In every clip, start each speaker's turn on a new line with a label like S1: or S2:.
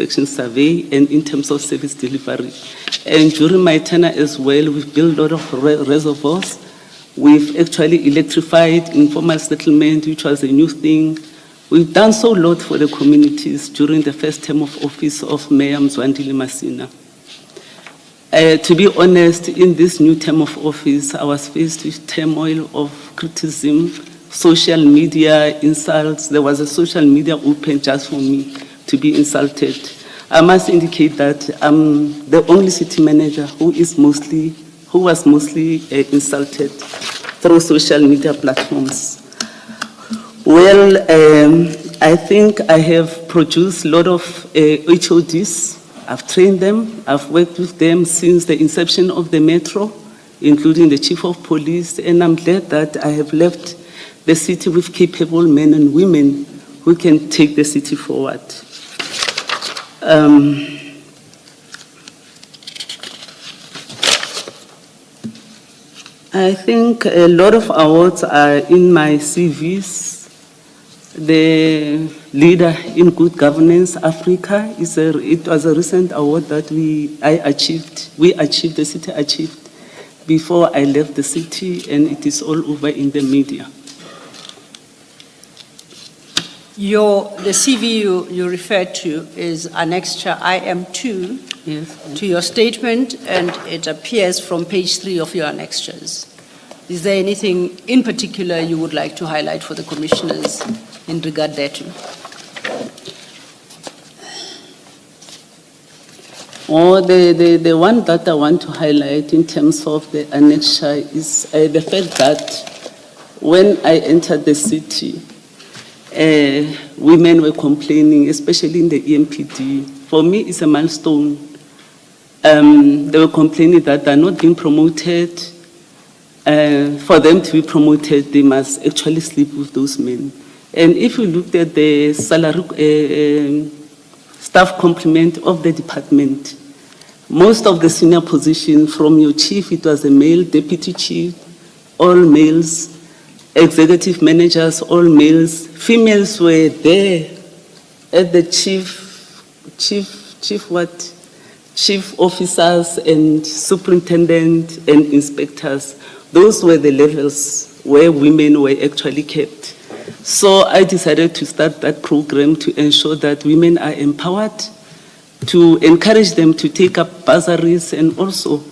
S1: satisfaction survey and in terms of service delivery. And during my tenure as well, we've built a lot of reservoirs. We've actually electrified informal settlement, which was a new thing. We've done so a lot for the communities during the first term of office of Mayor Mzwandile Masina. To be honest, in this new term of office, I was faced with turmoil of criticism, social media insults. There was a social media open just for me to be insulted. I must indicate that I'm the only city manager who was mostly insulted through social media platforms. Well, I think I have produced a lot of HODs. I've trained them, I've worked with them since the inception of the metro, including the chief of police, and I'm glad that I have left the city with capable men and women who can take the city forward. I think a lot of awards are in my CVs. The Leader in Good Governance Africa it was a recent award that the city achieved before I left the city, and it is all over in the media.
S2: The CV you referred to is annexure IM2 to your statement, and it appears from page 3 of your annexures. Is there anything in particular you would like to highlight for the commissioners in regard thereto?
S1: The one that I want to highlight in terms of the annexure is the fact that when I entered the city, women were complaining, especially in the EMPD. For me, it's a milestone. They were complaining that they're not being promoted. For them to be promoted, they must actually sleep with those men. And if you looked at the salary staff complement of the department, most of the senior positions, from your chief, it was a male, deputy chief, all males, executive managers, all males. Females were there at the chief officers and superintendent and inspectors. Those were the levels where women were actually kept. So I decided to start that program to ensure that women are empowered, to encourage them to take up bursaries, and also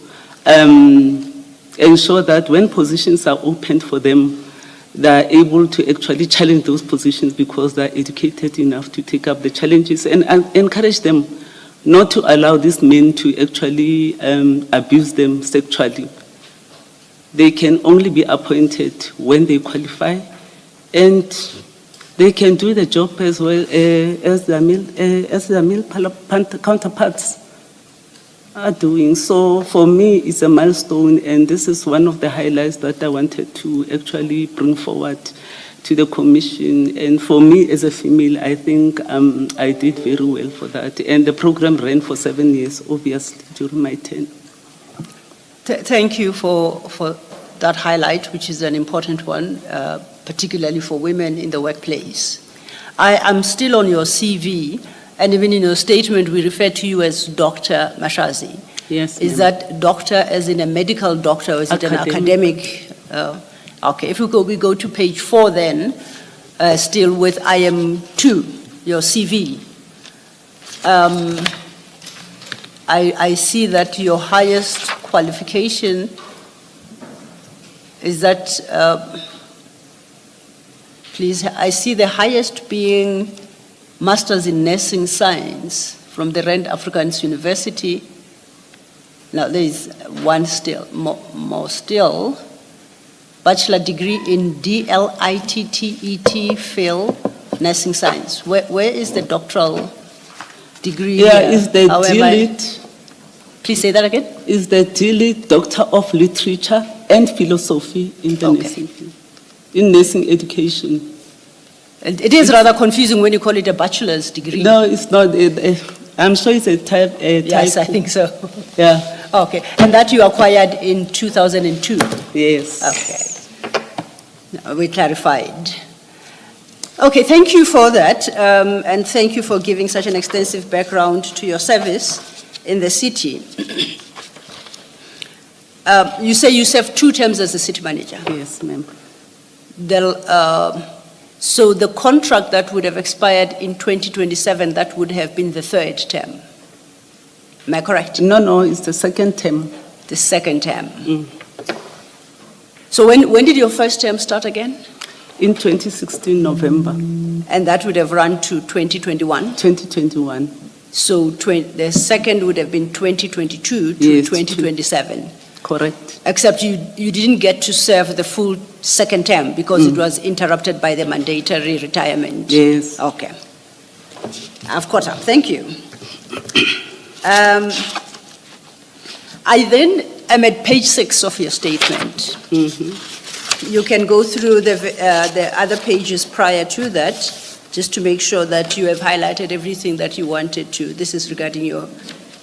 S1: ensure that when positions are opened for them, they are able to actually challenge those positions because they are educated enough to take up the challenges, and encourage them not to allow these men to actually abuse them sexually. They can only be appointed when they qualify, and they can do the job as well as their male counterparts are doing. So for me, it's a milestone, and this is one of the highlights that I wanted to actually bring forward to the commission. And for me as a female, I think I did very well for that. And the program ran for 7 years, obviously, during my tenure.
S2: Thank you for that highlight, which is an important one, particularly for women in the workplace. I am still on your CV, and even in your statement, we refer to you as Dr. Mashazi.
S1: Yes.
S2: Is that doctor as in a medical doctor, or is it an academic? Okay, if we go to page 4 then, still with IM2, your CV. I see that your highest qualification is that, please, I see the highest being Masters in Nursing Science from the Rand Afrikaans University. Now there is one still, more still, bachelor degree in DLITTET field, Nursing Science. Where is the doctoral degree?
S1: Yeah, is the DLIT.
S2: Please say that again.
S1: Is the DLIT Doctor of Literature and Philosophy in the nursing field, in nursing education.
S2: And it is rather confusing when you call it a bachelor's degree.
S1: No, it's not. I'm sure it's a type.
S2: Yes, I think so.
S1: Yeah.
S2: Okay, and that you acquired in 2002?
S1: Yes.
S2: Okay. Now we clarified. Okay, thank you for that, and thank you for giving such an extensive background to your service in the city. You say you served 2 terms as a city manager.
S1: Yes, ma'am.
S2: So the contract that would have expired in 2027, that would have been the 3rd term. Am I correct?
S1: No, it's the 2nd term.
S2: The 2nd term. So when did your 1st term start again?
S1: In 2016, November.
S2: And that would have run to 2021?
S1: 2021.
S2: So the 2nd would have been 2022 to
S1: Yes,
S2: 2027?
S1: Correct.
S2: Except you didn't get to serve the full 2nd term because it was interrupted by the mandatory retirement?
S1: Yes.
S2: Okay. I've caught up. Thank you. I then am at page 6 of your statement. You can go through the other pages prior to that, just to make sure that you have highlighted everything that you wanted to. This is regarding your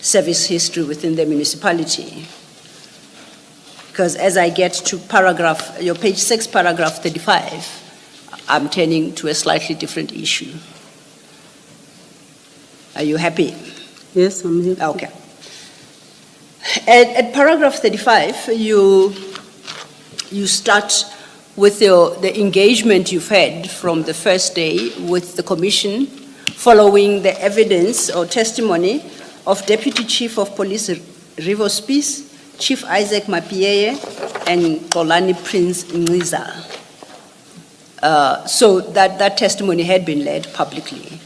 S2: service history within the municipality. Because as I get to your page 6, paragraph 35, I'm turning to a slightly different issue. Are you happy?
S1: Yes, I'm here.
S2: Okay. At paragraph 35, you start with the engagement you've had from the first day with the Commission following the evidence or testimony of Deputy Chief of Police Rivo Spies, Chief Isaac Mapieye, and Kolani Prince Ngiza. So that testimony had been led publicly.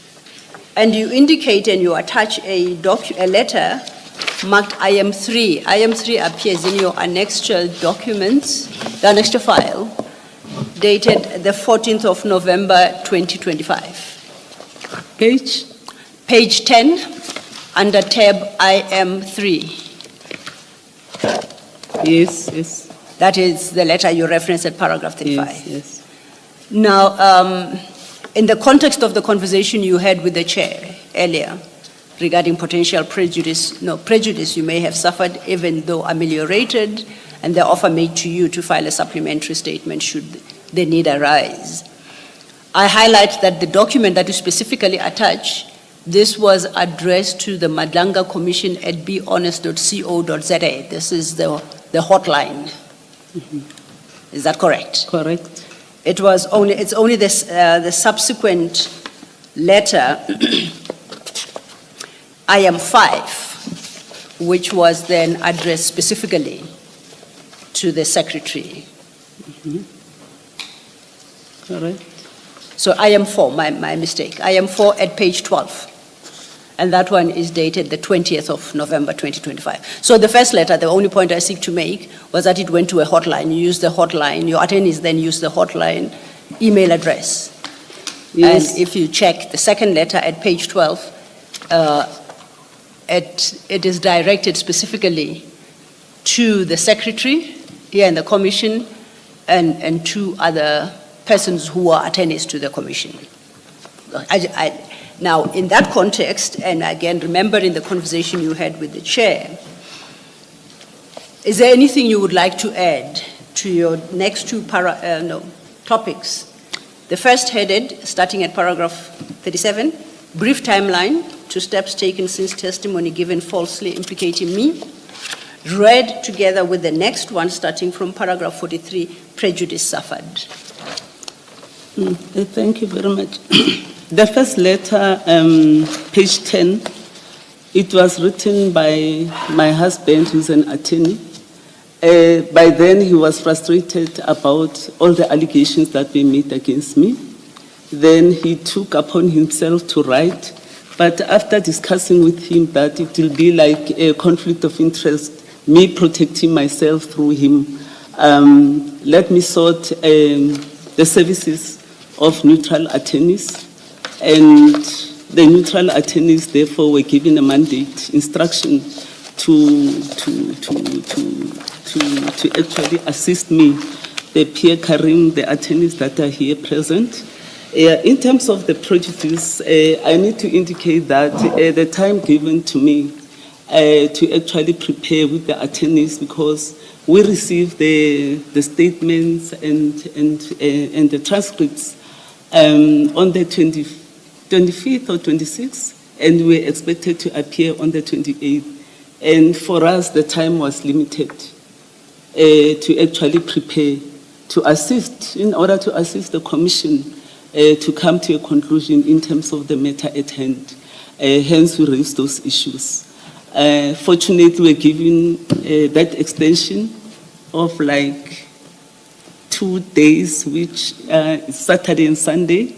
S2: And you indicate and you attach a letter marked IM3. IM3 appears in your annexure documents, the annexure file, dated the 14th of November, 2025.
S1: Page?
S2: Page 10, under tab IM3.
S1: Yes.
S2: That is the letter you referenced at paragraph 35.
S1: Yes.
S2: Now, in the context of the conversation you had with the chair earlier regarding potential prejudice you may have suffered, even though ameliorated, and the offer made to you to file a supplementary statement should the need arise. I highlight that the document that you specifically attach, this was addressed to the Madlanga Commission at behonest.co.za. This is the hotline. Is that correct?
S1: Correct.
S2: It's only this, the subsequent letter, IM5, which was then addressed specifically to the secretary.
S1: Correct.
S2: So IM4, my mistake. IM4 at page 12. And that one is dated the 20th of November, 2025. So the first letter, the only point I seek to make was that it went to a hotline. You used the hotline, your attorneys then used the hotline email address.
S1: Yes.
S2: And if you check the second letter at page 12, it is directed specifically to the secretary here in the commission and two other persons who are attorneys to the commission. Now, in that context, and again, remembering the conversation you had with the chair, is there anything you would like to add to your next two topics? The first headed, starting at paragraph 37, brief timeline to steps taken since testimony given falsely implicating me, read together with the next one, starting from paragraph 43, prejudice suffered.
S1: Thank you very much. The first letter, page 10, it was written by my husband, who's an attorney. By then, he was frustrated about all the allegations that were made against me. Then he took upon himself to write, but after discussing with him that it will be like a conflict of interest, me protecting myself through him, let me sought the services of neutral attorneys. And the neutral attorneys, therefore, were given a mandate, instruction to actually assist me, the Pierre Karim, the attorneys that are here present. In terms of the prejudice, I need to indicate that the time given to me to actually prepare with the attorneys, because we received the statements and the transcripts on the 25th or 26th, and we were expected to appear on the 28th. And for us, the time was limited to actually prepare, to assist, in order to assist the Commission to come to a conclusion in terms of the matter at hand. Hence, we raised those issues. Fortunately, we're given that extension of like 2 days, which is Saturday and Sunday.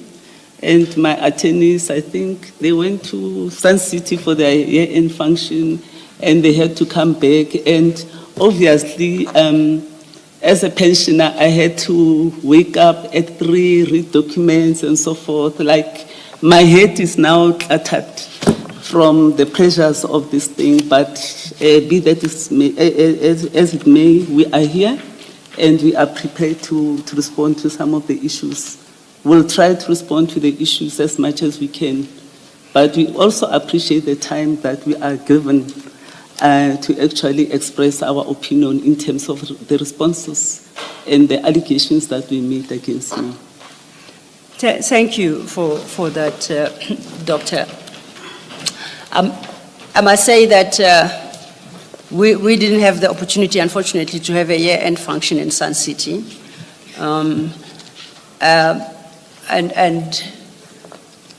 S1: And my attorneys, I think they went to Sun City for their year-end function, and they had to come back. And obviously, as a pensioner, I had to wake up at 3, read documents and so forth. Like, my head is now cluttered from the pressures of this thing, but be that as it may, we are here and we are prepared to respond to some of the issues. We'll try to respond to the issues as much as we can, but we also appreciate the time that we are given to actually express our opinion in terms of the responses and the allegations that we made against me.
S2: Thank you for that, Doctor. I must say that we didn't have the opportunity, unfortunately, to have a year-end function in Sun City. And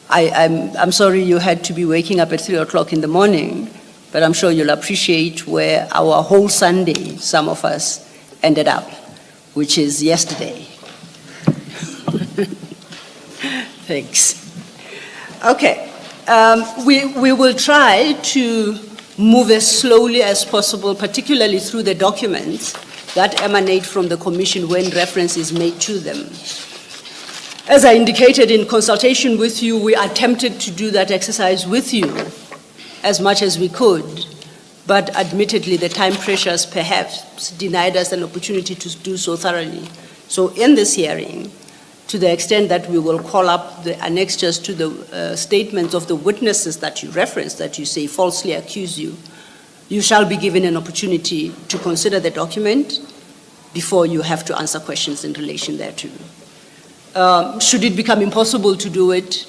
S2: I'm sorry you had to be waking up at 3 o'clock in the morning, but I'm sure you'll appreciate where our whole Sunday, some of us, ended up, which is yesterday. Thanks. Okay. We will try to move as slowly as possible, particularly through the documents that emanate from the Commission when reference is made to them. As I indicated in consultation with you, we attempted to do that exercise with you as much as we could, but admittedly the time pressures perhaps denied us an opportunity to do so thoroughly. So in this hearing, to the extent that we will call up the annexures to the statements of the witnesses that you reference, that you say falsely accuse you, you shall be given an opportunity to consider the document before you have to answer questions in relation thereto. Should it become impossible to do it,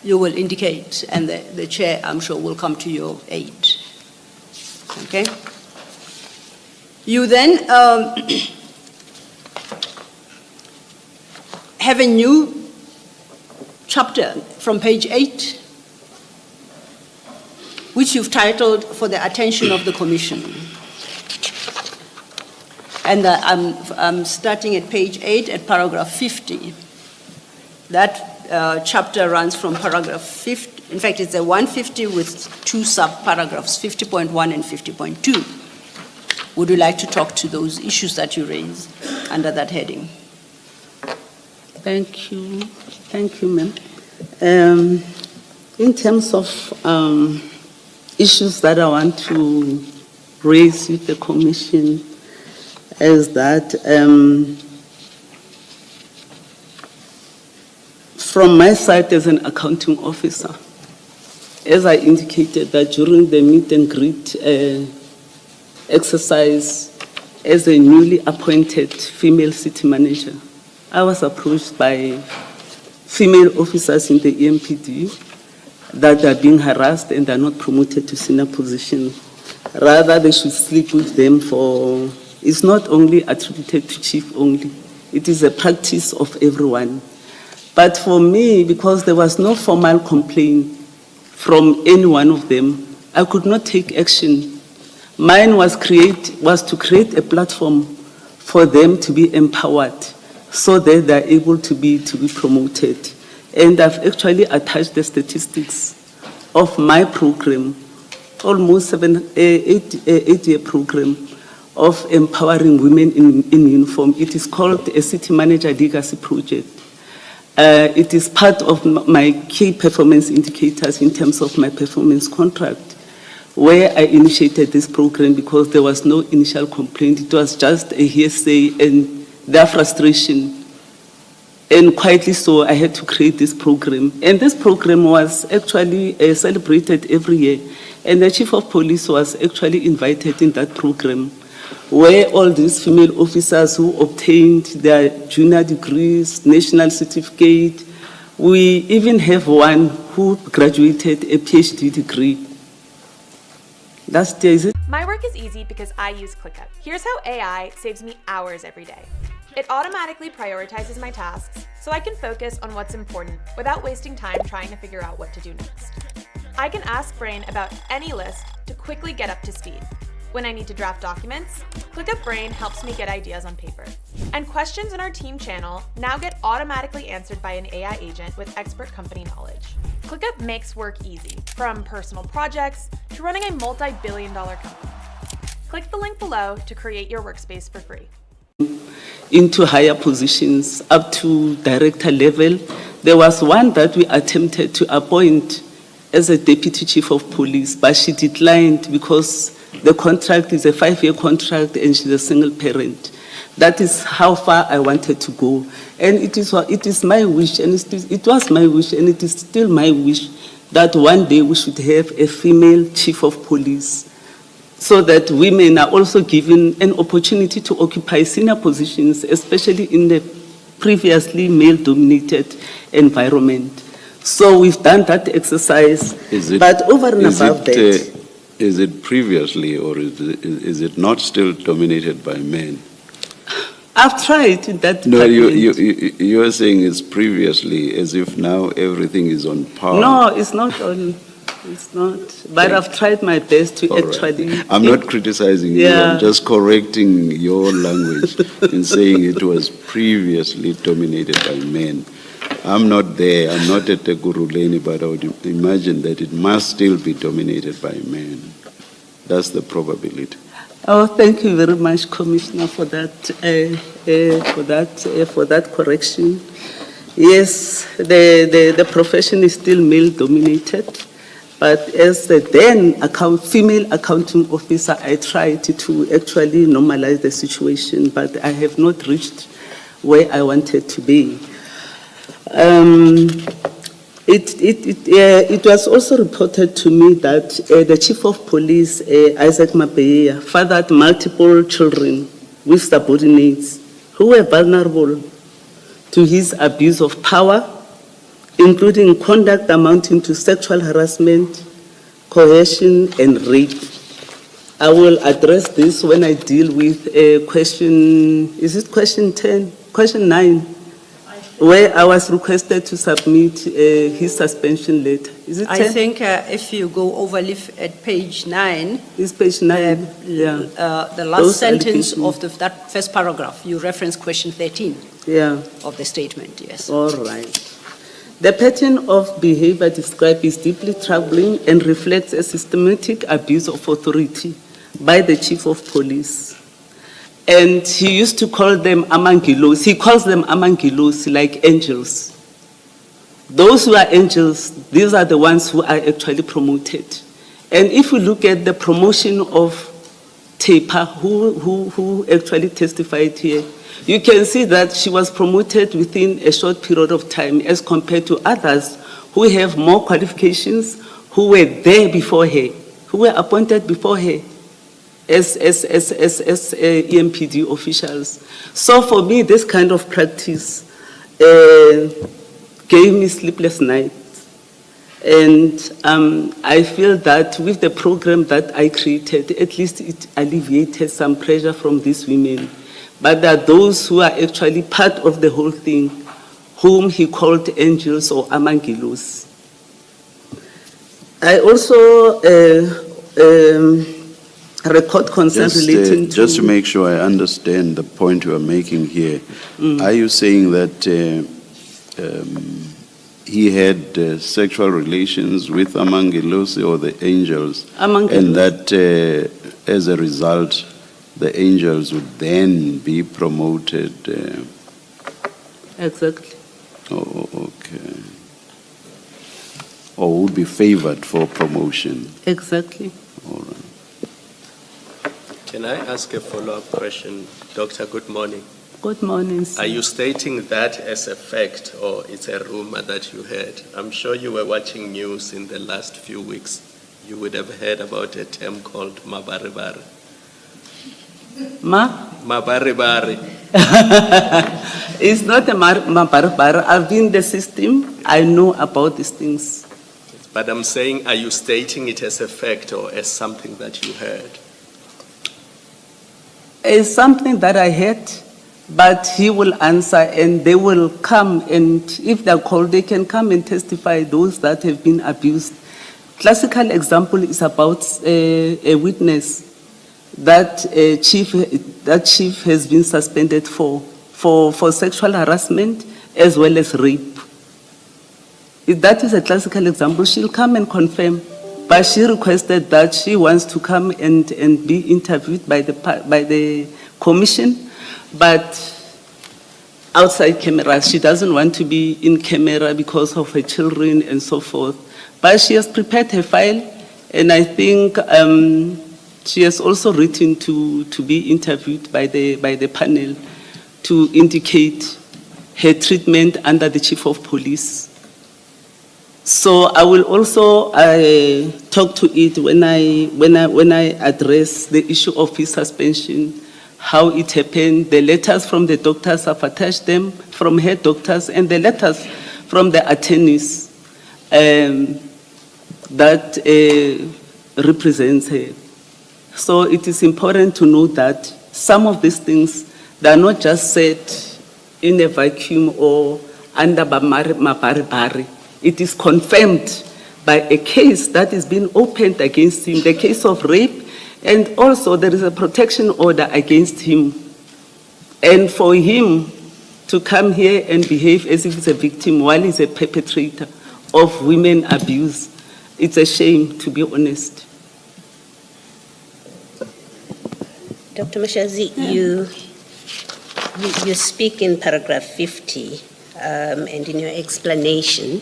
S2: you will indicate, and the chair, I'm sure, will come to your aid. Okay? You then have a new chapter from page 8, which you've titled "For the Attention of the Commission." And I'm starting at page 8 at paragraph 50. That chapter runs from paragraph 50. In fact, it's a 150 with 2 sub-paragraphs, 50.1 and 50.2. Would you like to talk to those issues that you raise under that heading?
S1: Thank you. Thank you, ma'am. In terms of issues that I want to raise with the Commission is that from my side as an accounting officer, as I indicated that during the meet and greet exercise as a newly appointed female city manager, I was approached by female officers in the EMPD that are being harassed and are not promoted to senior positions. Rather, they should sleep with them for, it's not only attributed to chief only, it is a practice of everyone. But for me, because there was no formal complaint from any one of them, I could not take action. Mine was to create a platform for them to be empowered so that they're able to be promoted. And I've actually attached the statistics of my program, almost 8-year program of empowering women in uniform. It is called a City Manager Legacy Project. It is part of my key performance indicators in terms of my performance contract, where I initiated this program because there was no initial complaint. It was just a hearsay and their frustration. And quietly so, I had to create this program. And this program was actually celebrated every year. And the Chief of Police was actually invited in that program, where all these female officers who obtained their junior degrees, national certificate, We even have one who graduated a PhD degree. Last year, is it?
S3: My work is easy because I use ClickUp. Here's how AI saves me hours every day. It automatically prioritizes my tasks so I can focus on what's important without wasting time trying to figure out what to do next. I can ask Brain about any list to quickly get up to speed. When I need to draft documents, ClickUp Brain helps me get ideas on paper. And questions in our team channel now get automatically answered by an AI agent with expert company knowledge. ClickUp makes work easy, from personal projects to running a multi-billion-dollar company. Click the link below to create your workspace for free.
S1: Into higher positions up to director level. There was one that we attempted to appoint as a deputy chief of police, but she declined because the contract is a 5-year contract and she's a single parent. That is how far I wanted to go. And it is my wish, and it was my wish, and it is still my wish, that one day we should have a female chief of police, so that women are also given an opportunity to occupy senior positions, especially in the previously male-dominated environment. So we've done that exercise, but over and above that.
S4: Is it previously, or is it not still dominated by men?
S1: I've tried in that
S4: No,
S1: department.
S4: you're saying it's previously, as if now everything is on par.
S1: No, it's not on. It's not. But I've tried my best to
S4: All right.
S1: actually.
S4: I'm not criticizing you,
S1: Yeah.
S4: I'm just correcting your language in saying it was previously dominated by men. I'm not there, I'm not at the Guruleni, but I would imagine that it must still be dominated by men. That's the probability.
S1: Oh, thank you very much, Commissioner, for that. For that correction. Yes, the profession is still male-dominated, but as the then female accounting officer, I tried to actually normalize the situation, but I have not reached where I wanted to be. It was also reported to me that the chief of police, Isaac Mabeya, fathered multiple children with subordinates who were vulnerable to his abuse of power, including conduct amounting to sexual harassment, coercion, and rape. I will address this when I deal with question, is it question 10? Question 9. Where I was requested to submit his suspension letter. Is it 10?
S2: I think if you go overleaf at page 9,
S1: It's page 9, yeah.
S2: the last
S1: Those
S2: sentence
S1: allegations.
S2: of that first paragraph, you reference question 13
S1: Yeah,
S2: of the statement, yes.
S1: all right. The pattern of behavior described is deeply troubling and reflects a systematic abuse of authority by the chief of police. And he used to call them amangilos. He calls them amangilos, like angels. Those who are angels, these are the ones who are actually promoted. And if we look at the promotion of Tepa, who actually testified here, you can see that she was promoted within a short period of time as compared to others who have more qualifications, who were there before her, who were appointed before her as EMPD officials. So for me, this kind of practice gave me sleepless nights. And I feel that with the program that I created, at least it alleviated some pressure from these women. But there are those who are actually part of the whole thing, whom he called angels or amangilos. I also record concerns relating to...
S4: Just to make sure I understand the point you are making here, are you saying that he had sexual relations with amangilosi or the angels, and that as a result, the angels would then be promoted?
S1: Exactly.
S4: Oh, okay. Or would be favored for promotion?
S1: Exactly.
S4: All right.
S5: Can I ask a follow-up question? Doctor, good morning.
S1: Good morning, sir.
S5: Are you stating that as a fact, or it's a rumor that you heard? I'm sure you were watching news in the last few weeks. You would have heard about a term called mabaribari.
S1: Ma?
S5: Mabaribari.
S1: It's not a mabarabara. I've been in the system. I know about these things.
S5: But I'm saying, are you stating it as a fact or as something that you heard?
S1: It's something that I heard, but he will answer and they will come, and if they're called, they can come and testify, those that have been abused. Classical example is about a witness that chief has been suspended for sexual harassment as well as rape. If that is a classical example, she'll come and confirm. But she requested that she wants to come and be interviewed by the commission, but outside camera. She doesn't want to be in camera because of her children and so forth. But she has prepared her file, and I think she has also written to be interviewed by the panel to indicate her treatment under the chief of police. So I will also talk to it when I address the issue of his suspension, how it happened. The letters from the doctors, I've attached them from her doctors, and the letters from the attorneys that represents her. So it is important to know that some of these things, they are not just said in a vacuum or under mabari. It is confirmed by a case that is being opened against him, the case of rape, and also there is a protection order against him. And for him to come here and behave as if he's a victim while he's a perpetrator of women abuse, it's a shame, to be honest.
S6: Dr. Mashazi, you speak in paragraph 50 and in your explanation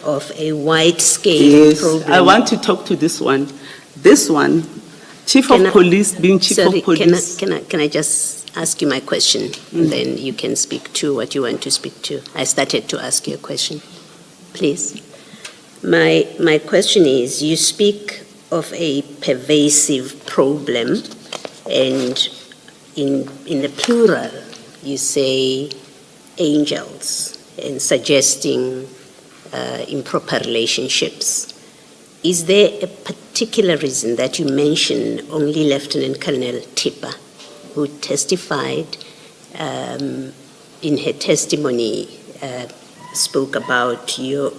S6: of a wide-scale program.
S1: I want to talk to this one. This one, chief of police being chief of police.
S6: Can I just ask you my question, and then you can speak to what you want to speak to? I started to ask you a question, please. My question is, you speak of a pervasive problem, and in the plural, you say angels, and suggesting improper relationships. Is there a particular reason that you mention only Lieutenant Colonel Tipper, who testified in her testimony, spoke about you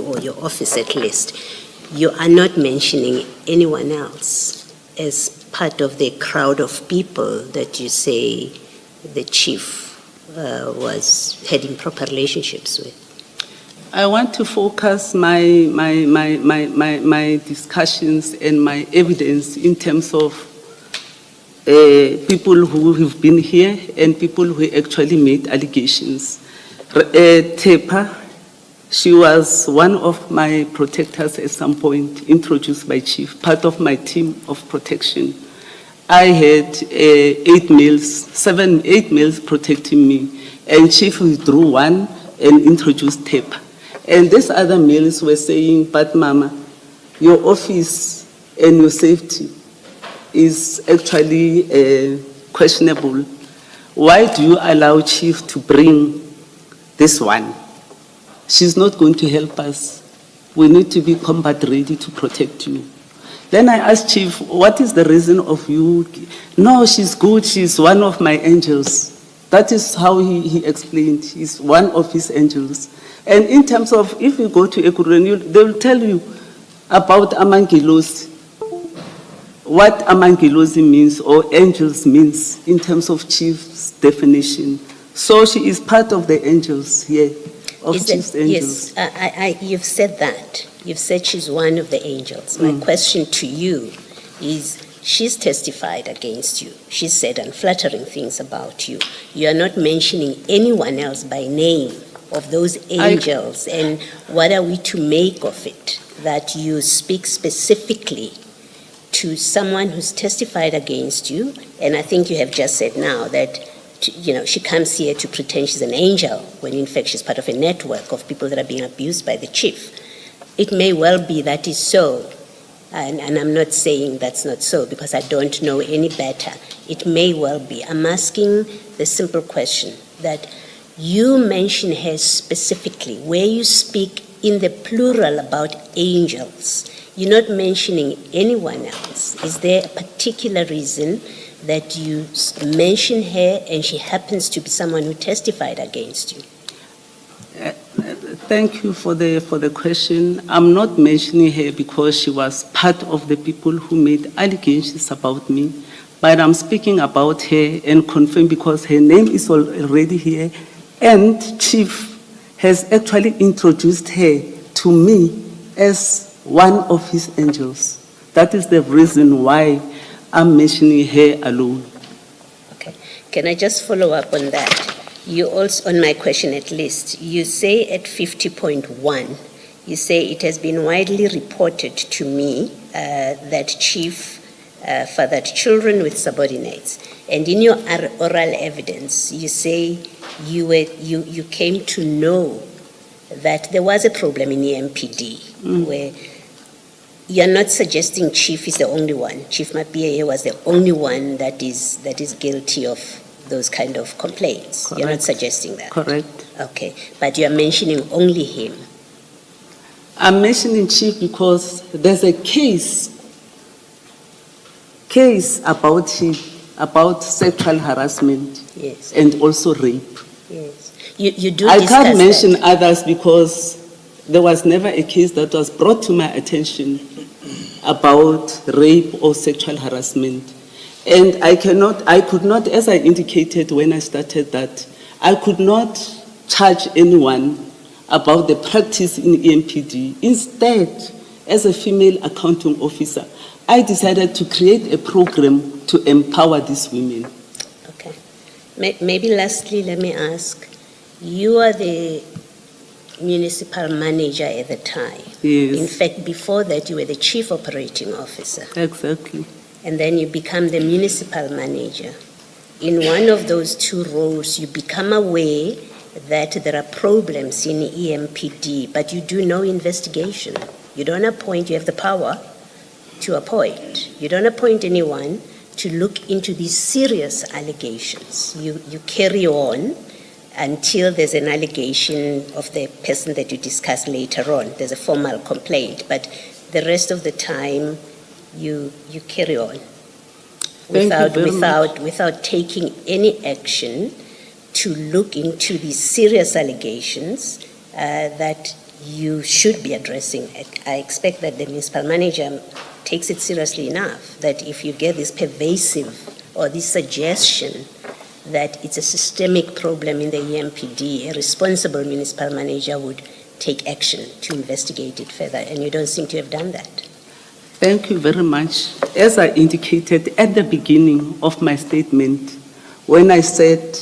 S6: or your office at least? You are not mentioning anyone else as part of the crowd of people that you say the chief had improper relationships with.
S1: I want to focus my discussions and my evidence in terms of people who have been here and people who actually made allegations. Tepa, she was one of my protectors at some point, introduced by Chief, part of my team of protection. I had 8 males protecting me, and Chief withdrew one and introduced Tepa. And these other males were saying, but Mama, your office and your safety is actually questionable. Why do you allow Chief to bring this one? She's not going to help us. We need to be combat ready to protect you. Then I asked Chief, what is the reason of you? No, she's good. She's one of my angels. That is how he explained. He's one of his angels. And in terms of, if you go to Ekureni, they will tell you about Amangelosi, what Amangelosi means or angels means in terms of Chief's definition. So she is part of the angels here, of Chief's angels.
S6: Yes, you've said that. You've said she's one of the angels. My question to you is, she's testified against you. She said unflattering things about you. You are not mentioning anyone else by name of those angels. And what are we to make of it, that you speak specifically to someone who's testified against you? And I think you have just said now that, she comes here to pretend she's an angel, when in fact she's part of a network of people that are being abused by the chief. It may well be that is so, and I'm not saying that's not so because I don't know any better. It may well be. I'm asking the simple question that you mention her specifically, where you speak in the plural about angels. You're not mentioning anyone else. Is there a particular reason that you mention her and she happens to be someone who testified against you?
S1: Thank you for the question. I'm not mentioning her because she was part of the people who made allegations about me, but I'm speaking about her and confirm because her name is already here, and Chief has actually introduced her to me as one of his angels. That is the reason why I'm mentioning her alone.
S6: Okay. Can I just follow up on that? You also, on my question at least, you say at 50.1, you say it has been widely reported to me that Chief fathered children with subordinates. And in your oral evidence, you say you came to know that there was a problem in EMPD where you're not suggesting Chief is the only one. Chief Mapieye was the only one that is guilty of those kind of complaints.
S1: Correct.
S6: You're not suggesting that?
S1: Correct.
S6: Okay, but you're mentioning only him.
S1: I'm mentioning Chief because there's a case about him, about sexual harassment
S6: Yes,
S1: and also rape.
S6: yes. You do
S1: I
S6: discuss
S1: can't mention
S6: that.
S1: others because there was never a case that was brought to my attention about rape or sexual harassment. And I could not, as I indicated when I started that, I could not charge anyone about the practice in EMPD. Instead, as a female accounting officer, I decided to create a program to empower these women.
S6: Okay. Maybe lastly, let me ask, you are the municipal manager at the time.
S1: Yes.
S6: In fact, before that, you were the chief operating officer.
S1: Exactly.
S6: And then you become the municipal manager. In one of those two roles, you become aware that there are problems in EMPD, but you do no investigation. You don't appoint, you have the power to appoint. You don't appoint anyone to look into these serious allegations. You carry on until there's an allegation of the person that you discuss later on. There's a formal complaint, but the rest of the time, you carry on without taking any action to look into these serious allegations that you should be addressing. I expect that the municipal manager takes it seriously enough that if you get this pervasive or this suggestion that it's a systemic problem in the EMPD, a responsible municipal manager would take action to investigate it further, and you don't seem to have done that.
S1: Thank you very much. As I indicated at the beginning of my statement, when I said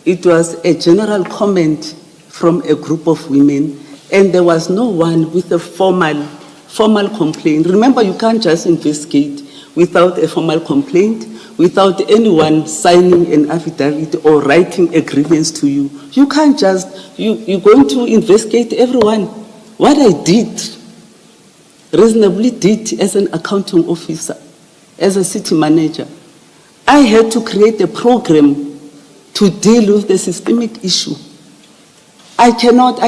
S1: it was a general comment from a group of women, and there was no one with a formal complaint. Remember, you can't just investigate without a formal complaint, without anyone signing an affidavit or writing a grievance to you. You can't just, you're going to investigate everyone. What I reasonably did as an accounting officer, as a city manager, I had to create a program to deal with the systemic issue. I cannot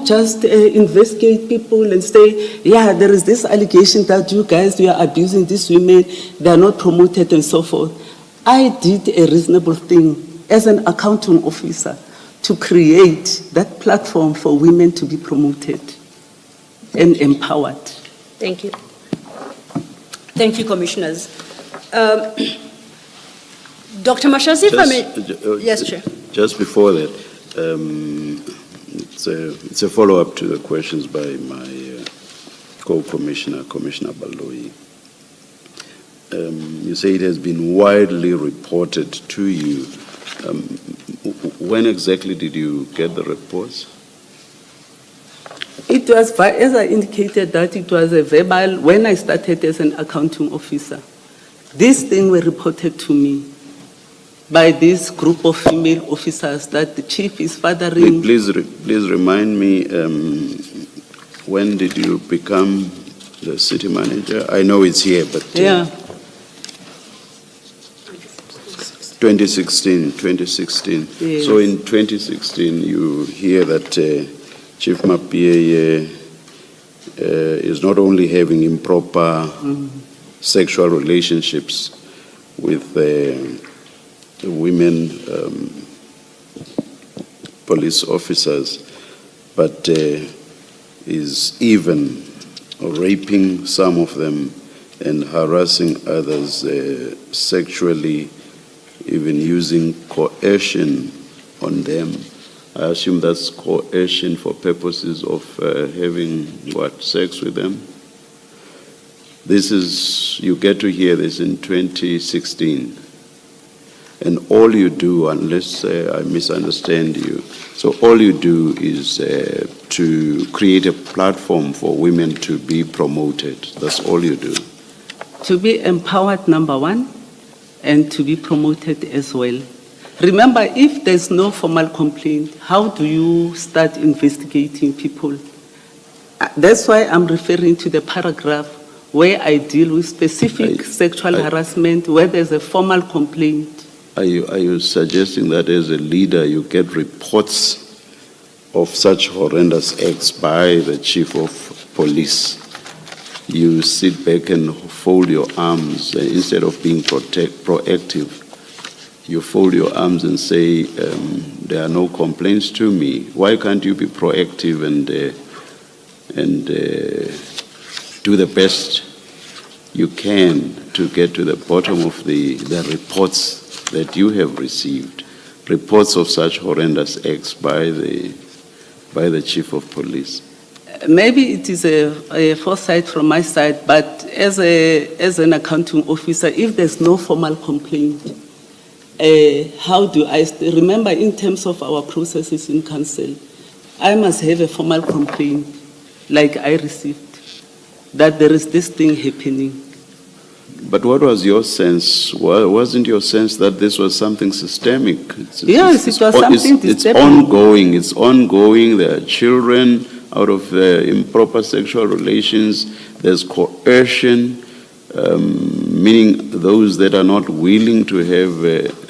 S1: just investigate people and say, yeah, there is this allegation that you are abusing these women, they are not promoted and so forth. I did a reasonable thing as an accounting officer to create that platform for women to be promoted and empowered.
S6: Thank you.
S2: Thank you, commissioners. Dr. Mashazi, if I may. Yes, Chair.
S4: Just before that, it's a follow-up to the questions by my co-commissioner, Commissioner Baloyi. You say it has been widely reported to you. When exactly did you get the reports?
S1: It was, as I indicated, that it was a verbal, when I started as an accounting officer. These things were reported to me by this group of female officers that the chief is fathering.
S4: Please remind me, when did you become the city manager. I know it's here, but
S1: Yeah.
S4: 2016.
S1: Yes.
S4: So in 2016, you hear that Chief Mapie is not only having improper sexual relationships with the women police officers, but is even raping some of them and harassing others sexually, even using coercion on them. I assume that's coercion for purposes of having sex with them? This is, you get to hear this in 2016. And all you do, unless I misunderstand you, so all you do is to create a platform for women to be promoted. That's all you do.
S1: To be empowered, number one, and to be promoted as well. Remember, if there's no formal complaint, how do you start investigating people? That's why I'm referring to the paragraph where I deal with specific sexual harassment, where there's a formal complaint.
S4: Are you suggesting that as a leader you get reports of such horrendous acts by the chief of police? You sit back and fold your arms instead of being proactive. You fold your arms and say, there are no complaints to me. Why can't you be proactive and do the best you can to get to the bottom of the reports that you have received, reports of such horrendous acts by the chief of police?
S1: Maybe it is a foresight from my side, but as an accounting officer, if there's no formal complaint, how do I remember in terms of our processes in council, I must have a formal complaint like I received, that there is this thing happening.
S4: But what was your sense? Wasn't your sense that this was something systemic?
S1: Yes, it was something
S4: it's
S1: systemic.
S4: ongoing. It's ongoing. There are children out of improper sexual relations. There's coercion, meaning those that are not willing to have,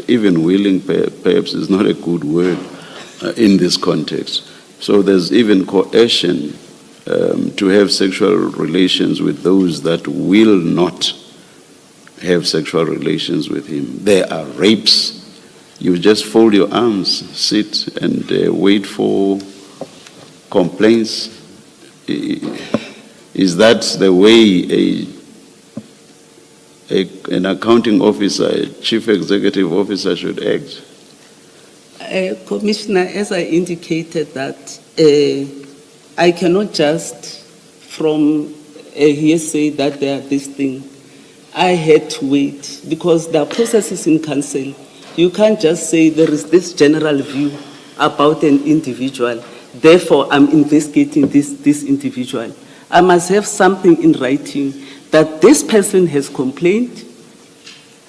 S4: even willing perhaps is not a good word in this context. So there's even coercion to have sexual relations with those that will not have sexual relations with him. There are rapes. You just fold your arms, sit and wait for complaints. Is that the way an accounting officer, a chief executive officer should act?
S1: Commissioner, as I indicated that I cannot just from hearsay that there are this thing. I had to wait because there are processes in council. You can't just say there is this general view about an individual, therefore I'm investigating this individual. I must have something in writing that this person has complained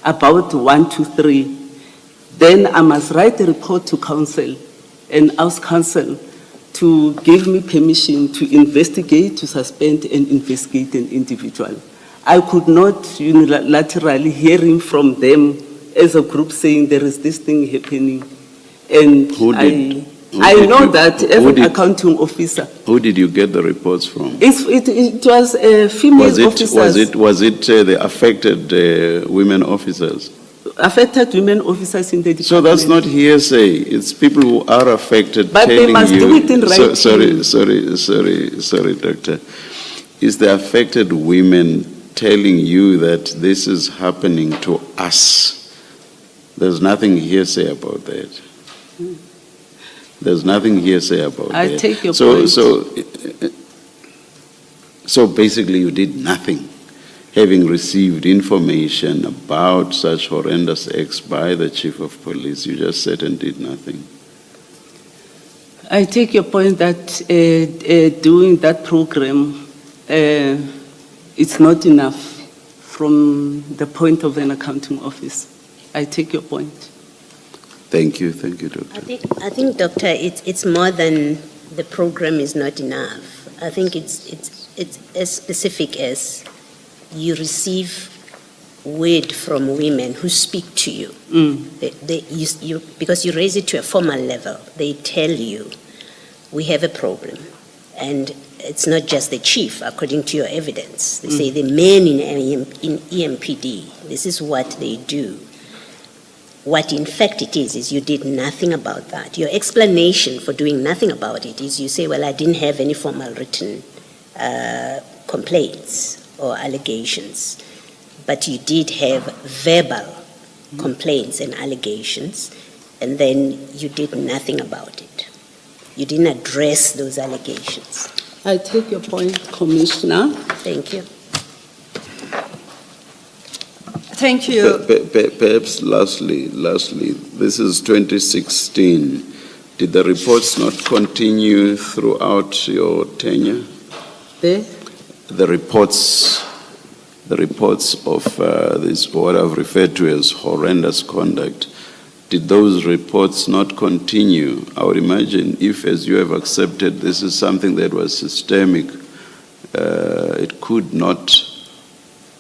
S1: about 1, 2, 3. Then I must write a report to council and ask council to give me permission to investigate, to suspend and investigate an individual. I could not unilaterally hearing from them as a group saying there is this thing happening. And I know that as an accounting officer.
S4: Who did you get the reports from?
S1: It was female officers.
S4: Was it the affected women officers?
S1: Affected women officers in the department.
S4: So that's not hearsay. It's people who are affected
S1: but
S4: telling
S1: they must
S4: you.
S1: do it in writing.
S4: Sorry, doctor. Is the affected women telling you that this is happening to us? There's nothing hearsay about that. There's nothing hearsay about that.
S1: I take your point.
S4: So basically you did nothing, having received information about such horrendous acts by the chief of police. You just sat and did nothing.
S1: I take your point that doing that program, it's not enough from the point of an accounting office. I take your point.
S4: Thank you, doctor.
S6: I think, doctor, it's more than the program is not enough. I think it's it's as specific as you receive word from women who speak to you. Because you raise it to a formal level, they tell you, we have a problem. And it's not just the chief, according to your evidence. They say the men in EMPD, this is what they do. What in fact it is you did nothing about that. Your explanation for doing nothing about it is you say, well, I didn't have any formal written complaints or allegations, but you did have verbal complaints and allegations, and then you did nothing about it. You didn't address those allegations.
S1: I take your point, Commissioner.
S6: Thank you.
S2: Thank you.
S4: Perhaps lastly, this is 2016. Did the reports not continue throughout your tenure? The reports of this, what I've referred to as horrendous conduct, did those reports not continue? I would imagine if, as you have accepted, this is something that was systemic, it could not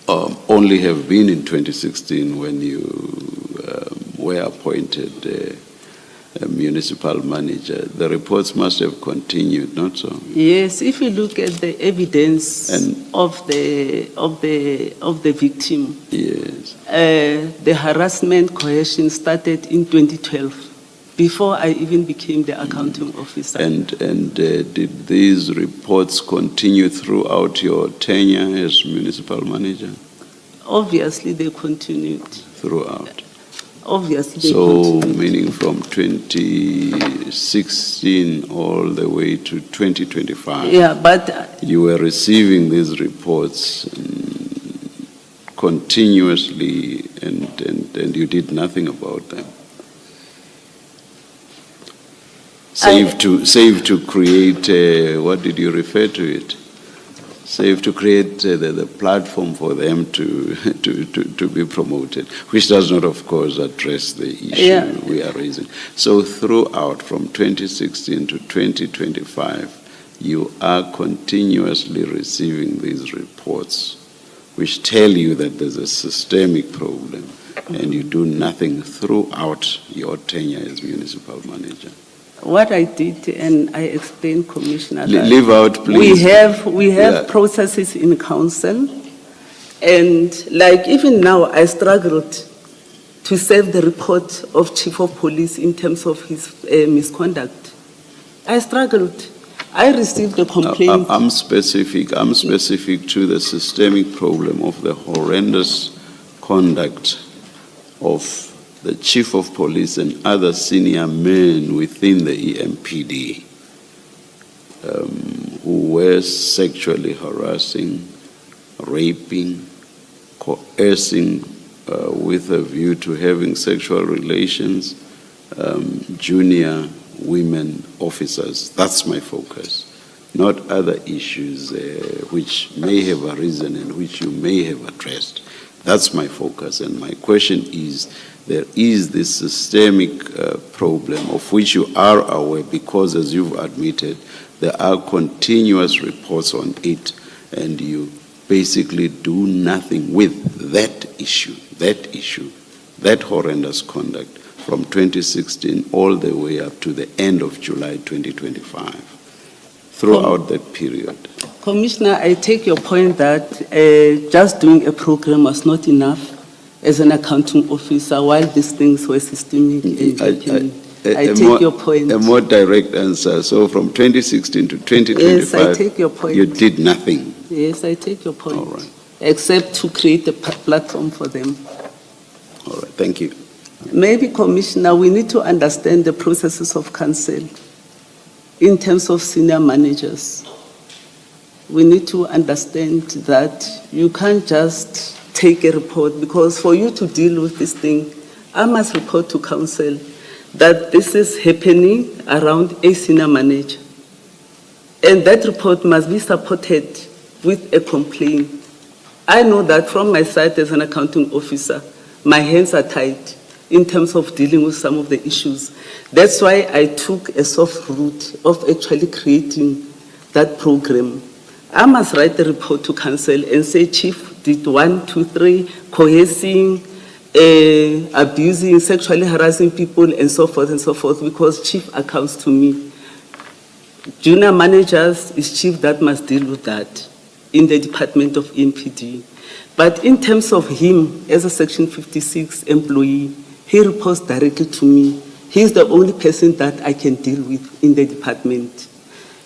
S4: only have been in 2016 when you were appointed a municipal manager. The reports must have continued, not so?
S1: Yes, if you look at the evidence of the victim,
S4: Yes.
S1: the harassment coercion started in 2012, before I even became the accounting officer.
S4: And did these reports continue throughout your tenure as municipal manager?
S1: Obviously, they continued.
S4: Throughout.
S1: Obviously, they
S4: So,
S1: continued.
S4: meaning from 2016 all the way to 2025.
S1: Yeah, but
S4: You were receiving these reports continuously, and you did nothing about them. Save to create, what did you refer to it? Save to create the platform for them to be promoted, which does not, of course, address the issue we are raising. So throughout, from 2016 to 2025, you are continuously receiving these reports, which tell you that there's a systemic problem, and you do nothing throughout your tenure as municipal manager.
S1: what I did, and I explained, Commissioner, that
S4: Leave out, please.
S1: we have
S4: Yeah.
S1: processes in council, and like even now, I struggled to save the report of Chief of Police in terms of his misconduct. I struggled. I received a complaint.
S4: I'm specific to the systemic problem of the horrendous conduct of the Chief of Police and other senior men within the EMPD who were sexually harassing, raping, coercing with a view to having sexual relations, junior women officers. That's my focus, not other issues which may have arisen and which you may have addressed. That's my focus, and my question is, there is this systemic problem of which you are aware because, as you've admitted, there are continuous reports on it, and you basically do nothing with that issue, that horrendous conduct from 2016 all the way up to the end of July 2025, throughout that period.
S1: Commissioner, I take your point that just doing a program was not enough as an accounting officer while these things were systemic. I take your point.
S4: A more direct answer. So from 2016 to 2025,
S1: yes, I take your point.
S4: You did nothing.
S1: Yes, I take your point.
S4: All right.
S1: Except to create a platform for them.
S4: All right, thank you.
S1: Maybe, Commissioner, we need to understand the processes of council in terms of senior managers. We need to understand that you can't just take a report, because for you to deal with this thing, I must report to council that this is happening around a senior manager. And that report must be supported with a complaint. I know that from my side as an accounting officer, my hands are tied in terms of dealing with some of the issues. That's why I took a soft route of actually creating that program. I must write the report to council and say, Chief did 1, 2, 3, coercing, abusing, sexually harassing people, and so forth, because Chief accounts to me. Junior managers is Chief that must deal with that in the Department of EMPD. But in terms of him as a Section 56 employee, he reports directly to me. He's the only person that I can deal with in the department.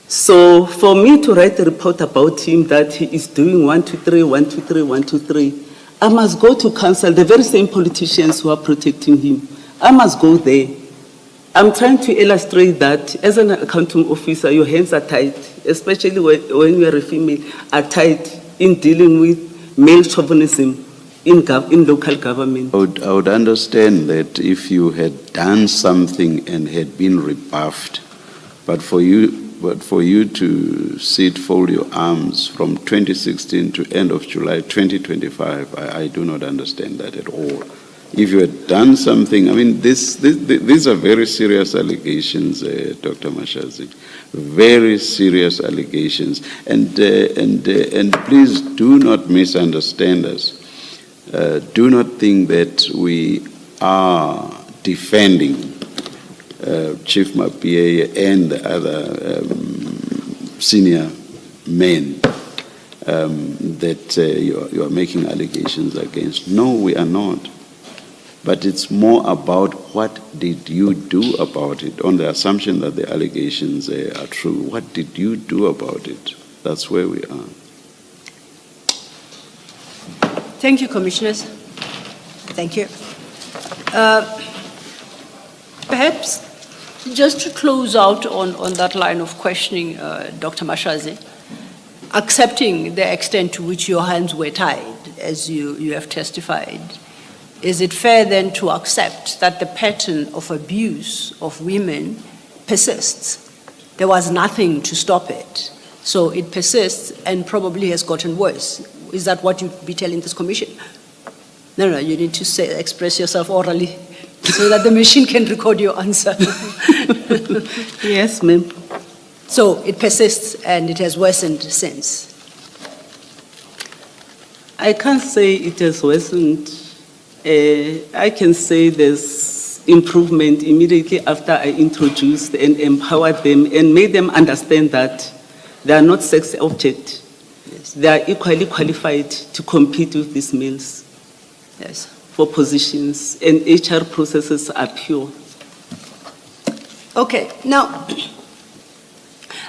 S1: So for me to write a report about him that he is doing 1, 2, 3, 1, 2, 3, 1, 2, 3, I must go to council, the very same politicians who are protecting him. I must go there. I'm trying to illustrate that as an accounting officer, your hands are tied, especially when you are a female, are tied in dealing with male chauvinism in local government.
S4: I would understand that if you had done something and had been rebuffed, but for you to sit, fold your arms from 2016 to end of July 2025, I do not understand that at all. If you had done something, I mean, these are very serious allegations, Dr. Mashazi, very serious allegations, and please do not misunderstand us. Do not think that we are defending Chief Mapie and the other senior men that you are making allegations against. No, we are not. But it's more about what did you do about it, on the assumption that the allegations are true. What did you do about it? That's where we are.
S2: Thank you, Commissioners. Thank you. Perhaps just to close out on that line of questioning, Dr. Mashazi, accepting the extent to which your hands were tied, as you have testified, is it fair then to accept that the pattern of abuse of women persists? There was nothing to stop it, so it persists and probably has gotten worse. Is that what you'd be telling this commission? No, you need to express yourself orally so that the machine can record your answer.
S1: Yes, ma'am.
S2: So it persists and it has worsened since.
S1: I can't say it has worsened. I can say there's improvement immediately after I introduced and empowered them and made them understand that they are not sex objects.
S2: Yes.
S1: They are equally qualified to compete with these males.
S2: Yes.
S1: For positions, and HR processes are pure.
S2: Okay, now,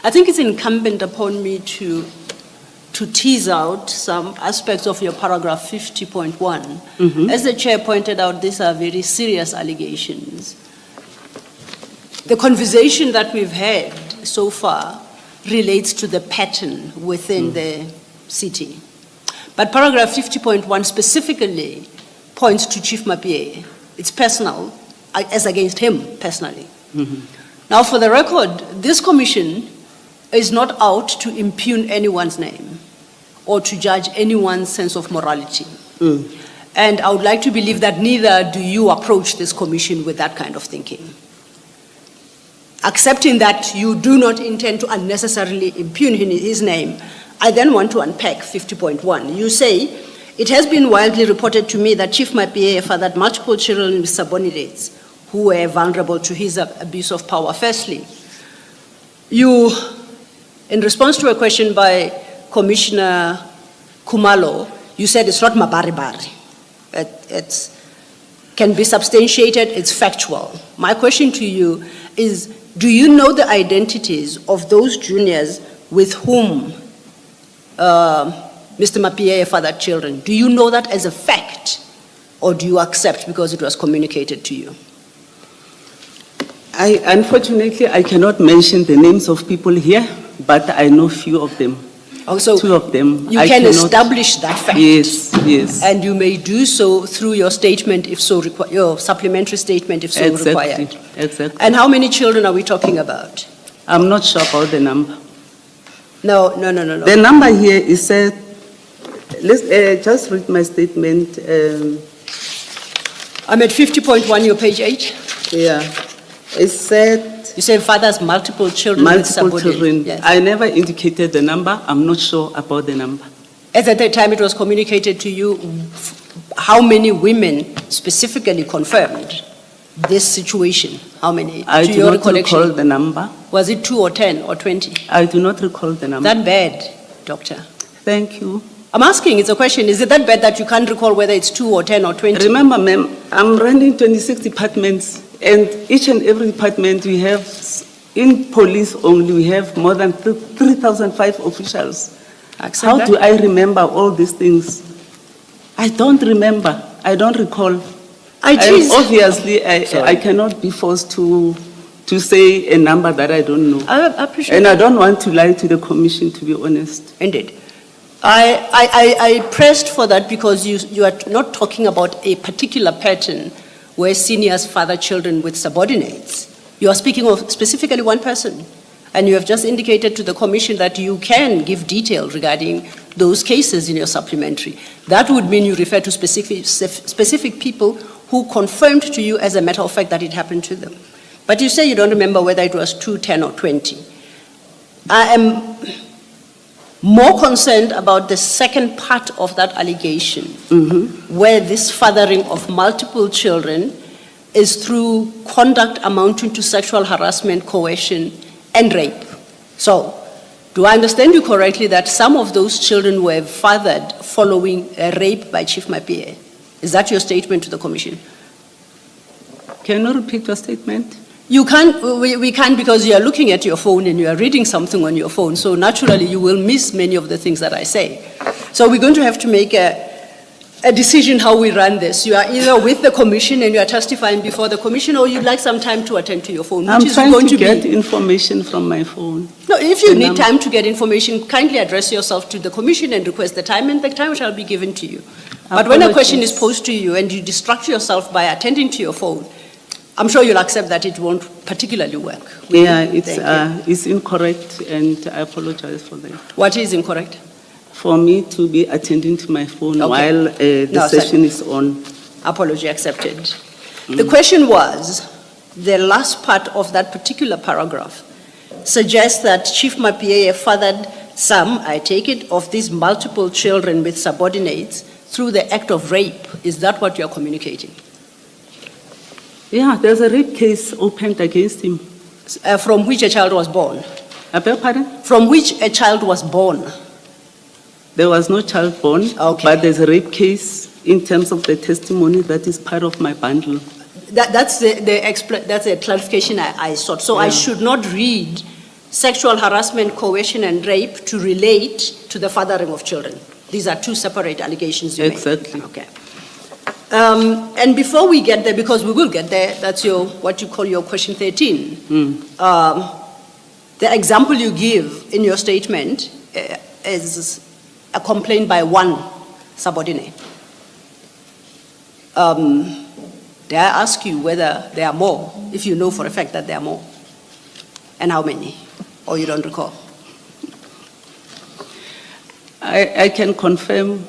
S2: I think it's incumbent upon me to tease out some aspects of your paragraph 50.1.
S1: Mm-hmm.
S2: As the chair pointed out, these are very serious allegations. The conversation that we've had so far relates to the pattern within the city. But paragraph 50.1 specifically points to Chief Mapie. It's personal, as against him personally.
S1: Mm-hmm.
S2: Now, for the record, this commission is not out to impugn anyone's name or to judge anyone's sense of morality. And I would like to believe that neither do you approach this commission with that kind of thinking. Accepting that you do not intend to unnecessarily impugn his name, I then want to unpack 50.1. You say, it has been widely reported to me that Chief Mapie fathered multiple children with subordinates who were vulnerable to his abuse of power. Firstly, you, in response to a question by Commissioner Kumalo, you said it's not mabaribari. It can be substantiated, it's factual. My question to you is, do you know the identities of those juniors with whom Mr. Mapie fathered children? Do you know that as a fact, or do you accept because it was communicated to you?
S1: Unfortunately, I cannot mention the names of people here, but I know few of them.
S2: Also,
S1: 2 of them.
S2: You can establish that fact.
S1: Yes, yes.
S2: And you may do so through your statement, if so required, your supplementary statement, if so required.
S1: Exactly.
S2: And how many children are we talking about?
S1: I'm not sure about the number.
S2: No.
S1: The number here is said, let's just read my statement.
S2: I'm at 50.1, your page 8.
S1: Yeah. It said,
S2: You say fathers, multiple children with
S1: Multiple
S2: subordinate.
S1: children.
S2: Yes.
S1: I never indicated the number. I'm not sure about the number.
S2: At the time it was communicated to you, how many women specifically confirmed this situation? How many?
S1: I
S2: To
S1: do
S2: your
S1: not
S2: recollection?
S1: recall the number.
S2: Was it 2 or 10 or 20?
S1: I do not recall the number.
S2: That bad, doctor?
S1: Thank you.
S2: I'm asking, it's a question, is it that bad that you can't recall whether it's 2 or 10 or 20?
S1: Remember, ma'am, I'm running 26 departments, and each and every department we have, in police only, we have more than 3,005 officials.
S2: Accept
S1: How
S2: that.
S1: do I remember all these things? I don't remember. I don't recall. And obviously, I cannot be forced to say a number that I don't know.
S2: I appreciate
S1: And
S2: that.
S1: I don't want to lie to the commission, to be honest.
S2: Indeed. I pressed for that because you are not talking about a particular pattern where seniors father children with subordinates. You are speaking of specifically one person. And you have just indicated to the commission that you can give detail regarding those cases in your supplementary. That would mean you refer to specific people who confirmed to you as a matter of fact that it happened to them. But you say you don't remember whether it was 2, 10, or 20. I am more concerned about the second part of that allegation, where this fathering of multiple children is through conduct amounting to sexual harassment, coercion, and rape. So, do I understand you correctly that some of those children were fathered following a rape by Chief Mapie? Is that your statement to the commission?
S1: Can you repeat your statement?
S2: You can't, we can't because you are looking at your phone and you are reading something on your phone, so naturally you will miss many of the things that I say. So we're going to have to make a decision how we run this. You are either with the commission and you are testifying before the commission, or you'd like some time to attend to your phone,
S1: I'm
S2: which is
S1: trying
S2: going
S1: to
S2: to
S1: get
S2: be.
S1: information from my phone.
S2: No, if you
S1: the
S2: need
S1: number.
S2: time to get information, kindly address yourself to the commission and request the time, and the time shall be given to you. But when a question is
S1: Apologies.
S2: posed to you and you distract yourself by attending to your phone, I'm sure you'll accept that it won't particularly work.
S1: Yeah,
S2: Thank
S1: it's incorrect, and I apologize for that.
S2: What is incorrect?
S1: For me to be attending to my phone
S2: Okay.
S1: while the
S2: No,
S1: session is on.
S2: Apology accepted. The question was, the last part of that particular paragraph suggests that Chief Mapie fathered some, I take it, of these multiple children with subordinates through the act of rape. Is that what you're communicating?
S1: Yeah, there's a rape case opened against him.
S2: From which a child was born?
S1: I beg pardon?
S2: From which a child was born?
S1: There was no child born,
S2: Okay.
S1: but there's a rape case in terms of the testimony that is part of my bundle.
S2: That's a clarification I sought. So I
S1: Yeah.
S2: should not read sexual harassment, coercion, and rape to relate to the fathering of children. These are two separate allegations you make.
S1: Exactly.
S2: Okay. And before we get there, because we will get there, that's what you call your question 13. The example you give in your statement is a complaint by one subordinate. Dare I ask you whether there are more, if you know for a fact that there are more? And how many? Or you don't recall?
S1: I can confirm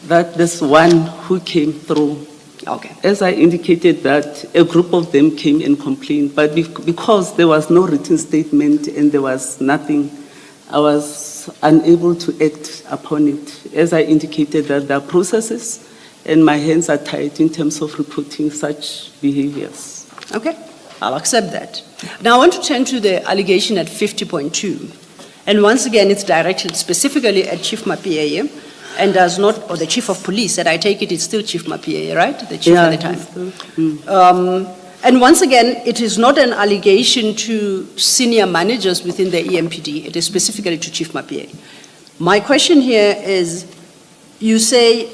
S1: that there's one who came through.
S2: Okay.
S1: As I indicated that a group of them came and complained, but because there was no written statement and there was nothing, I was unable to act upon it. As I indicated that there are processes and my hands are tied in terms of reporting such behaviors.
S2: Okay, I'll accept that. Now I want to turn to the allegation at 50.2. And once again, it's directed specifically at Chief Mapie and does not, or the Chief of Police, and I take it it's still Chief Mapie, right? The Chief at the time. And once again, it is not an allegation to senior managers within the EMPD, it is specifically to Chief Mapie. My question here is, you say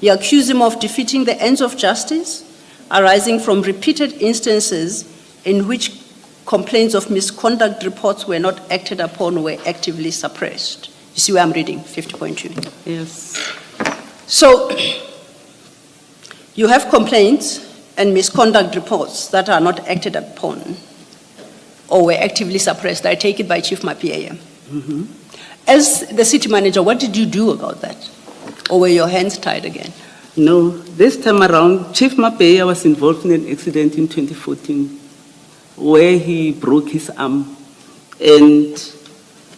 S2: you accuse him of defeating the ends of justice arising from repeated instances in which complaints of misconduct reports were not acted upon or were actively suppressed. You see where I'm reading, 50.2.
S1: Yes.
S2: So, you have complaints and misconduct reports that are not acted upon or were actively suppressed. I take it by Chief Mapie. As the city manager, what did you do about that? Or were your hands tied again?
S1: No, this time around, Chief Mapeya was involved in an accident in 2014 where he broke his arm. And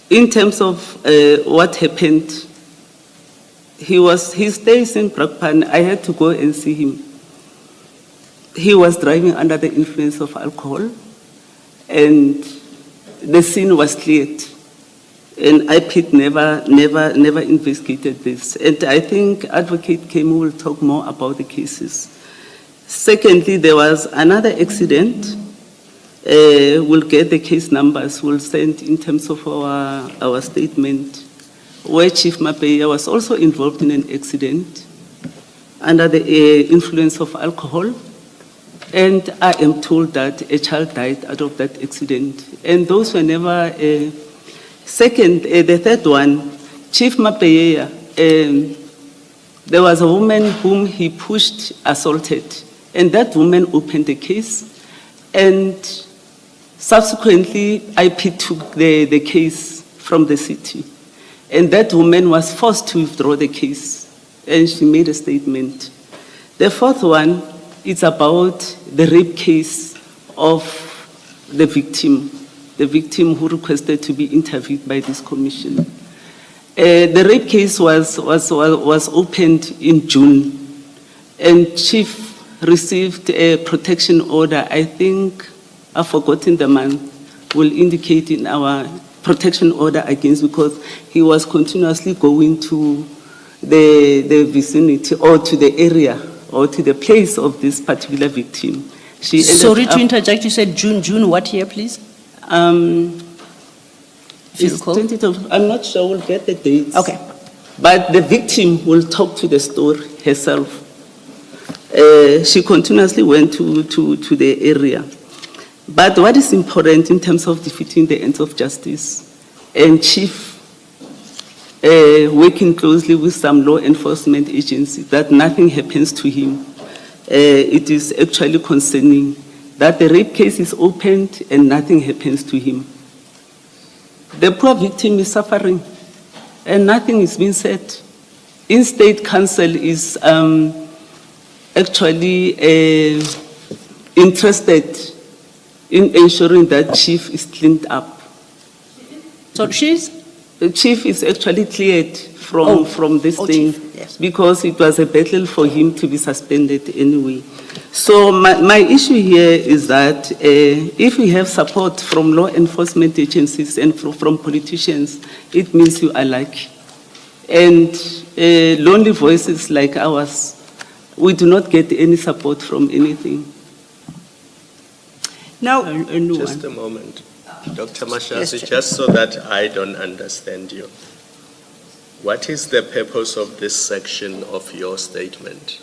S1: in terms of what happened, he stays in Brakpan. I had to go and see him. He was driving under the influence of alcohol, and the scene was cleared. And IPID never investigated this. And I think Advocate Kemu will talk more about the cases. Secondly, there was another accident. We'll get the case numbers, we'll send in terms of our statement, where Chief Mapeya was also involved in an accident under the influence of alcohol. And I am told that a child died out of that accident. And those were never... Second, the third one, Chief Mapeya, there was a woman whom he pushed, assaulted, and that woman opened the case, and subsequently IP took the case from the city, and that woman was forced to withdraw the case, and she made a statement. The fourth one is about the rape case of the victim who requested to be interviewed by this commission. The rape case was opened in June, and Chief received a protection order. I think, I've forgotten the month, will indicate in our protection order against, because he was continuously going to the vicinity or to the area or to the place of this particular victim. She ended
S2: Sorry to
S1: up-
S2: interject, you said June what year, please? If you
S1: It's
S2: recall.
S1: 20th, I'm not sure, we'll get the dates.
S2: Okay.
S1: But the victim will talk to the story herself. She continuously went to the area. But what is important in terms of defeating the ends of justice, and Chief working closely with some law enforcement agencies, that nothing happens to him. It is actually concerning that the rape case is opened and nothing happens to him. The poor victim is suffering and nothing is being said. In-state council is actually interested in ensuring that Chief is cleaned up.
S2: So
S1: The Chief is actually cleared from this thing,
S2: Chief, yes.
S1: because it was a battle for him to be suspended anyway. So my issue here is that if we have support from law enforcement agencies and from politicians, it means you are lucky. And lonely voices like ours, we do not get any support from anything.
S2: now,
S5: Just a moment. Dr. Mashasi,
S2: Yes, Chair.
S5: just so that I don't understand you. What is the purpose of this section of your statement?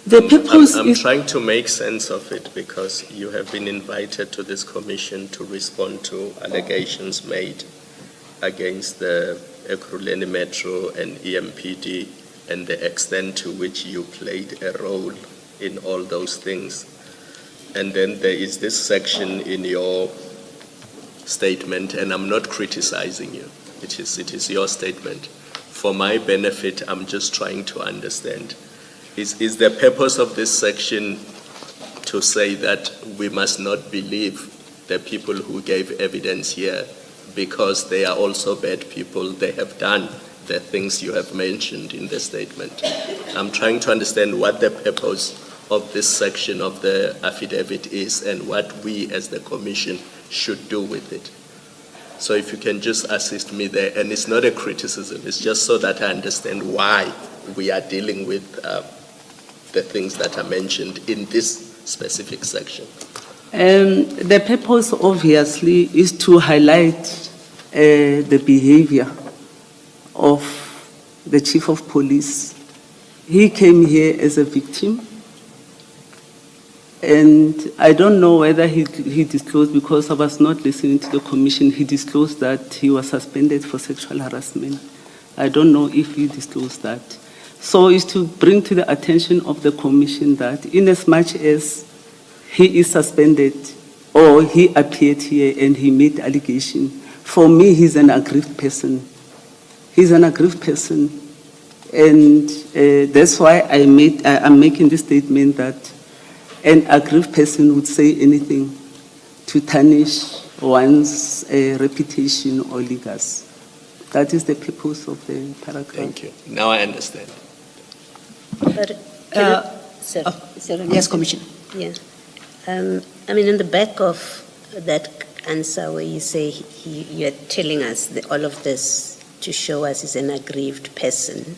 S1: The purpose
S5: I'm
S1: is...
S5: trying to make sense of it because you have been invited to this commission to respond to allegations made against the Ekurhuleni Metro and EMPD and the extent to which you played a role in all those things. And then there is this section in your statement, and I'm not criticizing you. It is your statement. For my benefit, I'm just trying to understand. Is the purpose of this section to say that we must not believe the people who gave evidence here because they are also bad people? They have done the things you have mentioned in the statement. I'm trying to understand what the purpose of this section of the affidavit is and what we as the commission should do with it. So if you can just assist me there, and it's not a criticism, it's just so that I understand why we are dealing with the things that are mentioned in this specific section.
S1: The purpose, obviously, is to highlight the behavior of the chief of police. He came here as a victim, and I don't know whether he disclosed, because I was not listening to the commission, he disclosed that he was suspended for sexual harassment. I don't know if he disclosed that. So it's to bring to the attention of the commission that in as much as he is suspended or he appeared here and he made allegation, for me he's an aggrieved person. He's an aggrieved person. And that's why I'm making this statement that an aggrieved person would say anything to tarnish one's reputation or legacy. That is the purpose of the paragraph.
S5: Thank you. Now I understand.
S6: But, sorry.
S2: Yes, Commissioner.
S6: Yeah. I mean, in the back of that answer where you say you're telling us all of this to show us he's an aggrieved person,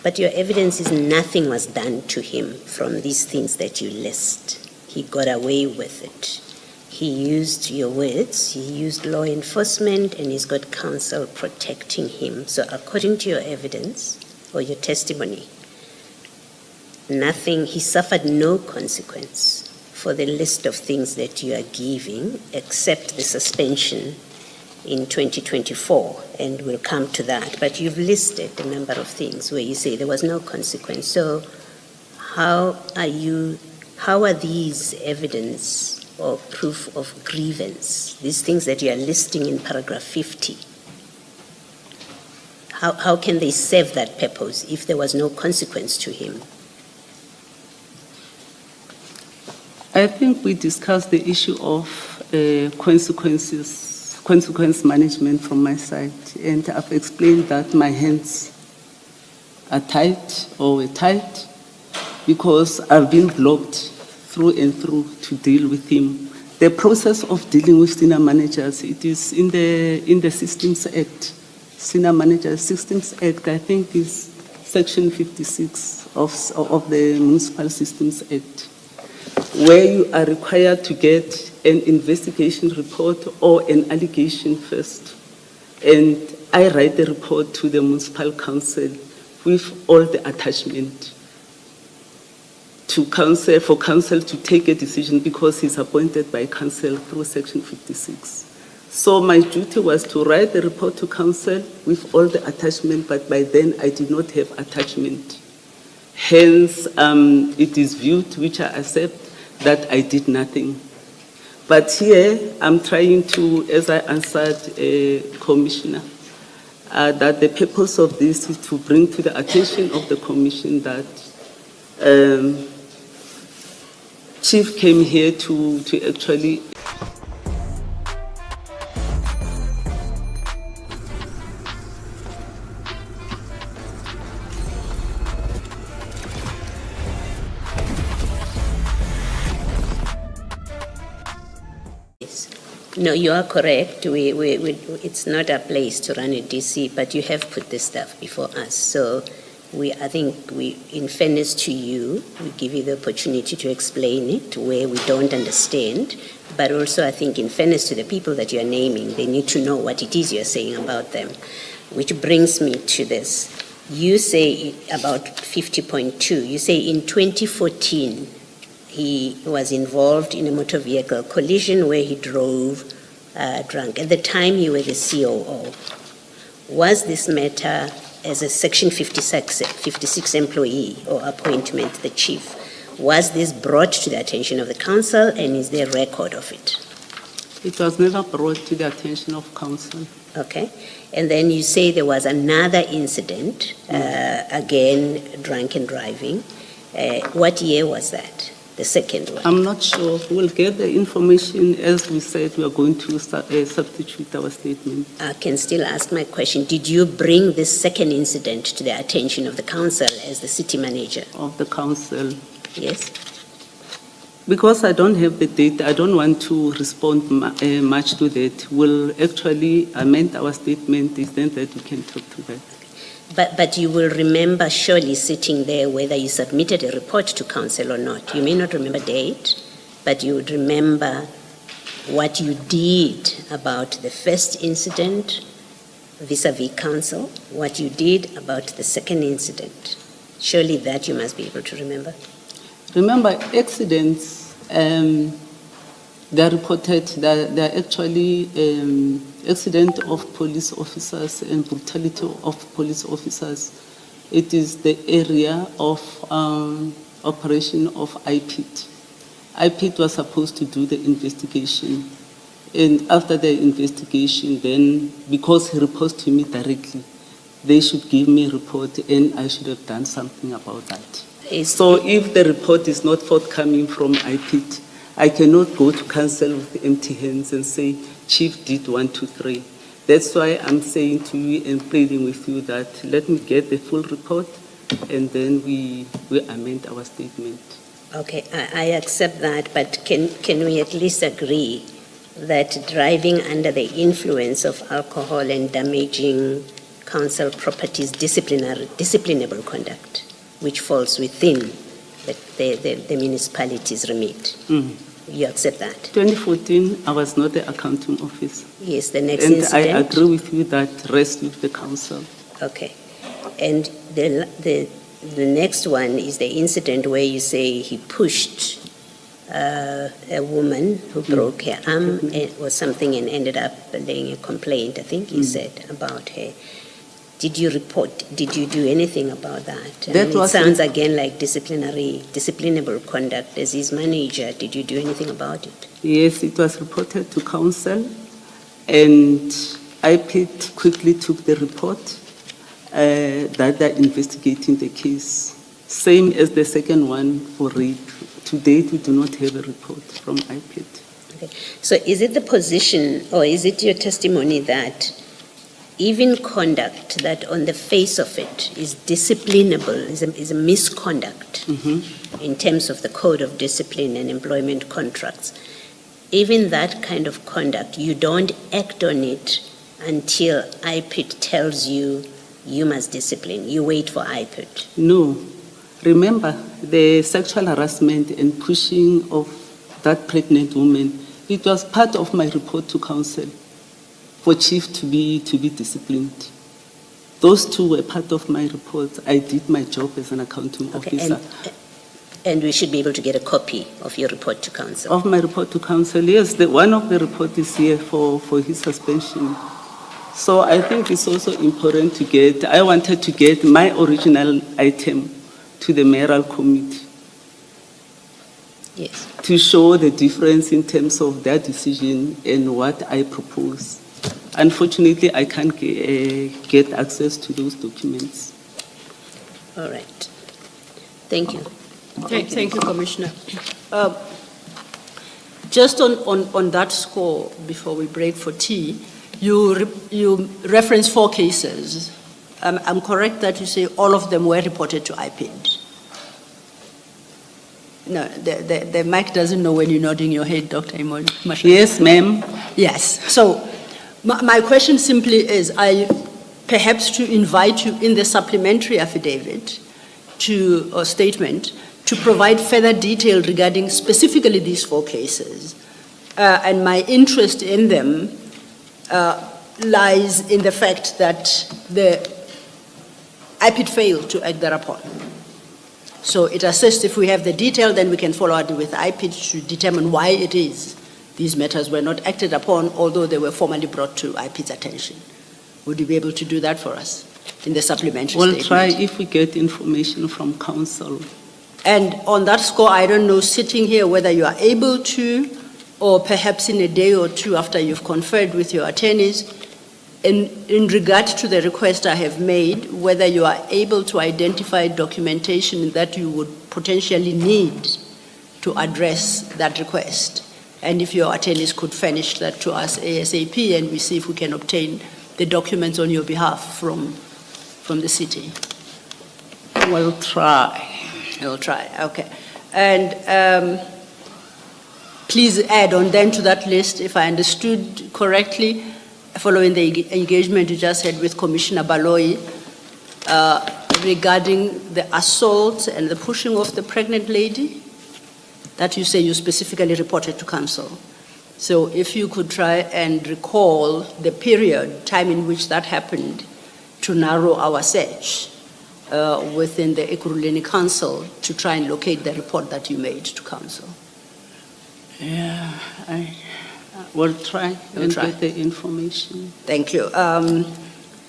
S6: but your evidence is nothing was done to him from these things that you list. He got away with it. He used your words, he used law enforcement, and he's got counsel protecting him. So according to your evidence or your testimony, he suffered no consequence for the list of things that you are giving, except the suspension in 2024, and we'll come to that. But you've listed a number of things where you say there was no consequence. So how are these evidence or proof of grievance, these things that you are listing in paragraph 50, how can they serve that purpose if there was no consequence to him?
S1: I think we discussed the issue of consequence management from my side, and I've explained that my hands are tight or were tight because I've been blocked through and through to deal with him. The process of dealing with senior managers, it is in the Systems Act. Senior Managers Systems Act, I think, is Section 56 of the Municipal Systems Act, where you are required to get an investigation report or an allegation first. And I write the report to the Municipal Council with all the attachment for council to take a decision, because he's appointed by council through Section 56. So my duty was to write the report to council with all the attachment, but by then I did not have attachment. Hence, it is viewed, which I accept, that I did nothing. But here, I'm trying to, as I answered Commissioner, that the purpose of this is to bring to the attention of the Commission that Chief came here to actually
S6: No, you are correct. It's not our place to run a DC, but you have put this stuff before us. So I think in fairness to you, we give you the opportunity to explain it where we don't understand. But also, I think in fairness to the people that you're naming, they need to know what it is you're saying about them. Which brings me to this. You say about 50.2, you say in 2014, he was involved in a motor vehicle collision where he drove drunk. At the time, you were the COO. Was this matter, as a Section 56 employee or appointment, the chief, was this brought to the attention of the council, and is there a record of it?
S1: It was never brought to the attention of council.
S6: Okay. And then you say there was another incident, again, drunken driving. What year was that? The second one?
S1: I'm not sure. We'll get the information. As we said, we are going to substitute our statement.
S6: I can still ask my question. Did you bring this second incident to the attention of the council as the city manager?
S1: Of the council.
S6: Yes.
S1: Because I don't have the date, I don't want to respond much to that. We'll actually amend our statement, then that we can talk to that.
S6: But you will remember surely sitting there whether you submitted a report to council or not. You may not remember date, but you would remember what you did about the first incident vis-a-vis council, what you did about the second incident. Surely that you must be able to remember.
S1: Remember, accidents, they're reported, they're actually accident of police officers and brutality of police officers. It is the area of operation of IPIT. IPIT was supposed to do the investigation. And after the investigation, then, because he reports to me directly, they should give me a report and I should have done something about that.
S6: Is-
S1: So if the report is not forthcoming from IPIT, I cannot go to council with empty hands and say, Chief did 1, 2, 3. That's why I'm saying to you and pleading with you that let me get the full report and then we amend our statement.
S6: Okay, I accept that, but can we at least agree that driving under the influence of alcohol and damaging council properties disciplinable conduct, which falls within the municipality's remit? You accept that?
S1: 2014, I was not the accounting officer.
S6: Yes, the next
S1: And
S6: incident?
S1: I agree with you that rests with the council.
S6: Okay. And the next one is the incident where you say he pushed a woman who broke her arm or something and ended up laying a complaint, I think you said, about her. Did you do anything about that? It sounds again like disciplinable conduct. As his manager, did you do anything about it?
S1: Yes, it was reported to council, and IPIT quickly took the report that they're investigating the case. Same as the second one for rape. To date, we do not have a report from IPIT.
S6: Okay. So is it the position or is it your testimony that even conduct that on the face of it is disciplinable, is a misconduct in terms of the code of discipline and employment contracts, even that kind of conduct, you don't act on it until IPIT tells you you must discipline. You wait for IPIT.
S1: No. Remember, the sexual harassment and pushing of that pregnant woman, it was part of my report to council for chief to be disciplined. Those two were part of my report. I did my job as an accounting officer.
S6: And we should be able to get a copy of your report to council.
S1: Of my report to council, yes. One of the report is here for his suspension. So I think it's also important to get, I wanted to get my original item to the mayoral committee.
S6: Yes.
S1: To show the difference in terms of their decision and what I propose. Unfortunately, I can't get access to those documents.
S6: All right. Thank you.
S2: Thank you, Commissioner. Just on that score, before we break for tea, you reference 4 cases. I'm correct that you say all of them were reported to IPID? No, the mic doesn't know when you're nodding your head, Dr. Imoli.
S1: Yes, ma'am.
S2: Yes. So my question simply is, perhaps to invite you in the supplementary affidavit or statement to provide further detail regarding specifically these 4 cases. And my interest in them lies in the fact that the IPID failed to act thereupon. So it assists if we have the detail, then we can follow up with IPID to determine why it is these matters were not acted upon, although they were formally brought to IPID's attention. Would you be able to do that for us in the supplementary statement?
S1: We'll try if we get information from council.
S2: And on that score, I don't know, sitting here, whether you are able to, or perhaps in a day or two after you've conferred with your attorneys, in regard to the request I have made, whether you are able to identify documentation that you would potentially need to address that request. And if your attorneys could furnish that to us ASAP, and we see if we can obtain the documents on your behalf from the city.
S1: We'll try.
S2: We'll try, okay. And please add on then to that list, if I understood correctly, following the engagement you just had with Commissioner Baloyi regarding the assault and the pushing of the pregnant lady that you say you specifically reported to council. So if you could try and recall the time in which that happened to narrow our search within the Ekurhuleni Council to try and locate the report that you made to council.
S1: Yeah, we'll try and get the information.
S2: Thank you.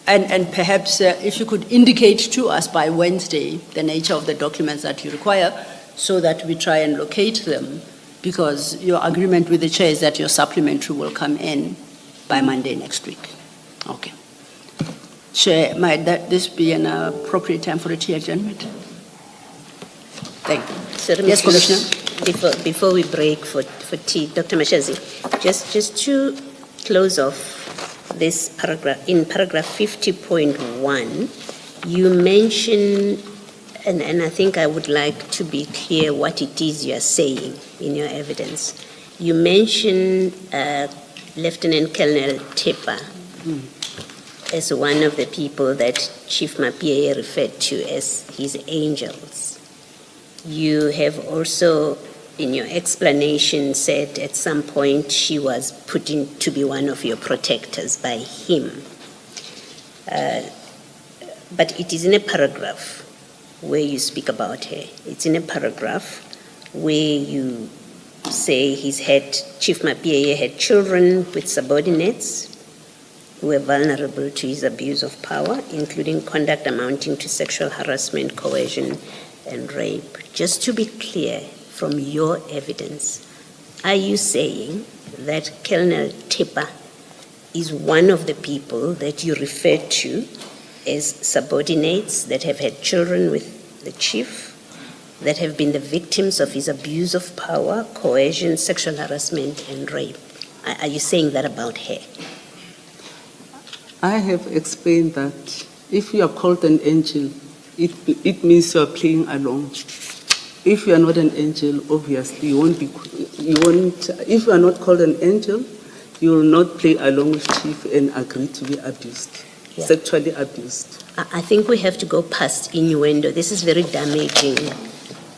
S2: And perhaps if you could indicate to us by Wednesday the nature of the documents that you require so that we try and locate them, because your agreement with the chair is that your supplementary will come in by Monday next week. Okay. Chair, might this be an appropriate time for a tea adjournment? Thank you.
S6: Sorry,
S2: Yes,
S6: Mr.
S2: Commissioner.
S6: Before we break for tea, Dr. Mashazi, just to close off this paragraph, in paragraph 50.1, you mention, and I think I would like to be clear what it is you are saying in your evidence. You mention Lieutenant Colonel Tepa as one of the people that Chief Mapie referred to as his angels. You have also, in your explanation, said at some point she was put in to be one of your protectors by him. But it is in a paragraph where you speak about her. It's in a paragraph where you say Chief Mapie had children with subordinates who were vulnerable to his abuse of power, including conduct amounting to sexual harassment, coercion, and rape. Just to be clear from your evidence, are you saying that Colonel Tepa is one of the people that you refer to as subordinates that have had children with the chief, that have been the victims of his abuse of power, coercion, sexual harassment, and rape? Are you saying that about her?
S1: I have explained that if you are called an angel, it means you are playing along. If you are not an angel, obviously if you are not called an angel, you will not play along with chief and agree to be abused,
S6: Yeah.
S1: sexually abused.
S6: I think we have to go past innuendo. This is very damaging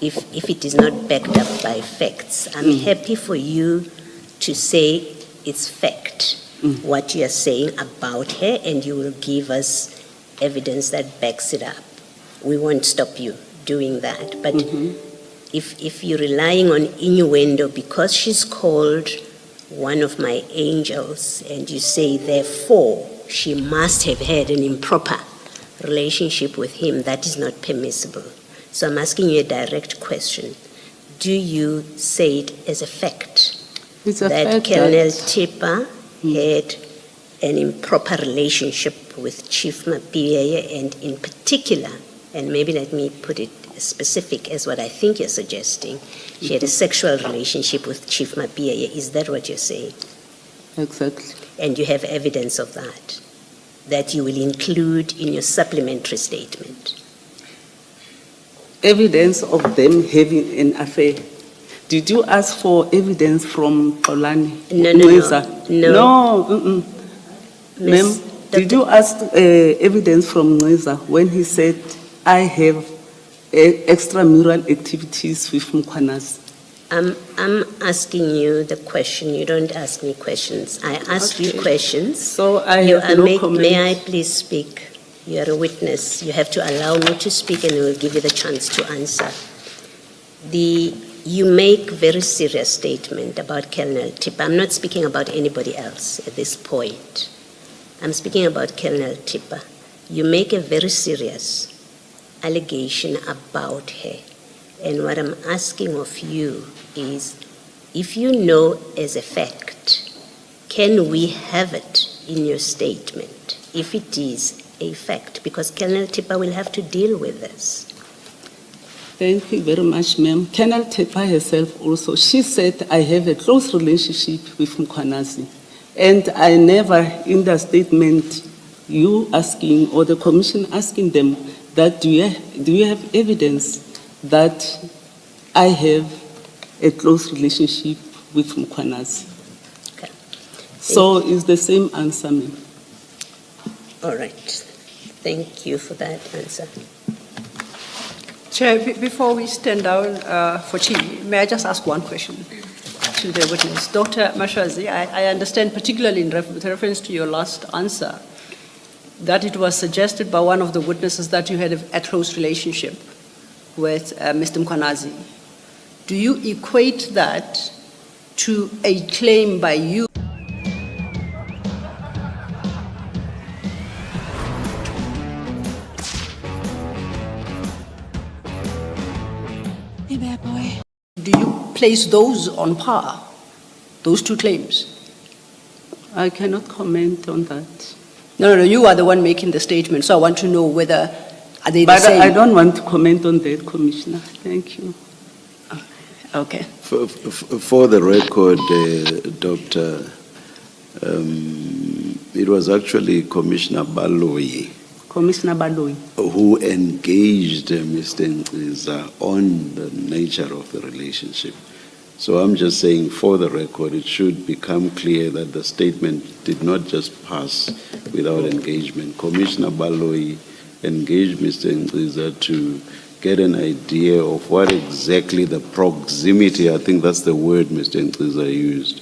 S6: if it is not backed up by facts. I'm happy for you to say it's fact, what you are saying about her, and you will give us evidence that backs it up. We won't stop you doing that. But if you're relying on innuendo because she's called one of my angels, and you say, therefore, she must have had an improper relationship with him, that is not permissible. So I'm asking you a direct question. Do you say it as a fact
S1: It's a
S6: that
S1: fact
S6: Colonel
S1: that
S6: Tepa had an improper relationship with Chief Mapie, and in particular, and maybe let me put it as specific as what I think you're suggesting, she had a sexual relationship with Chief Mapie. Is that what you're saying?
S1: exactly.
S6: And you have evidence of that you will include in your supplementary statement?
S1: Evidence of them having an affair. Did you ask for evidence from Olani?
S6: No.
S1: No. Ma'am, did you ask evidence from Nweza when he said, I have extramural activities with Mkhwanazi?
S6: I'm asking you the question. You don't ask me questions. I ask you questions.
S1: So I have no comment.
S6: May I please speak? You are a witness. You have to allow me to speak, and we will give you the chance to answer. You make very serious statement about Colonel Tepa. I'm not speaking about anybody else at this point. I'm speaking about Colonel Tepa. You make a very serious allegation about her. And what I'm asking of you is, if you know as a fact, can we have it in your statement if it is a fact? Because Colonel Tepa will have to deal with this.
S1: Thank you very much, ma'am. Colonel Tepa herself also, she said, I have a close relationship with Mkhwanazi. And I never, in the statement, you asking, or the commission asking them, that do you have evidence that I have a close relationship with Mkhwanazi?
S6: Okay.
S1: So it's the same answer, ma'am.
S6: All right. Thank you for that answer.
S2: Chair, before we stand down for tea, may I just ask one question to the witness? Dr. Mashazi, I understand, particularly with reference to your last answer, that it was suggested by one of the witnesses that you had a close relationship with Mr. Mkhwanazi. Do you equate that to a claim by you?
S7: Hey, bad boy.
S2: Do you place those on par, those two claims?
S1: I cannot comment on that.
S2: No, you are the one making the statement, so I want to know whether, are they the
S1: But
S2: same?
S1: I don't want to comment on that, Commissioner. Thank you.
S2: Okay.
S4: For the record, Doctor, it was actually Commissioner Baloyi
S1: Commissioner Baloyi.
S4: who engaged Mr. Nziza on the nature of the relationship. So I'm just saying, for the record, it should become clear that the statement did not just pass without engagement. Commissioner Baloyi engaged Mr. Nziza to get an idea of what exactly the proximity, I think that's the word Mr. Nziza used,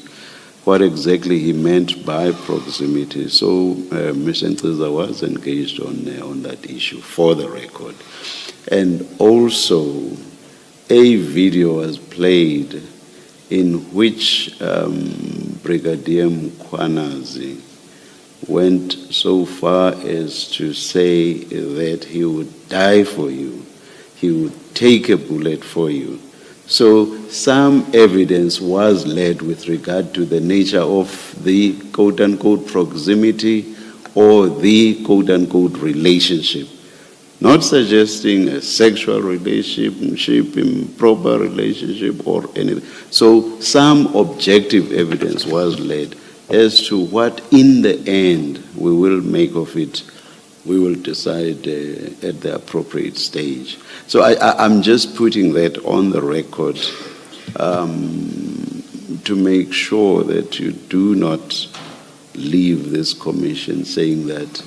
S4: what exactly he meant by proximity. So Mr. Nziza was engaged on that issue, for the record. And also, a video was played in which Brigadier Mkwanazi went so far as to say that he would die for you, he would take a bullet for you. So some evidence was led with regard to the nature of the quote-unquote proximity or the quote-unquote relationship. Not suggesting a sexual relationship, improper relationship, or anything. So some objective evidence was led as to what, in the end, we will make of it. We will decide at the appropriate stage. So I'm just putting that on the record to make sure that you do not leave this commission saying that,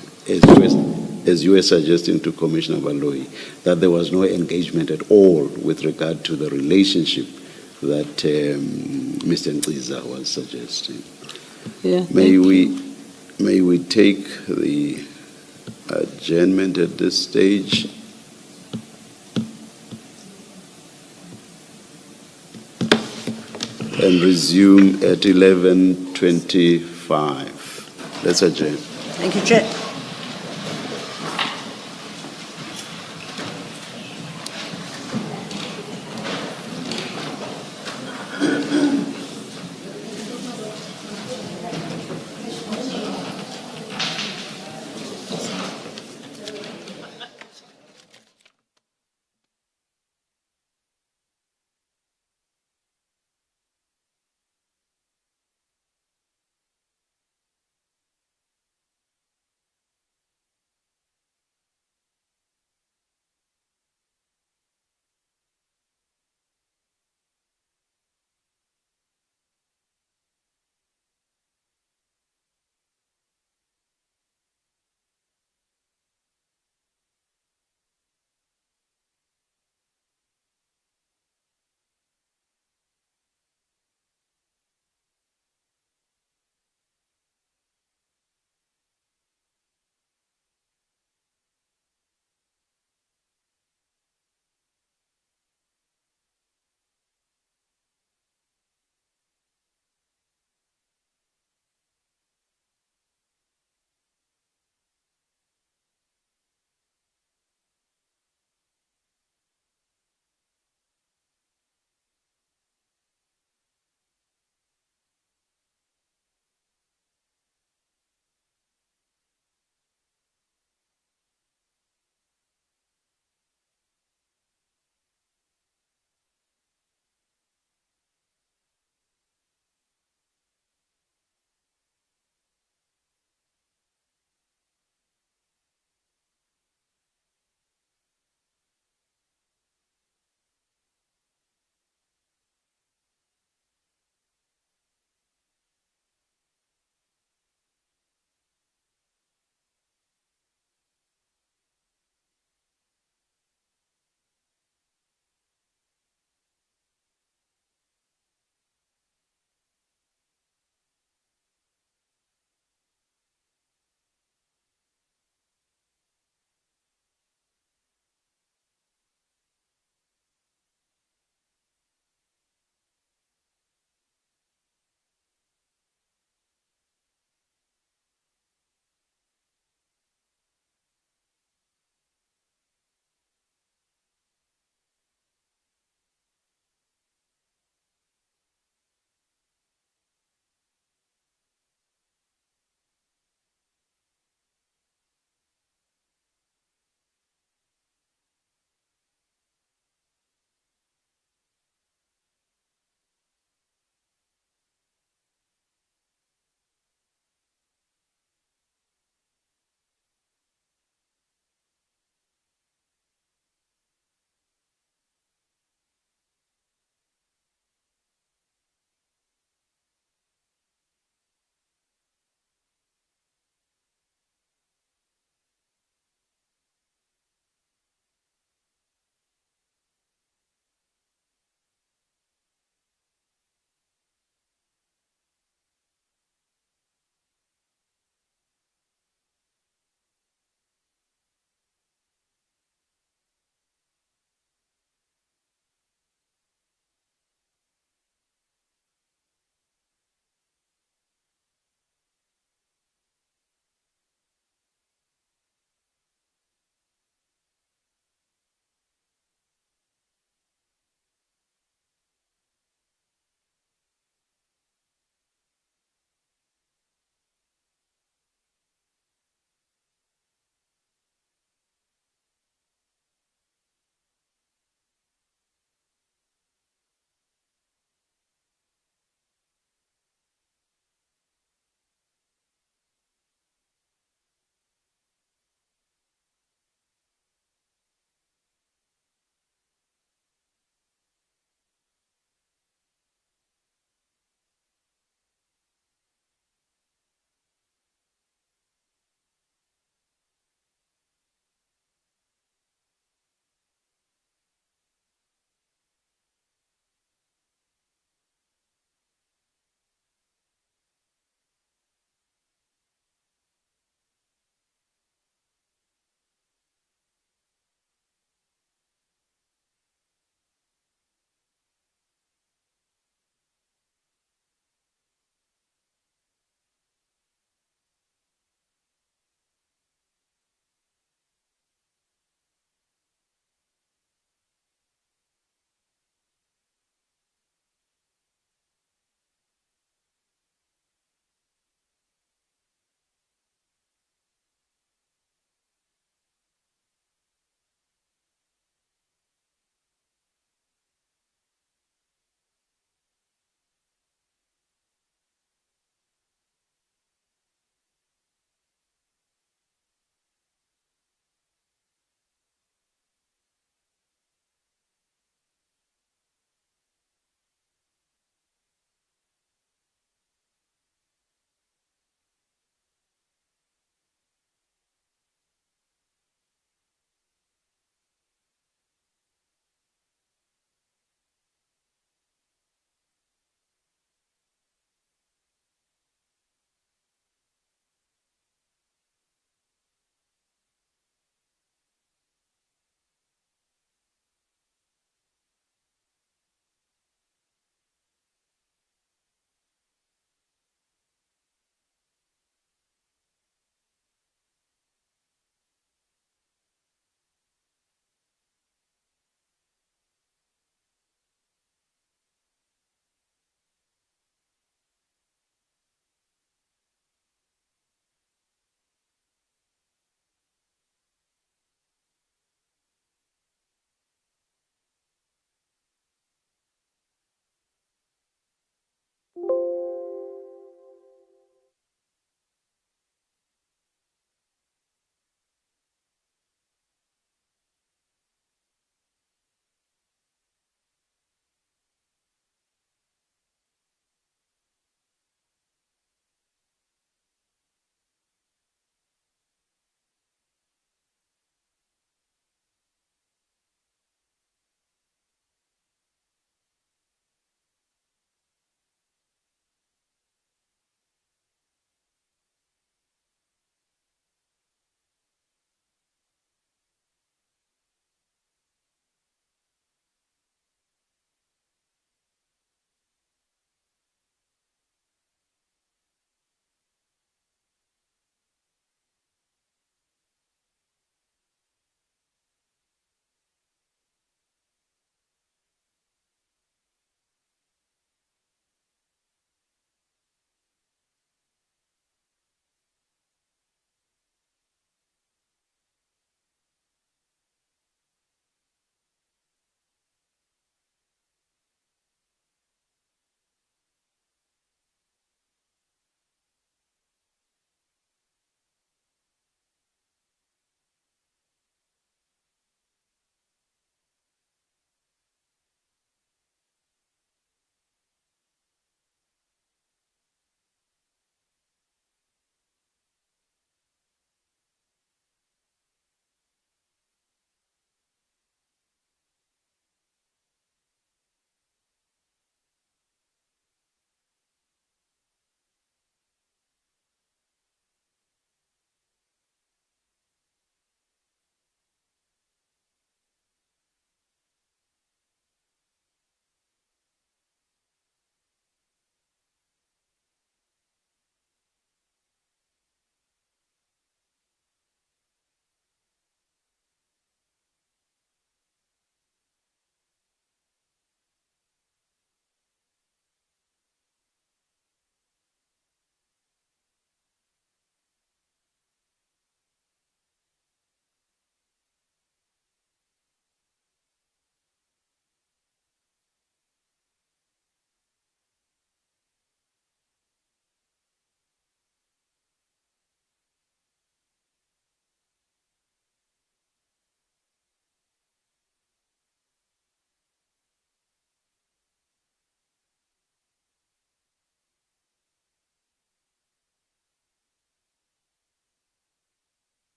S4: as you were suggesting to Commissioner Baloyi, that there was no engagement at all with regard to the relationship that Mr. Nziza was suggesting.
S1: Yeah,
S4: May we take the adjournment at this stage? And resume at 11:25. Let's adjourn.
S2: Thank you, Chair.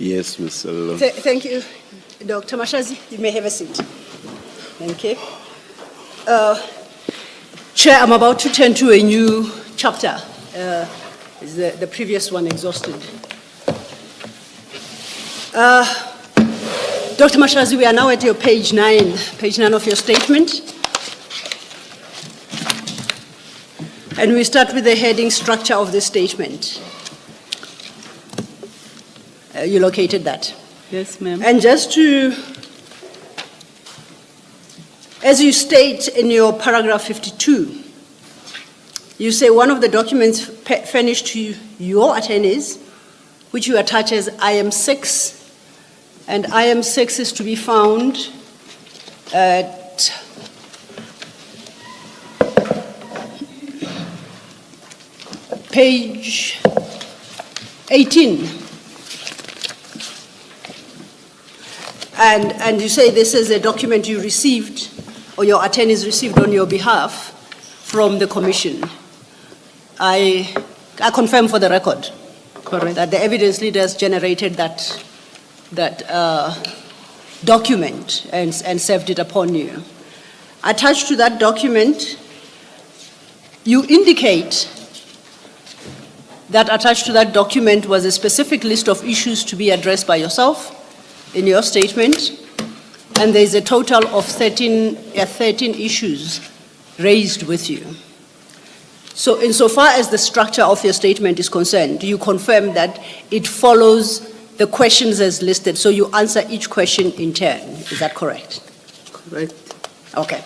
S4: Yes, Ms. Sello.
S2: Thank you, Dr. Mashazi. You may have a seat. Thank you. Chair, I'm about to turn to a new chapter. Is the previous one exhausted? Dr. Mashazi, we are now at your page 9 of your statement. And we start with the heading structure of the statement. You located that.
S1: Yes, ma'am.
S2: And just to, as you state in your paragraph 52, you say one of the documents furnished to your attorneys, which you attach as IM6, and IM6 is to be found at page 18. And you say this is a document you received, or your attorneys received on your behalf from the commission. I confirm for the record.
S1: Correct.
S2: That the evidence leaders generated that document and served it upon you. Attached to that document, you indicate that attached to that document was a specific list of issues to be addressed by yourself in your statement, and there's a total of 13 issues raised with you. So insofar as the structure of your statement is concerned, do you confirm that it follows the questions as listed, so you answer each question in turn? Is that correct?
S1: Correct.
S2: Okay.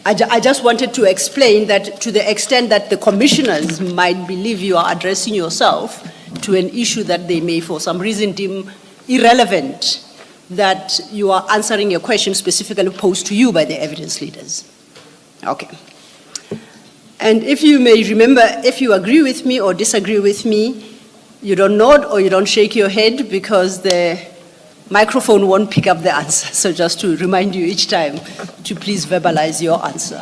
S2: I just wanted to explain that to the extent that the commissioners might believe you are addressing yourself to an issue that they may for some reason deem irrelevant, that you are answering a question specifically posed to you by the evidence leaders. Okay. And if you may remember, if you agree with me or disagree with me, you don't nod or you don't shake your head, because the microphone won't pick up the answer. So just to remind you each time to please verbalize your answer.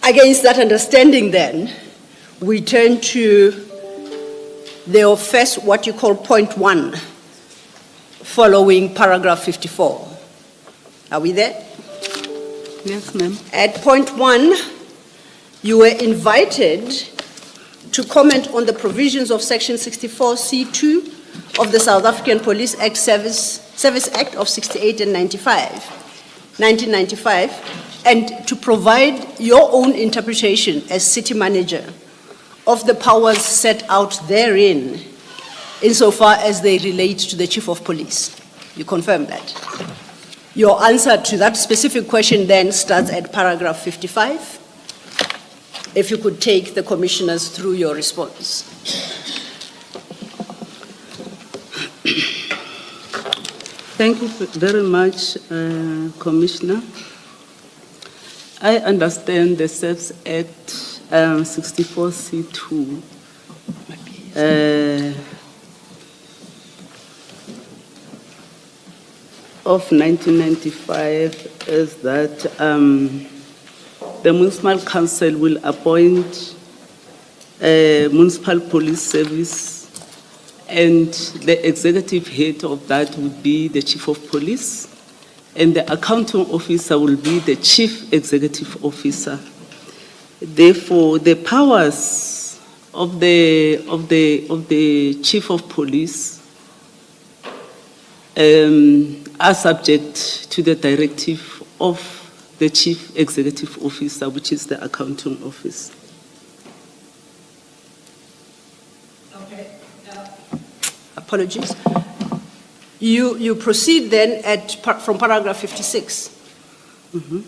S2: Against that understanding then, we turn to the first, what you call point 1, following paragraph 54. Are we there?
S1: Yes, ma'am.
S2: At point 1, you were invited to comment on the provisions of section 64C2 of the South African Police Act Service Act of 68 and 1995, and to provide your own interpretation as city manager of the powers set out therein, insofar as they relate to the chief of police. You confirm that? Your answer to that specific question then starts at paragraph 55. If you could take the commissioners through your response.
S1: Thank you very much, Commissioner. I understand the SERVS Act 64C2 of 1995 is that the Municipal Council will appoint a municipal police service, and the executive head of that would be the chief of police, and the accounting officer will be the chief executive officer. Therefore, the powers of the chief of police are subject to the directive of the chief executive officer, which is the accounting office.
S2: Okay. Apologies. You proceed then from paragraph 56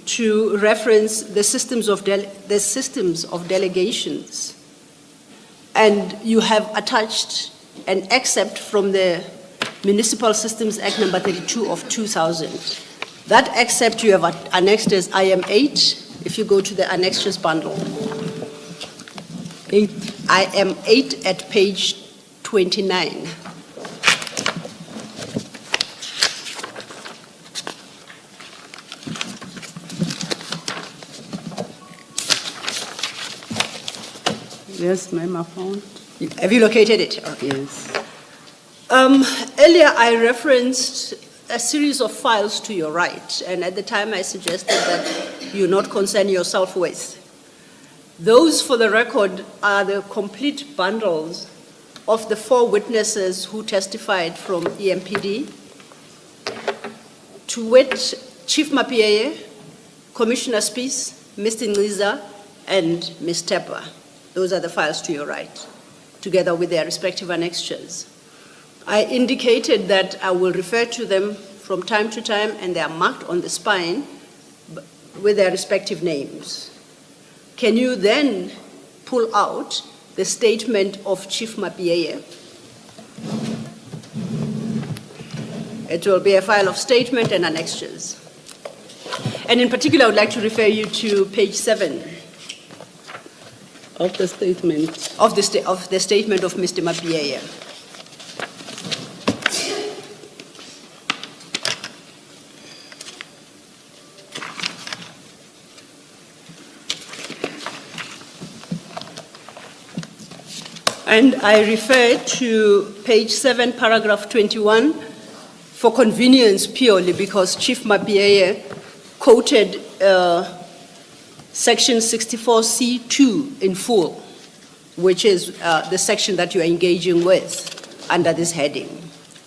S2: to reference the systems of delegations, and you have attached an excerpt from the Municipal Systems Act number 32 of 2000. That excerpt you have annexed as IM8, if you go to the annexures bundle. IM8 at page 29.
S1: Yes, ma'am, I found.
S2: Have you located it? Okay.
S1: Yes.
S2: Earlier, I referenced a series of files to your right, and at the time I suggested that you not concern yourself with. Those, for the record, are the complete bundles of the 4 witnesses who testified from EMPD, to wit, Chief Mapieye, Commissioner Spies, Mr. Ngiza, and Ms. Tepa. Those are the files to your right, together with their respective annexures. I indicated that I will refer to them from time to time, and they are marked on the spine with their respective names. Can you then pull out the statement of Chief Mapieye? It will be a file of statement and annexures. And in particular, I would like to refer you to page 7
S1: Of the statement.
S2: of the statement of Mr. Mapieye. And I refer to page 7, paragraph 21, for convenience purely, because Chief Mapieye quoted section 64C2 in full, which is the section that you are engaging with under this heading.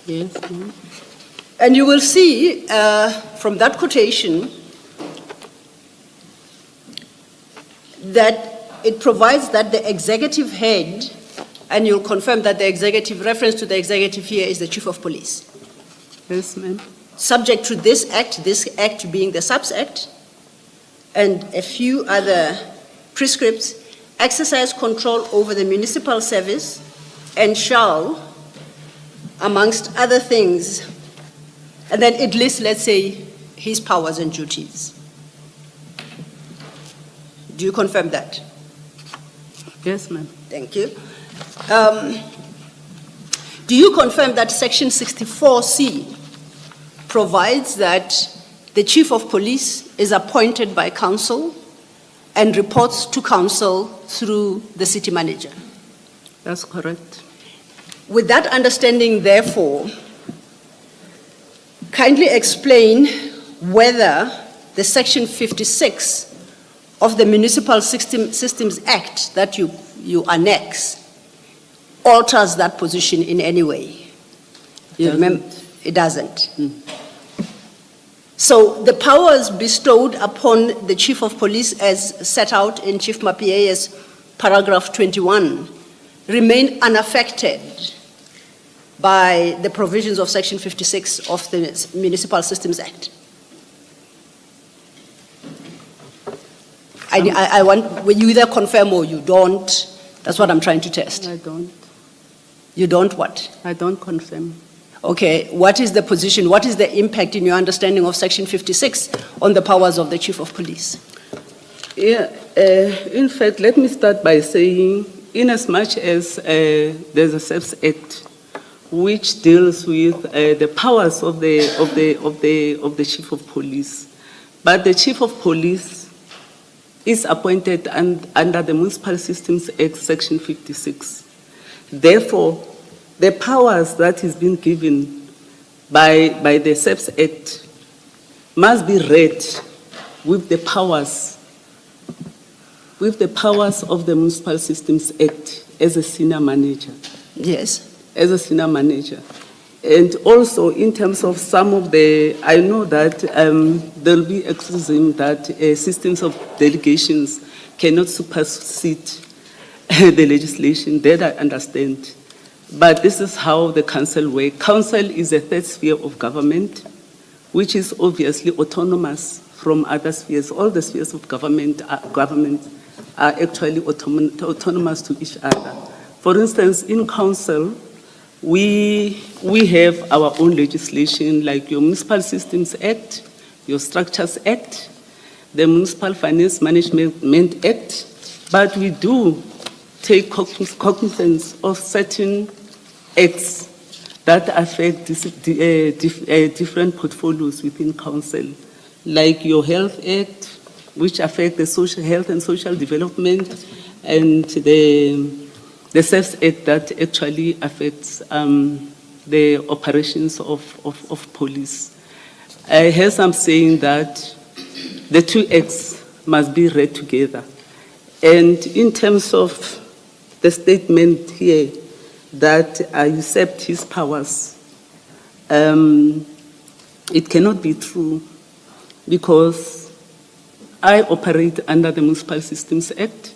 S1: Yes, ma'am.
S2: And you will see from that quotation that it provides that the executive head, and you'll confirm that the executive, reference to the executive here is the Chief of Police.
S1: Yes, ma'am.
S2: Subject to this act being the SAPS Act, and a few other prescripts, exercise control over the municipal service and shall, amongst other things, and then it lists, let's say, his powers and duties. Do you confirm that?
S1: Yes, ma'am.
S2: Thank you. Do you confirm that section 64C provides that the Chief of Police is appointed by council and reports to council through the city manager?
S1: That's correct.
S2: With that understanding, therefore, kindly explain whether the section 56 of the Municipal Systems Act that you annex alters that position in any way. It doesn't. So the powers bestowed upon the Chief of Police as set out in Chief Mapiye's paragraph 21 remain unaffected by the provisions of section 56 of the Municipal Systems Act. I want, you either confirm or you don't. That's what I'm trying to test.
S1: I don't.
S2: You don't what?
S1: I don't confirm.
S2: Okay, what is the position, what is the impact in your understanding of section 56 on the powers of the Chief of Police?
S1: Yeah, in fact, let me start by saying, in as much as there's a SAPS Act which deals with the powers of the Chief of Police, but the Chief of Police is appointed under the Municipal Systems Act, section 56. Therefore, the powers that is being given by the SAPS Act must be read with the powers of the Municipal Systems Act as a senior manager.
S2: Yes.
S1: As a senior manager. And also in terms of some of the, I know that there'll be criticism that systems of delegations cannot supersede the legislation. That I understand. But this is how the council works. Council is a third sphere of government, which is obviously autonomous from other spheres. All the spheres of government are actually autonomous to each other. For instance, in council, we have our own legislation, like your Municipal Systems Act, your Structures Act, the Municipal Finance Management Act, but we do take cognizance of certain acts that affect different portfolios within council, like your Health Act, which affect the social health and social development, and the SAFS Act that actually affects the operations of police. I hear some saying that the two acts must be read together. And in terms of the statement here that I usurped his powers, it cannot be true because I operate under the Municipal Systems Act,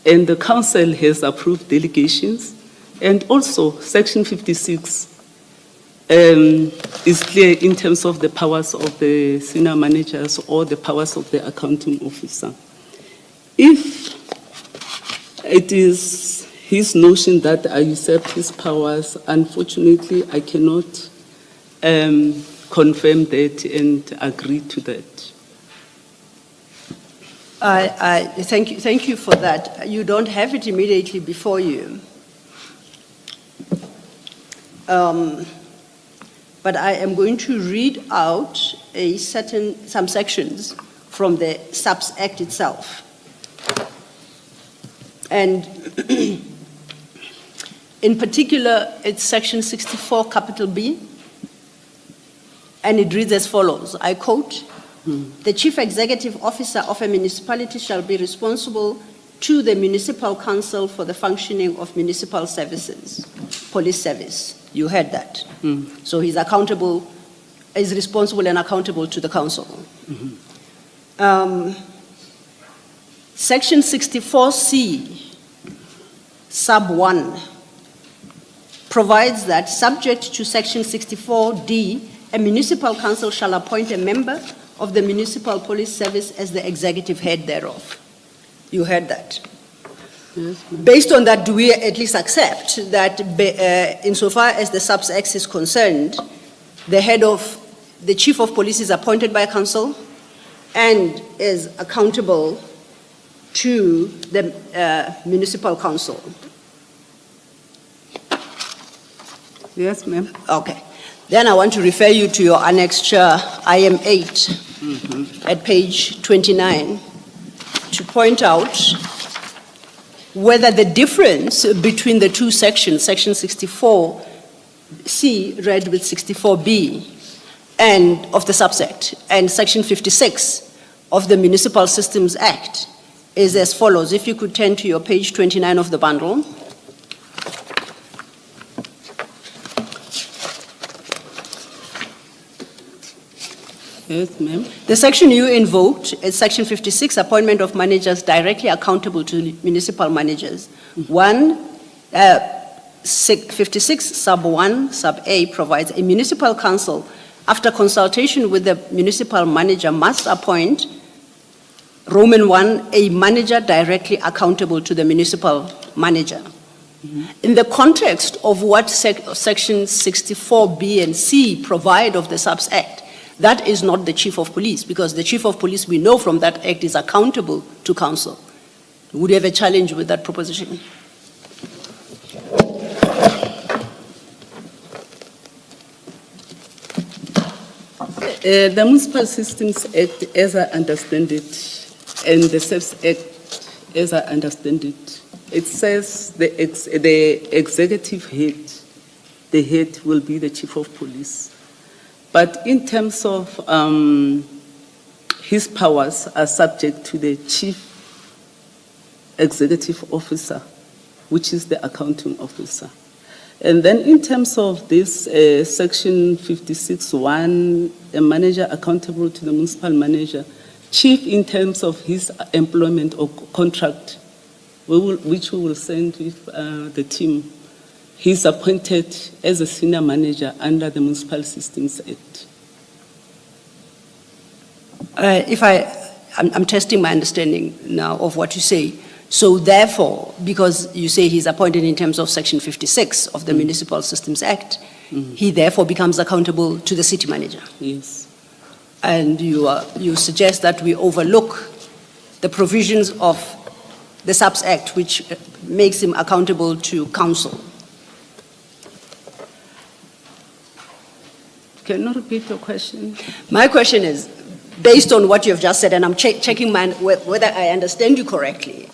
S1: and the council has approved delegations, and also Section 56 is clear in terms of the powers of the senior managers or the powers of the accounting officer. If it is his notion that I usurped his powers, unfortunately, I cannot confirm that and agree to that.
S2: Thank you for that. You don't have it immediately before you. But I am going to read out some sections from the SAPS Act itself. And in particular, it's section 64, capital B, and it reads as follows, I quote, "The chief executive officer of a municipality shall be responsible to the municipal council for the functioning of municipal services, police service." You heard that. So he's accountable, is responsible and accountable to the council. Section 64C, sub 1, provides that subject to section 64D, a municipal council shall appoint a member of the municipal police service as the executive head thereof. You heard that. Based on that, do we at least accept that insofar as the SAPS Act is concerned, the chief of police is appointed by council and is accountable to the municipal council?
S1: Yes, ma'am.
S2: Okay. Then I want to refer you to your annexure IM 8 at page 29 to point out whether the difference between the two sections, section 64C read with 64B and of the SAPS Act and section 56 of the Municipal Systems Act is as follows. If you could turn to your page 29 of the bundle.
S1: Yes, ma'am.
S2: The section you invoked is section 56, appointment of managers directly accountable to municipal managers. 56 sub 1 sub A provides a municipal council after consultation with the municipal manager must appoint Roman 1, a manager directly accountable to the municipal manager. In the context of what section 64B and C provide of the SAPS Act, that is not the chief of police, because the chief of police, we know from that act, is accountable to council. Would you have a challenge with that proposition?
S1: The Municipal Systems Act, as I understand it, and the SAPS Act, as I understand it, it says the executive head, the head will be the chief of police. But in terms of his powers are subject to the chief executive officer, which is the accounting officer. And then in terms of this section 56(1), a manager accountable to the municipal manager, chief in terms of his employment or contract, which we will send with the team, he's appointed as a senior manager under the Municipal Systems Act.
S2: I'm testing my understanding now of what you say. So therefore, because you say he's appointed in terms of section 56 of the Municipal Systems Act, he therefore becomes accountable to the city manager.
S1: Yes.
S2: And you suggest that we overlook the provisions of the SAPS Act, which makes him accountable to council.
S1: Can you repeat your question?
S2: My question is, based on what you've just said, and I'm checking whether I understand you correctly,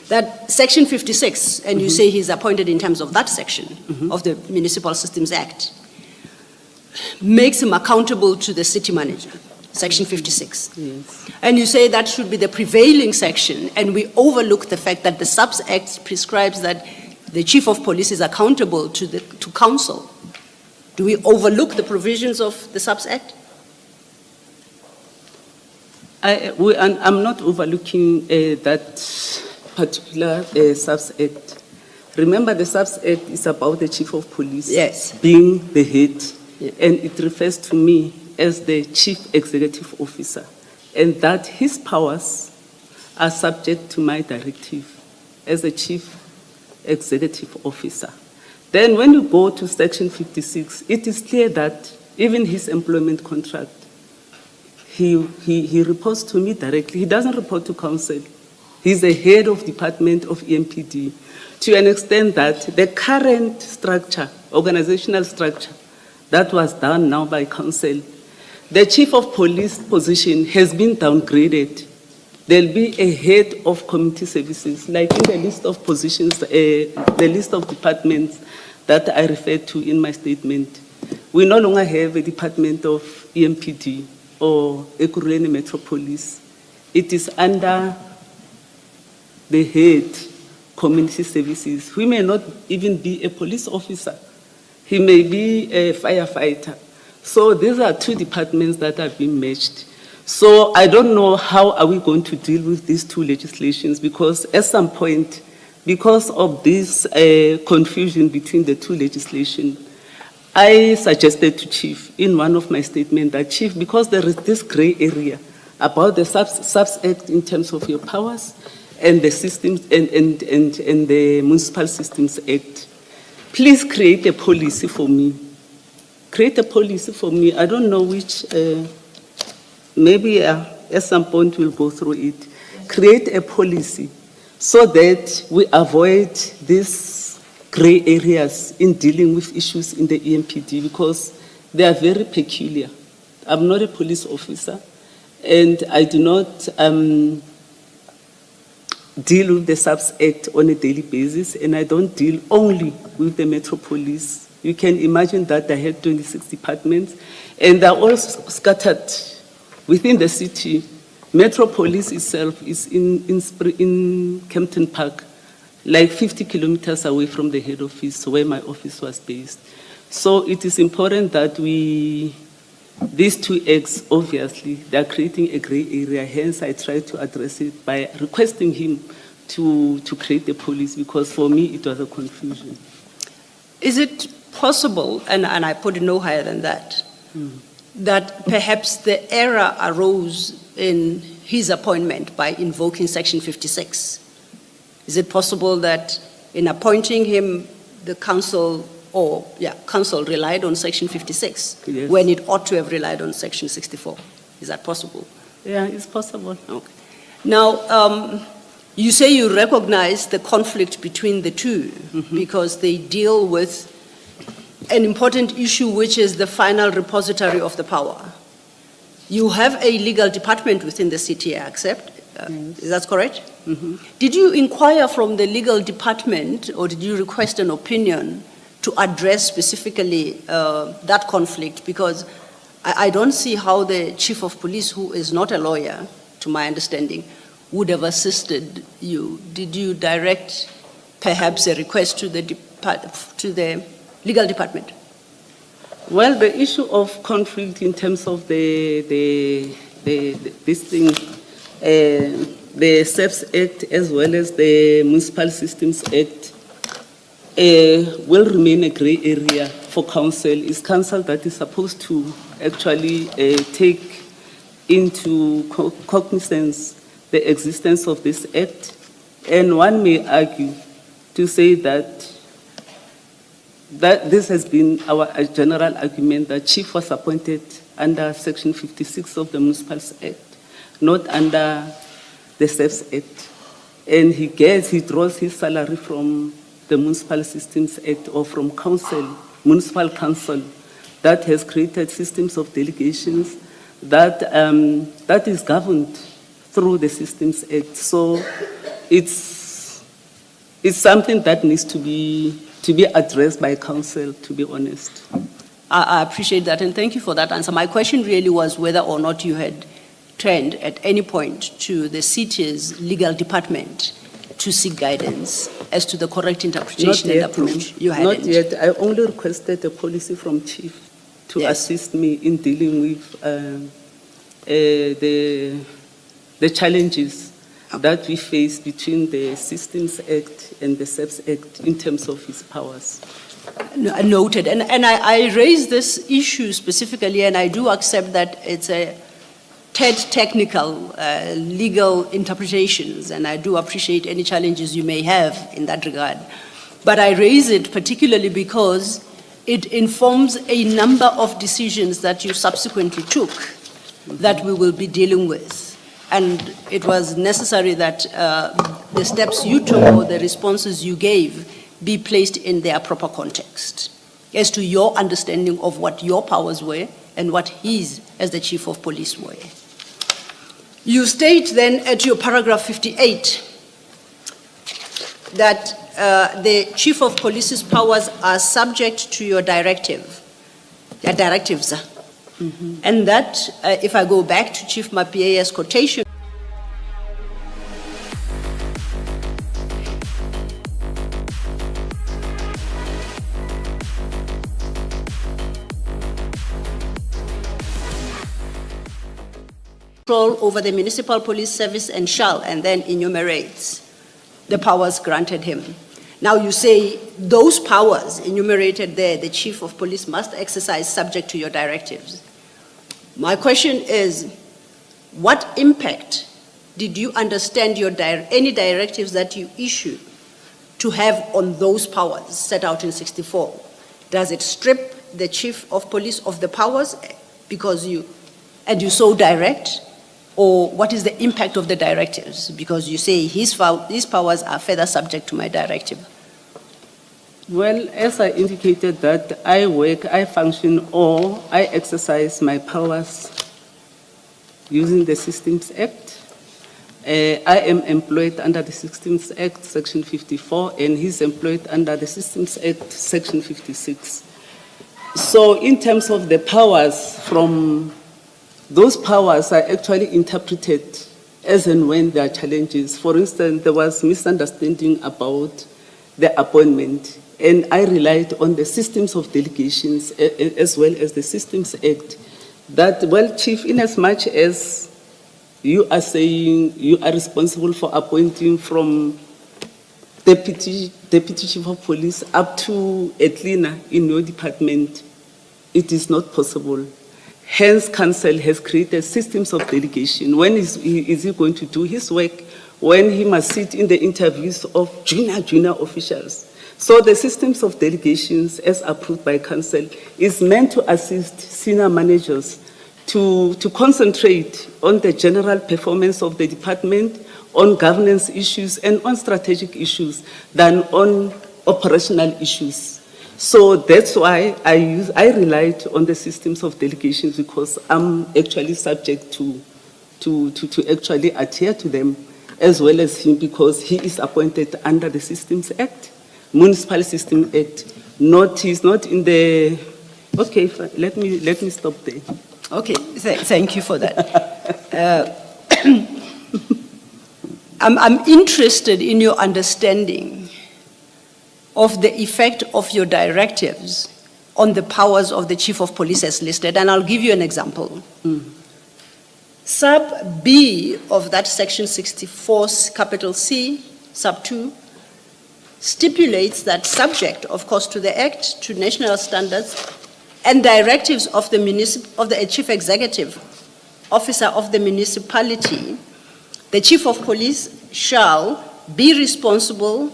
S2: that Section 56, and you say he's appointed in terms of that section of the Municipal Systems Act, makes him accountable to the city manager, Section 56.
S1: Yes.
S2: And you say that should be the prevailing section, and we overlook the fact that the SUBS Act prescribes that the chief of police is accountable to council. Do we overlook the provisions of the SUBS Act?
S1: I'm not overlooking that particular SUBS Act. Remember, the SUBS Act is about the chief of police
S2: Yes.
S1: being the head,
S2: Yeah.
S1: and it refers to me as the chief executive officer, and that his powers are subject to my directive as a chief executive officer. Then when you go to Section 56, it is clear that even his employment contract, he reports to me directly. He doesn't report to council. He's the head of department of EMPD, to an extent that the current structure, organizational structure, that was done now by council, the chief of police position has been downgraded. There'll be a head of community services, like in the list of positions, the list of departments that I referred to in my statement. We no longer have a department of EMPD or Ekurhuleni Metropolis. It is under the head community services. He may not even be a police officer. He may be a firefighter. So these are two departments that are being merged. So I don't know how are we going to deal with these two legislations, because at some point, because of this confusion between the two legislation, I suggested to Chief in one of my statements that, Chief, because there is this gray area about the SUBS Act in terms of your powers and the systems and the Municipal Systems Act, please create a policy for me. Create a policy for me. I don't know which, maybe at some point we'll go through it. Create a policy so that we avoid these gray areas in dealing with issues in the EMPD, because they are very peculiar. I'm not a police officer, and I do not deal with the SUBS Act on a daily basis, and I don't deal only with the Metropolis. You can imagine that I have 26 departments, and they're all scattered within the city. Metropolis itself is in Kempton Park, like 50 kilometers away from the head office where my office was based. So it is important that these two acts, obviously, they are creating a gray area. Hence, I try to address it by requesting him to create a policy, because for me, it was a confusion.
S2: Is it possible, and I put it no higher than that, that perhaps the error arose in his appointment by invoking Section 56? Is it possible that in appointing him, the council relied on Section 56
S1: Yes.
S2: when it ought to have relied on Section 64? Is that possible?
S1: Yeah, it's possible.
S2: Okay. Now, you say you recognize the conflict between the two because they deal with an important issue, which is the final repository of the power. You have a legal department within the city, I accept. Is that correct? Did you inquire from the legal department, or did you request an opinion to address specifically that conflict? Because I don't see how the chief of police, who is not a lawyer, to my understanding, would have assisted you. Did you direct perhaps a request to the legal department?
S1: Well, the issue of conflict in terms of the SEPS Act as well as the Municipal Systems Act will remain a gray area for council. It's council that is supposed to actually take into cognizance the existence of this act. And one may argue to say that this has been our general argument, that Chief was appointed under Section 56 of the Municipal Act, not under the SEPS Act. And he draws his salary from the Municipal Systems Act or from council, municipal council, that has created systems of delegations that, that is governed through the Systems Act. So it's something that needs to be addressed by council, to be honest.
S2: I appreciate that, and thank you for that answer. My question really was whether or not you had turned at any point to the city's legal department to seek guidance as to the correct interpretation and approach. You hadn't.
S1: Not yet. I only requested a policy from Chief to
S2: Yes.
S1: assist me in dealing with the challenges that we face between the Systems Act and the SEPS Act in terms of his powers.
S2: Noted. And I raise this issue specifically, and I do accept that it's a TED technical legal interpretations, and I do appreciate any challenges you may have in that regard. But I raise it particularly because it informs a number of decisions that you subsequently took that we will be dealing with. And it was necessary that the steps you took or the responses you gave be placed in their proper context as to your understanding of what your powers were and what his, as the Chief of Police, were. You state then at your paragraph 58 that the Chief of Police's powers are subject to your directives. And that, if I go back to Chief Mapiea's quotation, control over the municipal police service and shall, and then enumerates the powers granted him. Now you say those powers enumerated there, the Chief of Police must exercise subject to your directives. My question is, what impact did you understand any directives that you issue to have on those powers set out in 64? Does it strip the Chief of Police of the powers because you so direct? Or what is the impact of the directives? Because you say his powers are further subject to my directive.
S1: Well, as I indicated that I work, I function, or I exercise my powers using the Systems Act. I am employed under the Systems Act, Section 54, and he's employed under the Systems Act, Section 56. So in terms of the powers, from those powers are actually interpreted as and when there are challenges. For instance, there was misunderstanding about the appointment, and I relied on the systems of delegations as well as the Systems Act. That, well, Chief, in as much as you are saying you are responsible for appointing from Deputy Chief of Police up to a cleaner in your department, it is not possible. Hence, Council has created systems of delegation. When is he going to do his work? When he must sit in the interviews of junior officials. So the systems of delegations, as approved by Council, is meant to assist senior managers to concentrate on the general performance of the department, on governance issues, and on strategic issues than on operational issues. So that's why I relied on the systems of delegations, because I'm actually subject to actually adhere to them, as well as him, because he is appointed under the Systems Act, Municipal System Act. He's not in the. Okay, fine. Let me stop there.
S2: Okay, thank you for that. I'm interested in your understanding of the effect of your directives on the powers of the Chief of Police as listed, and I'll give you an example. Sub B of that section 64, capital C, sub 2, stipulates that subject, of course, to the Act, to national standards, and directives of the Chief Executive Officer of the municipality, the Chief of Police shall be responsible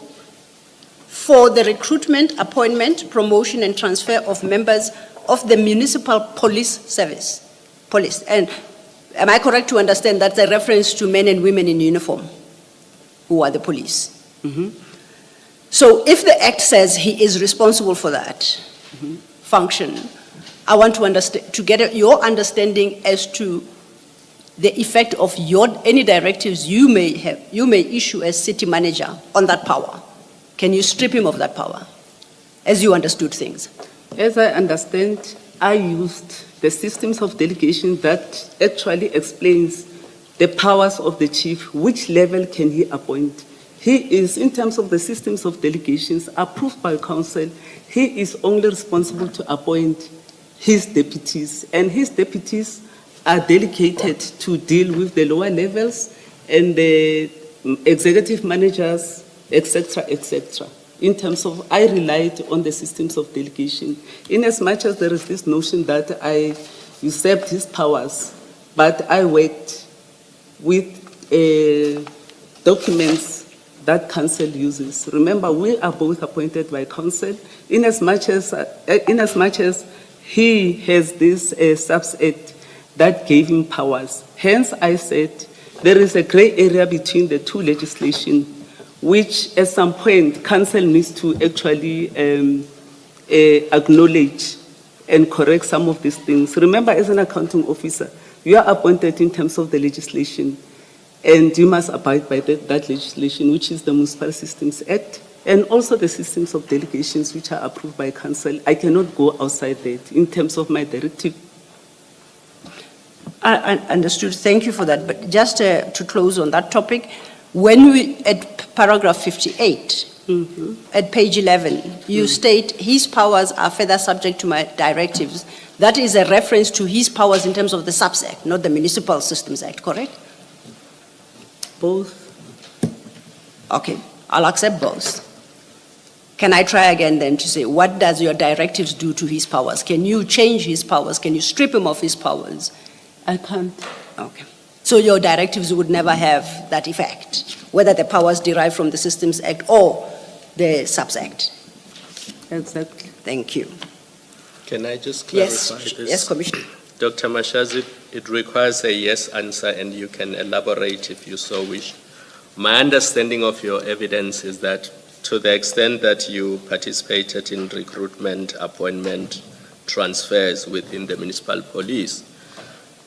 S2: for the recruitment, appointment, promotion, and transfer of members of the municipal police service. Police. And am I correct to understand that's a reference to men and women in uniform who are the police? So if the Act says he is responsible for that function, I want to understand, to get your understanding as to the effect of any directives you may issue as city manager on that power. Can you strip him of that power, as you understood things?
S1: As I understand, I used the systems of delegation that actually explains the powers of the chief, which level can he appoint. He is, in terms of the systems of delegations approved by council, he is only responsible to appoint his deputies, and his deputies are delegated to deal with the lower levels and the executive managers, etc., etc. In terms of, I relied on the systems of delegation. In as much as there is this notion that I usurped his powers, but I worked with documents that council uses. Remember, we are both appointed by council. In as much as he has this SAPS Act that gave him powers. Hence, I said there is a gray area between the two legislation, which at some point council needs to actually acknowledge and correct some of these things. Remember, as an accounting officer, you are appointed in terms of the legislation, and you must abide by that legislation, which is the Municipal Systems Act, and also the systems of delegations which are approved by council. I cannot go outside that in terms of my directive.
S2: I understood. Thank you for that. But just to close on that topic, when we, at paragraph 58, at page 11, you state his powers are further subject to my directives. That is a reference to his powers in terms of the SAPS Act, not the Municipal Systems Act, correct?
S1: Both.
S2: Okay, I'll accept both. Can I try again then to say, what does your directives do to his powers? Can you change his powers? Can you strip him of his powers?
S1: I can't.
S2: Okay. So your directives would never have that effect, whether the powers derive from the Systems Act or the SAPS Act.
S1: Exactly.
S2: Thank you.
S5: Can I just clarify
S2: Yes,
S5: this?
S2: yes, Commissioner.
S5: Dr. Mashazi, it requires a yes answer, and you can elaborate if you so wish. My understanding of your evidence is that to the extent that you participated in recruitment, appointment, transfers within the municipal police,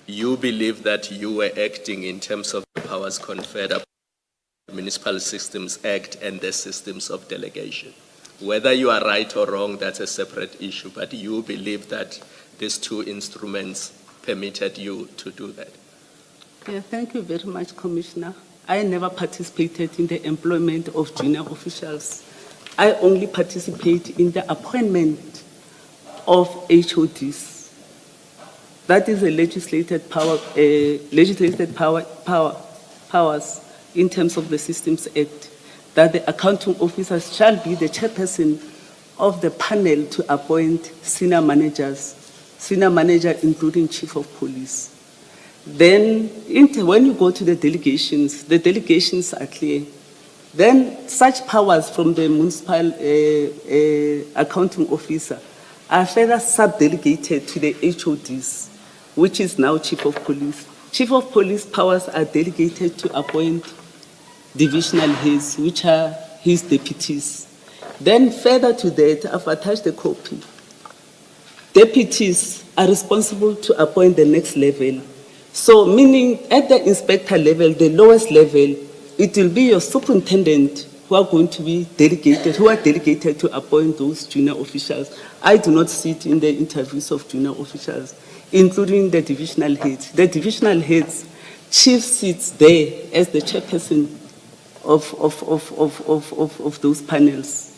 S5: you believe that you were acting in terms of the powers conferred upon the Municipal Systems Act and the systems of delegation. Whether you are right or wrong, that's a separate issue, but you believe that these two instruments permitted you to do that.
S1: Yeah, thank you very much, Commissioner. I never participated in the employment of junior officials. I only participate in the appointment of HODs. That is a legislated powers in terms of the Systems Act, that the accounting officers shall be the chairperson of the panel to appoint senior managers, including chief of police. Then, when you go to the delegations are clear. Then, such powers from the municipal accounting officer are further sub-delegated to the HODs, which is now chief of police. Chief of police powers are delegated to appoint divisional heads, which are his deputies. Then, further to that, I've attached a copy. Deputies are responsible to appoint the next level. So, meaning at the inspector level, the lowest level, it will be your superintendent who are going to be delegated, who are delegated to appoint those junior officials. I do not sit in the interviews of junior officials, including the divisional heads. The divisional heads, chief sits there as the chairperson of those panels,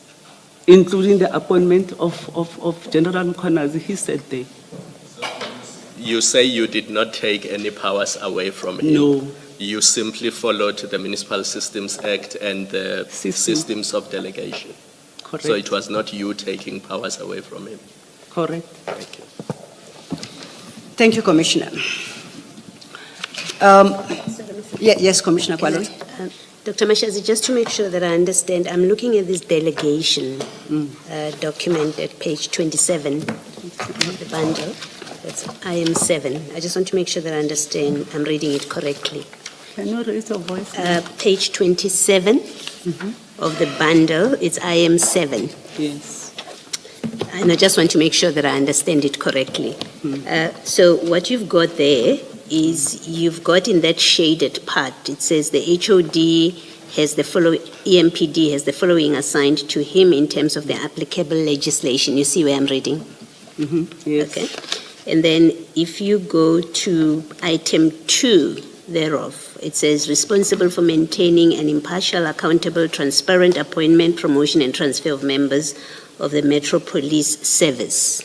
S1: including the appointment of General Mkhwanazi. He said there.
S5: You say you did not take any powers away from him.
S1: No.
S5: You simply followed the Municipal Systems Act and the systems of delegation.
S1: Correct.
S5: So it was not you taking powers away from him.
S1: Correct.
S5: Thank you.
S2: Thank you, Commissioner. Yes, Commissioner Kwalo.
S6: Dr. Mashazi, just to make sure that I understand, I'm looking at this delegation document at page 27 of the bundle. That's IM7. I just want to make sure that I understand I'm reading it correctly.
S1: Can you raise your voice?
S6: Page 27 of the bundle, it's IM7.
S1: Yes.
S6: And I just want to make sure that I understand it correctly. So what you've got there is you've got in that shaded part, it says the HOD has the following, EMPD has the following assigned to him in terms of the applicable legislation. You see where I'm reading?
S1: Yes.
S6: Okay. And then if you go to item 2 thereof, it says responsible for maintaining an impartial, accountable, transparent appointment, promotion, and transfer of members of the Metro Police Service.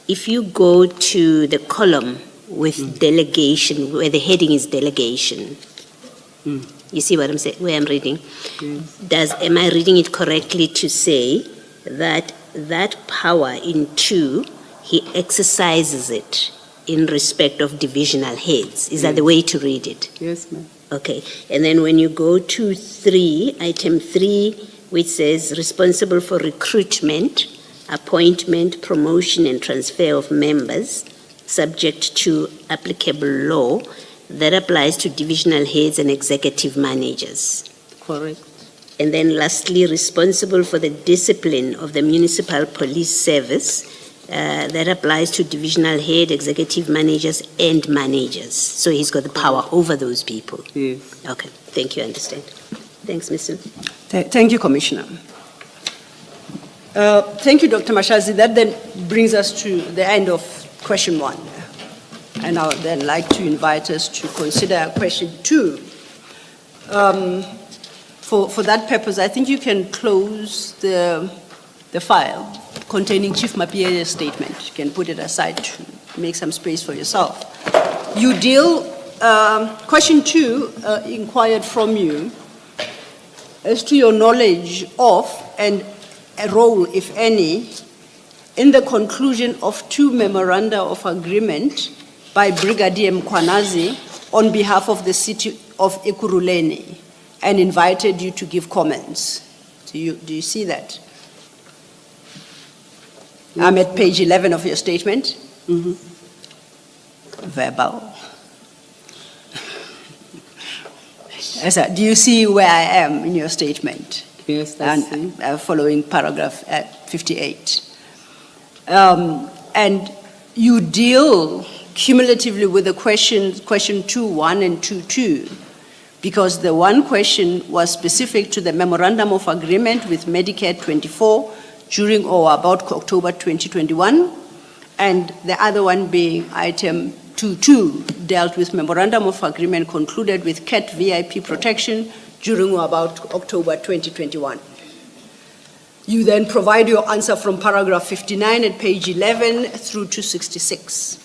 S6: If you go to the column with delegation, where the heading is delegation, you see what I'm saying, where I'm reading?
S1: Yes.
S6: Am I reading it correctly to say that that power in 2, he exercises it in respect of divisional heads? Is that the way to read it?
S1: Yes, ma'am.
S6: Okay. And then when you go to 3, item 3, which says responsible for recruitment, appointment, promotion, and transfer of members, subject to applicable law, that applies to divisional heads and executive managers.
S1: Correct.
S6: And then lastly, responsible for the discipline of the municipal police service, that applies to divisional head, executive managers, and managers. So he's got the power over those people.
S1: Yes.
S6: Okay, thank you, I understand. Thanks, Mr.
S2: Thank you, Commissioner. Thank you, Dr. Mashazi. That then brings us to the end of question 1. And I would then like to invite us to consider question 2. For that purpose, I think you can close the file containing Chief Mapie's statement. You can put it aside to make some space for yourself. You deal, question 2 inquired from you as to your knowledge of and a role, if any, in the conclusion of 2 memoranda of agreement by Brigadier Mkwanazi on behalf of the city of Ekurhuleni, and invited you to give comments. Do you see that? I'm at page 11 of your statement. Verbal. Do you see where I am in your statement?
S1: Yes, I see.
S2: And following paragraph 58. And you deal cumulatively with the question 2.1 and 2.2, because the one question was specific to the memorandum of agreement with Medicare 24 during or about October 2021, and the other one being item 2.2 dealt with memorandum of agreement concluded with CAT VIP protection during or about October 2021. You then provide your answer from paragraph 59 at page 11 through to 66.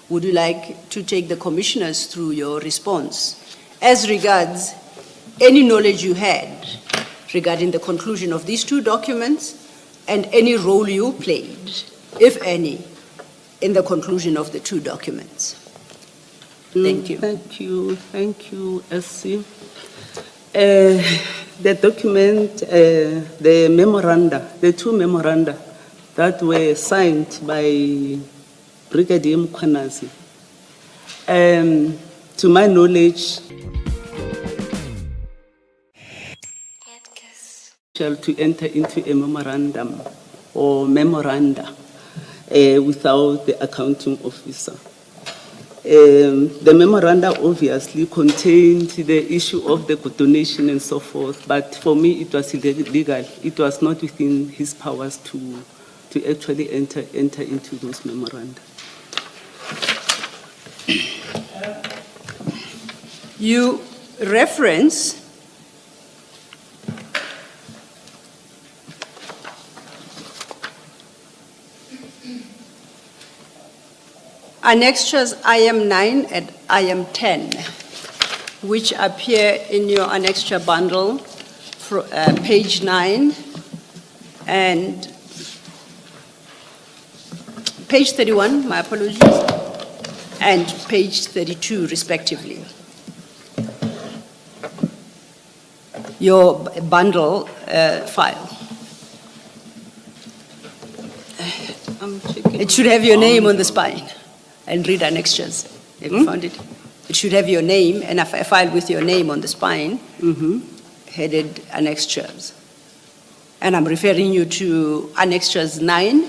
S2: Would you like to take the commissioners through your response as regards any knowledge you had regarding the conclusion of these 2 documents and any role you played, if any, in the conclusion of the 2 documents? Thank you.
S1: Thank you, SC. The document, the memoranda, the 2 memoranda that were signed by Brigadier Mkwanazi, to my knowledge, to enter into a memorandum or memoranda without the accounting officer. The memoranda obviously contained the issue of the donation and so forth, but for me it was illegal. It was not within his powers to actually enter into those memoranda.
S2: You reference annexures IM 9 and IM 10, which appear in your annexure bundle, page 9 and page 31, my apologies, and page 32, respectively. Your bundle file.
S1: I'm checking.
S2: It should have your name on the spine. And read annexures. Have you found it? It should have your name and a file with your name on the spine, headed annexures. And I'm referring you to annexures 9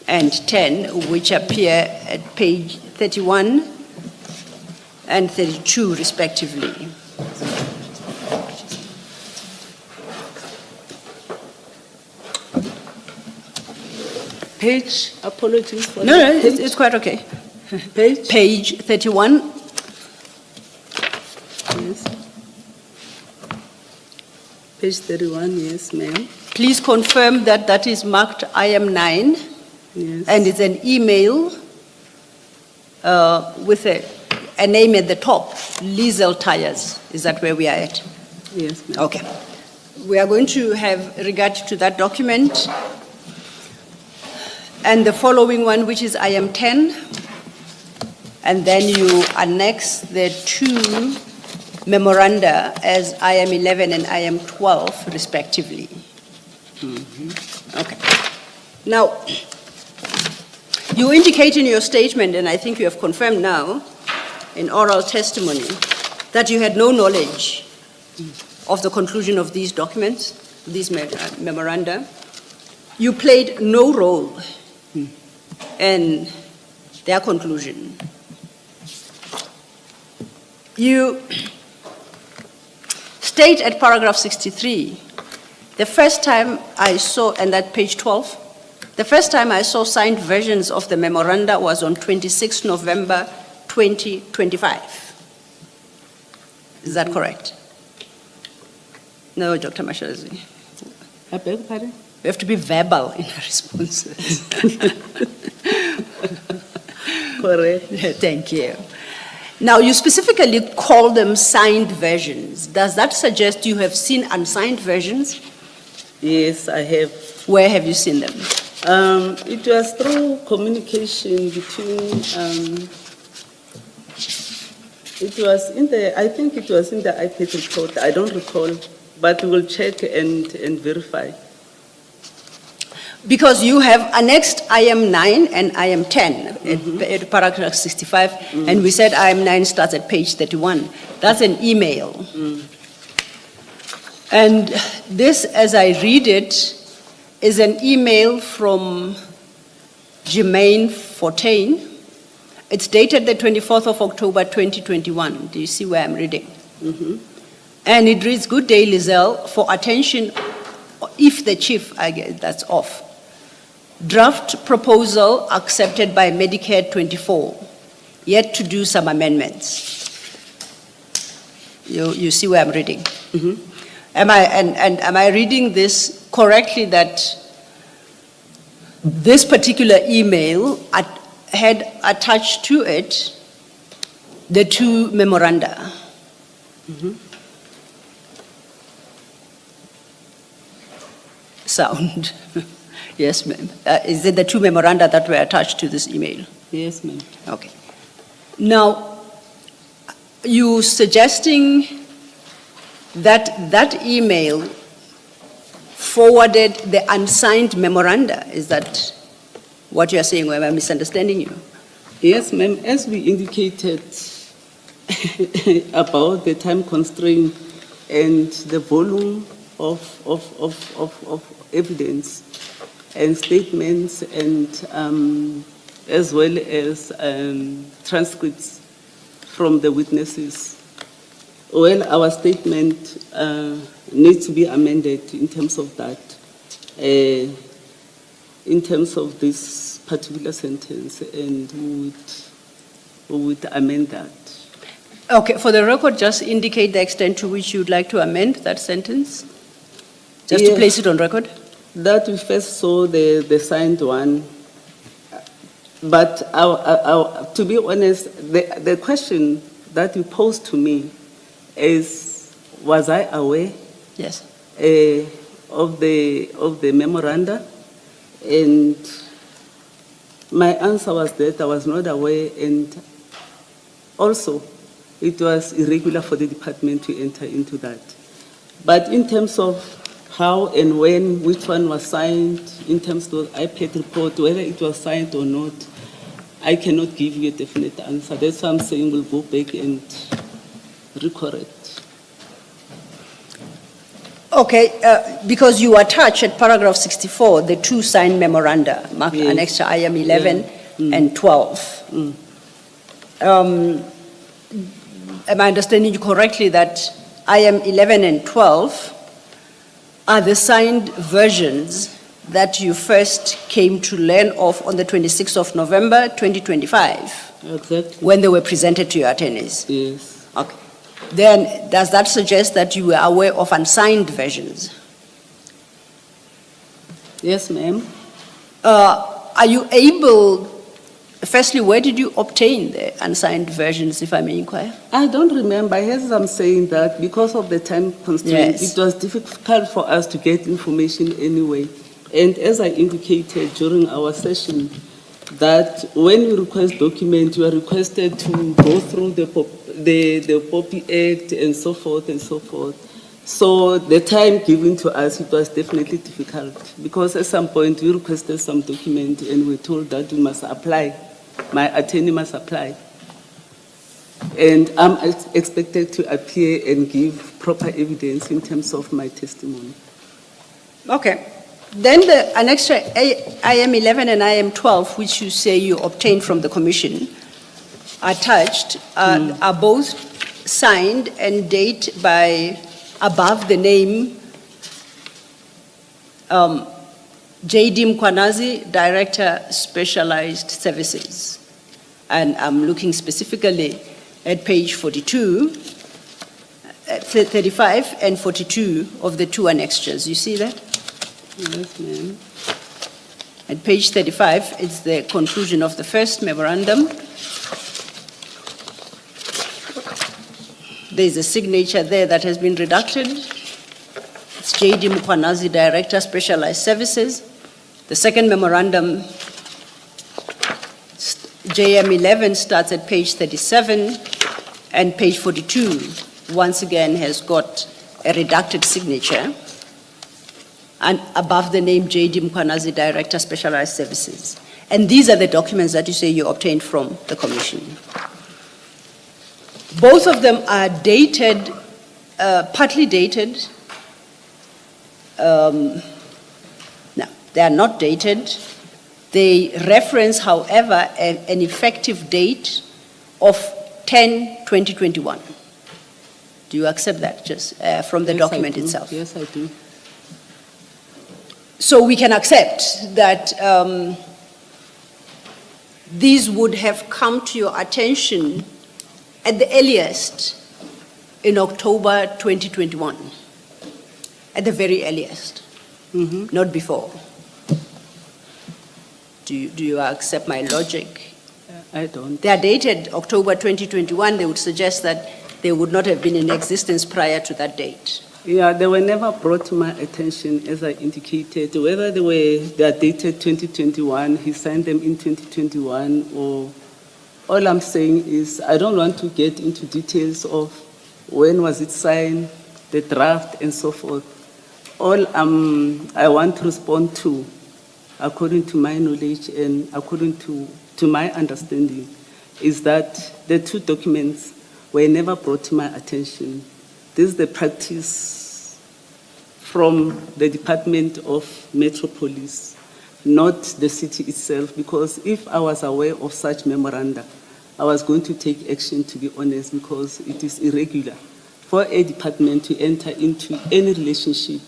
S2: and 10, which appear at page 31 and 32 respectively.
S1: Page, apologies for
S2: No,
S1: that.
S2: it's quite okay.
S1: Page?
S2: Page 31,
S1: Yes. Page 31, yes, ma'am.
S2: please confirm that that is marked IM9,
S1: Yes.
S2: and it's an email with a name at the top, Liesel Tires. Is that where we are at?
S1: Yes, ma'am.
S2: Okay. We are going to have regard to that document. And the following one, which is IM 10, and then you annex the two memoranda as IM 11 and IM 12 respectively. Okay. Now, you indicate in your statement, and I think you have confirmed now in oral testimony, that you had no knowledge of the conclusion of these documents, these memoranda. You played no role in their conclusion. You state at paragraph 63, the first time I saw, and at page 12, the first time I saw signed versions of the memoranda was on 26 November 2025. Is that correct? No, Dr. Mashazi.
S1: I beg your pardon?
S2: We have to be verbal in our responses.
S1: Correct.
S2: Thank you. Now, you specifically call them signed versions. Does that suggest you have seen unsigned versions?
S1: Yes, I have.
S2: Where have you seen them?
S1: It was through communication between, I think it was in the iPad report. I don't recall, but we will check and verify.
S2: Because you have annexed IM 9 and IM 10 at paragraph 65, and we said IM 9 starts at page 31. That's an email. And this, as I read it, is an email from Jermaine Fortain. It's dated the 24th of October 2021. Do you see where I'm reading? And it reads, "Good day, Liesel. For attention, if the chief," I guess that's off. "Draft proposal accepted by Medicare 24, yet to do some amendments." You see where I'm reading? Am I reading this correctly, that this particular email had attached to it the two memoranda? Sound. Yes, ma'am. Is it the two memoranda that were attached to this email?
S1: Yes, ma'am.
S2: Okay. Now, you suggesting that that email forwarded the unsigned memoranda. Is that what you are saying, or am I misunderstanding you?
S1: Yes, ma'am. As we indicated about the time constraint and the volume of evidence and statements, and as well as transcripts from the witnesses. Well, our statement needs to be amended in terms of that, in terms of this particular sentence, and we would amend that.
S2: Okay, for the record, just indicate the extent to which you'd like to amend that sentence, just to
S1: Yes.
S2: place it on record.
S1: That we first saw the signed one, but to be honest, the question that you posed to me is, was I aware
S2: Yes.
S1: of the memoranda? And my answer was that I was not aware, and also it was irregular for the department to enter into that. But in terms of how and when, which one was signed, in terms of the iPad report, whether it was signed or not, I cannot give you a definite answer. That's why I'm saying we'll go back and recorrect.
S2: Okay, because you attach at paragraph 64, the two signed memoranda, marked
S1: Yes.
S2: annexed to IM 11
S1: Yeah.
S2: and 12. Am I understanding you correctly that IM 11 and 12 are the signed versions that you first came to learn of on the 26th of November 2025
S1: Exactly.
S2: when they were presented to your attorneys?
S1: Yes.
S2: Okay. Then does that suggest that you were aware of unsigned versions?
S1: Yes, ma'am.
S2: Are you able, firstly, where did you obtain the unsigned versions, if I may inquire?
S1: I don't remember, as I'm saying that, because of the time constraint,
S2: Yes.
S1: it was difficult for us to get information anyway. And as I indicated during our session, that when you request document, you are requested to go through the POPI Act and so forth and so forth. So the time given to us, it was definitely difficult, because at some point we requested some document and we were told that we must apply. My attorney must apply. And I'm expected to appear and give proper evidence in terms of my testimony.
S2: Okay. Then the annexed IM 11 and IM 12, which you say you obtained from the commission, attached, are both signed and date by above the name J.D. Mkwanazi, Director, Specialized Services. And I'm looking specifically at page 42, 35 and 42 of the two annexures. You see that?
S1: Yes, ma'am.
S2: At page 35, it's the conclusion of the first memorandum. There's a signature there that has been redacted. It's J.D. Mkwanazi, Director, Specialized Services. The second memorandum, JM 11, starts at page 37, and page 42, once again, has got a redacted signature, and above the name J.D. Mkwanazi, Director, Specialized Services. And these are the documents that you say you obtained from the commission. Both of them are dated, partly dated. No, they are not dated. They reference, however, an effective date of 10/2021. Do you accept that, just from the
S1: Yes,
S2: document
S1: I do.
S2: itself?
S1: Yes, I do.
S2: So we can accept that these would have come to your attention at the earliest in October 2021, at the very earliest, not before. Do you accept my logic?
S1: I don't.
S2: They are dated October 2021. They would suggest that they would not have been in existence prior to that date.
S1: Yeah, they were never brought to my attention, as I indicated. Whether they are dated 2021, he signed them in 2021, or all I'm saying is I don't want to get into details of when was it signed, the draft, and so forth. All I want to respond to, according to my knowledge and according to my understanding, is that the two documents were never brought to my attention. This is the practice from the Department of Metropolis, not the city itself, because if I was aware of such memoranda, I was going to take action, to be honest, because it is irregular for a department to enter into any relationship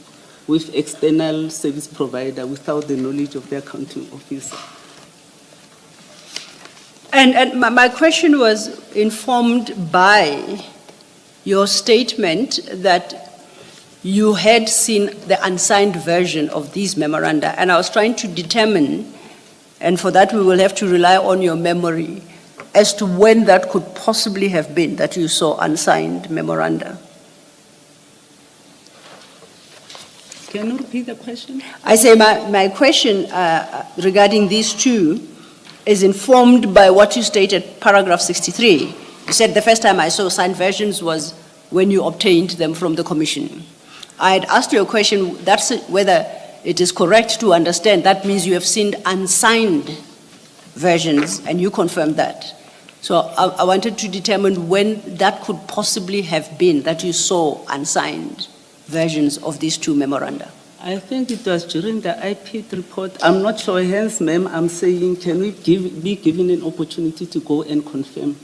S1: with external service provider without the knowledge of their accounting officer.
S2: And my question was informed by your statement that you had seen the unsigned version of these memoranda, and I was trying to determine, and for that we will have to rely on your memory, as to when that could possibly have been that you saw unsigned memoranda.
S1: Can you repeat the question?
S2: I say my question regarding these two is informed by what you stated, paragraph 63. You said the first time I saw signed versions was when you obtained them from the commission. I had asked you a question, that's whether it is correct to understand that means you have seen unsigned versions, and you confirmed that. So I wanted to determine when that could possibly have been that you saw unsigned versions of these two memoranda?
S1: I think it was during the IPID report. I'm not sure, hence, ma'am, I'm saying, can we be given an opportunity to go and confirm?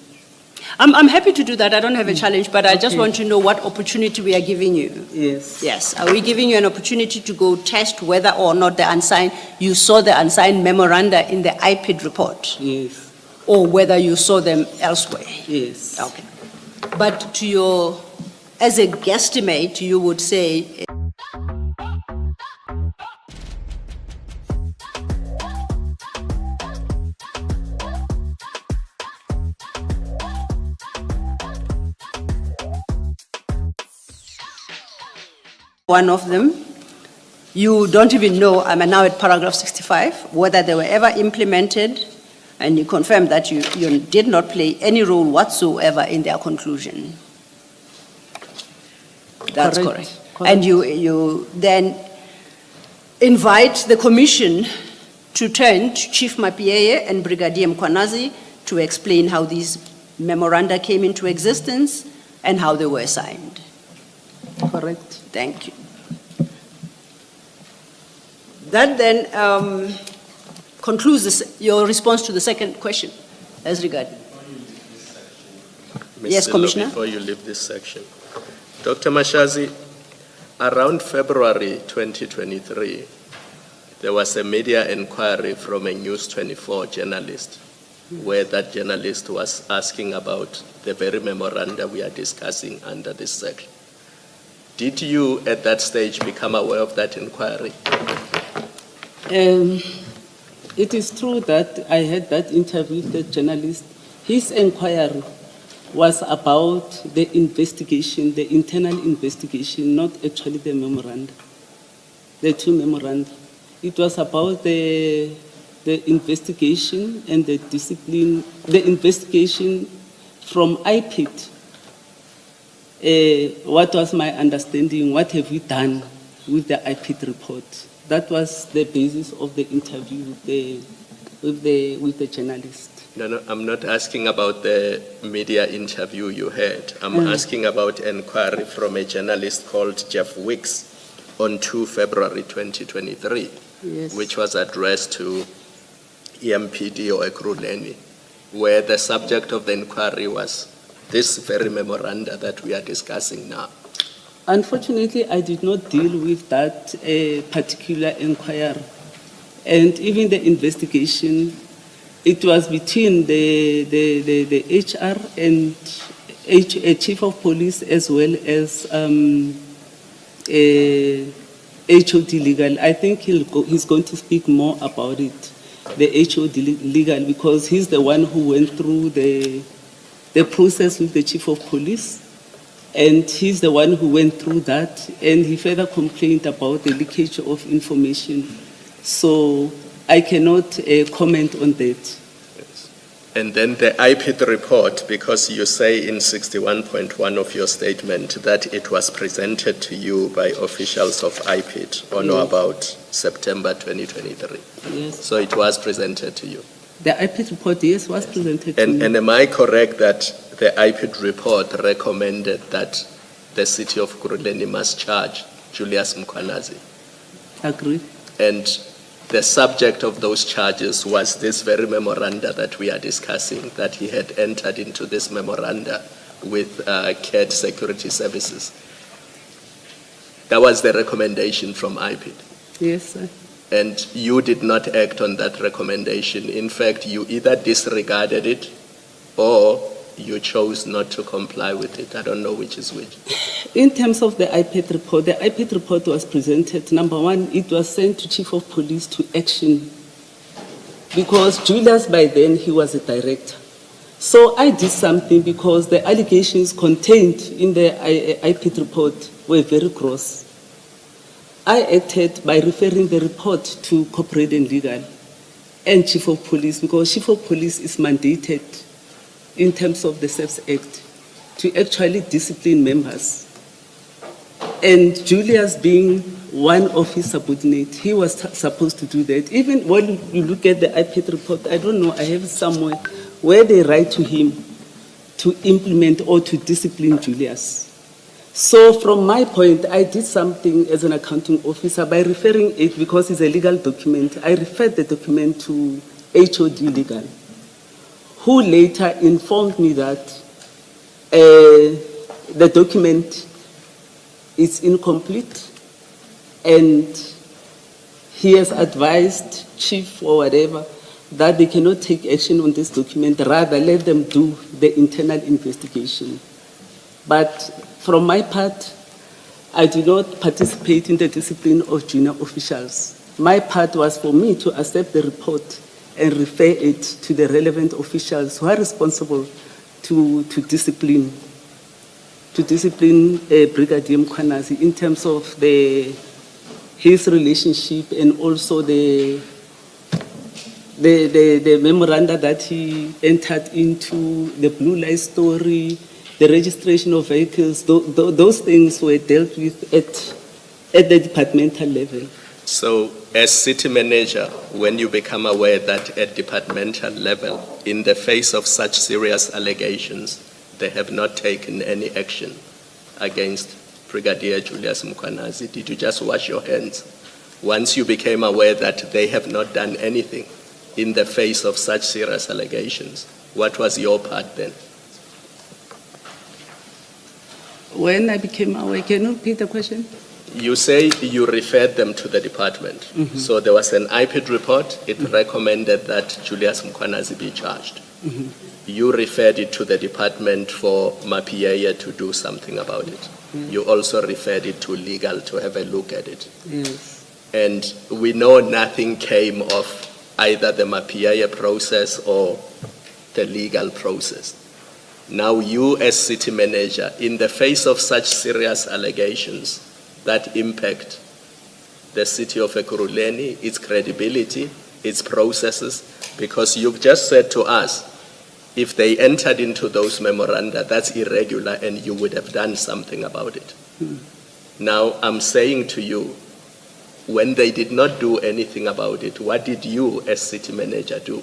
S2: I'm happy to do that. I don't have a challenge, but I just
S1: Okay.
S2: want to know what opportunity we are giving you.
S1: Yes.
S2: Yes. Are we giving you an opportunity to go test whether or not you saw the unsigned memoranda in the IPID report,
S1: Yes.
S2: or whether you saw them elsewhere?
S1: Yes.
S2: Okay. But as a guesstimate, you would say one of them, you don't even know, I'm now at paragraph 65, whether they were ever implemented, and you confirm that you did not play any role whatsoever in their conclusion. That's correct. And you then invite the commission to turn to Chief Mapieye and Brigadier Mkwanazi to explain how these memoranda came into existence and how they were signed.
S1: Correct.
S2: Thank you. That then concludes your response to the second question as regarding. Yes,
S5: Mr.
S2: Commissioner.
S5: Before you leave this section, Dr. Mashazi, around February 2023, there was a media inquiry from a News 24 journalist, where that journalist was asking about the very memoranda we are discussing under this section. Did you, at that stage, become aware of that inquiry?
S1: It is true that I had that interview with the journalist. His inquiry was about the investigation, the internal investigation, not actually the memoranda, the two memoranda. It was about the investigation and the discipline, the investigation from IPID. What was my understanding? What have we done with the IPID report? That was the basis of the interview with the journalist.
S5: No, I'm not asking about the media interview you had. I'm asking about inquiry from a journalist called Jeff Wicks on 2 February 2023,
S1: Yes.
S5: which was addressed to EMPD or Ekurhuleni, where the subject of the inquiry was this very memoranda that we are discussing now.
S1: Unfortunately, I did not deal with that particular inquiry. And even the investigation, it was between the HR and Chief of Police as well as HOD Legal. I think he's going to speak more about it, the HOD Legal, because he's the one who went through the process with the Chief of Police. And he's the one who went through that, and he further complained about the leakage of information. So I cannot comment on that.
S5: And then the IPID report, because you say in 61.1 of your statement that it was presented to you by officials of IPID on or about September 2023.
S1: Yes.
S5: So it was presented to you.
S1: The IPID report, yes, was presented to me.
S5: And am I correct that the IPID report recommended that the city of Ekurhuleni must charge Julius Mkwanazi?
S1: Agree.
S5: And the subject of those charges was this very memoranda that we are discussing, that he had entered into this memoranda with CAD Security Services. That was the recommendation from IPID.
S1: Yes, sir.
S5: And you did not act on that recommendation. In fact, you either disregarded it or you chose not to comply with it. I don't know which is which.
S1: In terms of the IPID report was presented. Number one, it was sent to Chief of Police to action because Julius, by then, he was a director. So I did something because the allegations contained in the IPID report were very gross. I acted by referring the report to Corporate and Legal and Chief of Police, because Chief of Police is mandated in terms of the SEPS Act to actually discipline members. And Julius, being one of his subordinates, he was supposed to do that. Even when you look at the IPID report, I don't know, I have somewhere where they write to him to implement or to discipline Julius. So from my point, I did something as an accounting officer by referring it, because it's a legal document, I referred the document to HOD Legal, who later informed me that the document is incomplete, and he has advised chief or whatever that they cannot take action on this document, rather let them do the internal investigation. But from my part, I do not participate in the discipline of junior officials. My part was for me to accept the report and refer it to the relevant officials who are responsible to discipline Brigadier Mkhwanazi in terms of his relationship, and also the memoranda that he entered into, the blue light story, the registration of vehicles. Those things were dealt with at the departmental level.
S5: So, as city manager, when you become aware that at departmental level, in the face of such serious allegations, they have not taken any action against Brigadier Julius Mkhwanazi, did you just wash your hands? Once you became aware that they have not done anything in the face of such serious allegations, what was your part then?
S1: When I became aware, can you repeat the question?
S5: You say you referred them to the department. So there was an IPID report. It recommended that Julius Mkhwanazi be charged. You referred it to the department for Mapieye to do something about it. You also referred it to legal to have a look at it.
S1: Yes.
S5: And we know nothing came of either the Mapieye process or the legal process. Now you as city manager, in the face of such serious allegations that impact the city of Ekurhuleni, its credibility, its processes, because you've just said to us, if they entered into those memoranda, that's irregular and you would have done something about it. Now I'm saying to you, when they did not do anything about it, what did you as city manager do?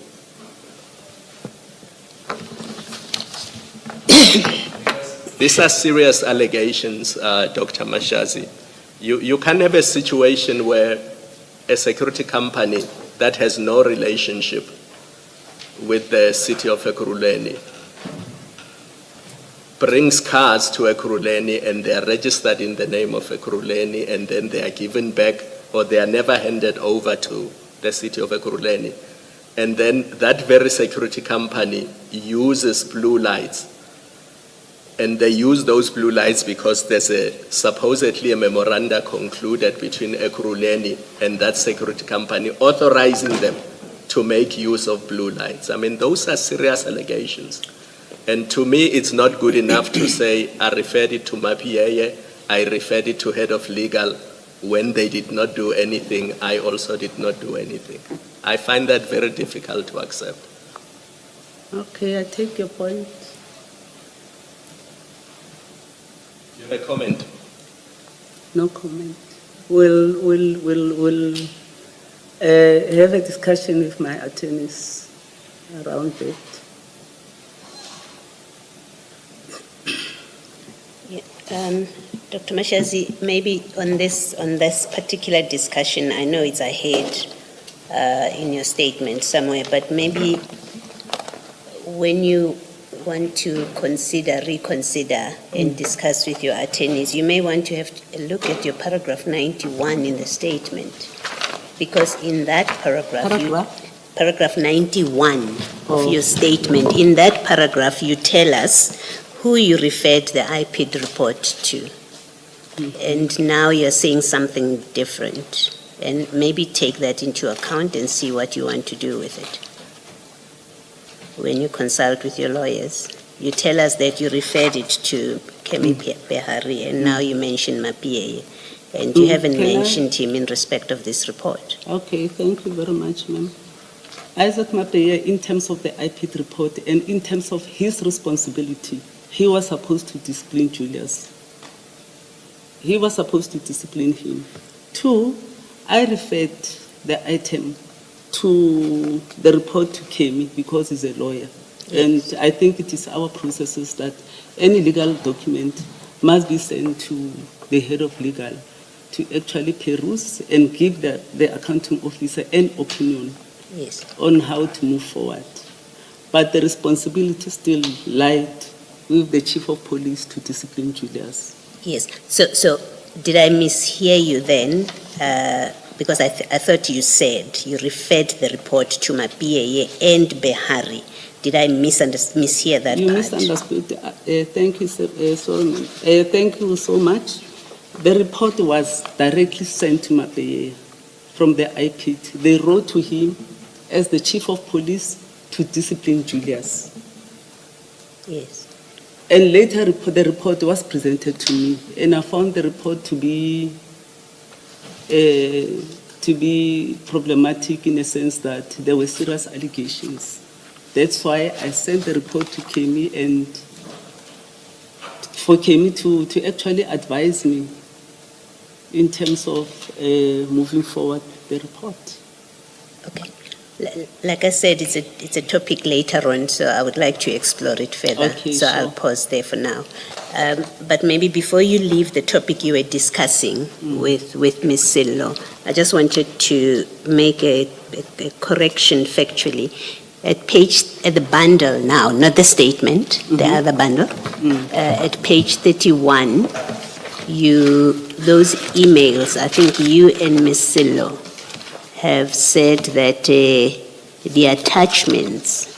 S5: These are serious allegations, Dr. Mashazi. You can't have a situation where a security company that has no relationship with the city of Ekurhuleni brings cars to Ekurhuleni and they are registered in the name of Ekurhuleni, and then they are given back or they are never handed over to the city of Ekurhuleni. And then that very security company uses blue lights. And they use those blue lights because there's supposedly a memoranda concluded between Ekurhuleni and that security company authorizing them to make use of blue lights. I mean, those are serious allegations. And to me, it's not good enough to say, I referred it to Mapieye, I referred it to head of legal. When they did not do anything, I also did not do anything. I find that very difficult to accept.
S1: Okay, I take your point.
S5: You have a comment?
S1: No comment. We'll have a discussion with my attorneys around it.
S6: Dr. Mashazi, maybe on this particular discussion, I know it's ahead in your statement somewhere, but maybe when you want to reconsider and discuss with your attorneys, you may want to have a look at your paragraph 91 in the statement, because in that paragraph 91 of your statement, in that paragraph you tell us who you referred the IPID report to. And now you're saying something different. And maybe take that into account and see what you want to do with it. When you consult with your lawyers, you tell us that you referred it to Kemi Behari, and now you mention Mapieye, and you haven't mentioned him in respect of this report.
S1: Okay, thank you very much, ma'am. Isaac Mapieye, in terms of the IPID report and in terms of his responsibility, he was supposed to discipline Julius. He was supposed to discipline him. 2, I referred the item to the report to Kemi because he's a lawyer. And I think it is our processes that any legal document must be sent to the head of legal to actually peruse and give the accounting officer an opinion
S6: Yes.
S1: on how to move forward. But the responsibility still lied with the chief of police to discipline Julius.
S6: Yes. So did I mishear you then? Because I thought you said you referred the report to Mapiyeye and Behari. Did I mishear that
S1: You
S6: part?
S1: misunderstood. Thank you, sorry, ma'am. Thank you so much. The report was directly sent to Mapiyeye from the IPT. They wrote to him as the chief of police to discipline Julius.
S6: Yes.
S1: And later, the report was presented to me, and I found the report to be problematic in a sense that there were serious allegations. That's why I sent the report to Kemi and for Kemi to actually advise me in terms of moving forward the report.
S6: Okay. Like I said, it's a topic later on, so I would like to explore it further.
S1: Okay,
S6: so
S1: sure.
S6: I'll pause there for now. But maybe before you leave the topic you were discussing with Ms. Sillo, I just wanted to make a correction factually. At the bundle now, not the statement, the other bundle, at page 31, those emails, I think you and Ms. Sillo have said that the attachments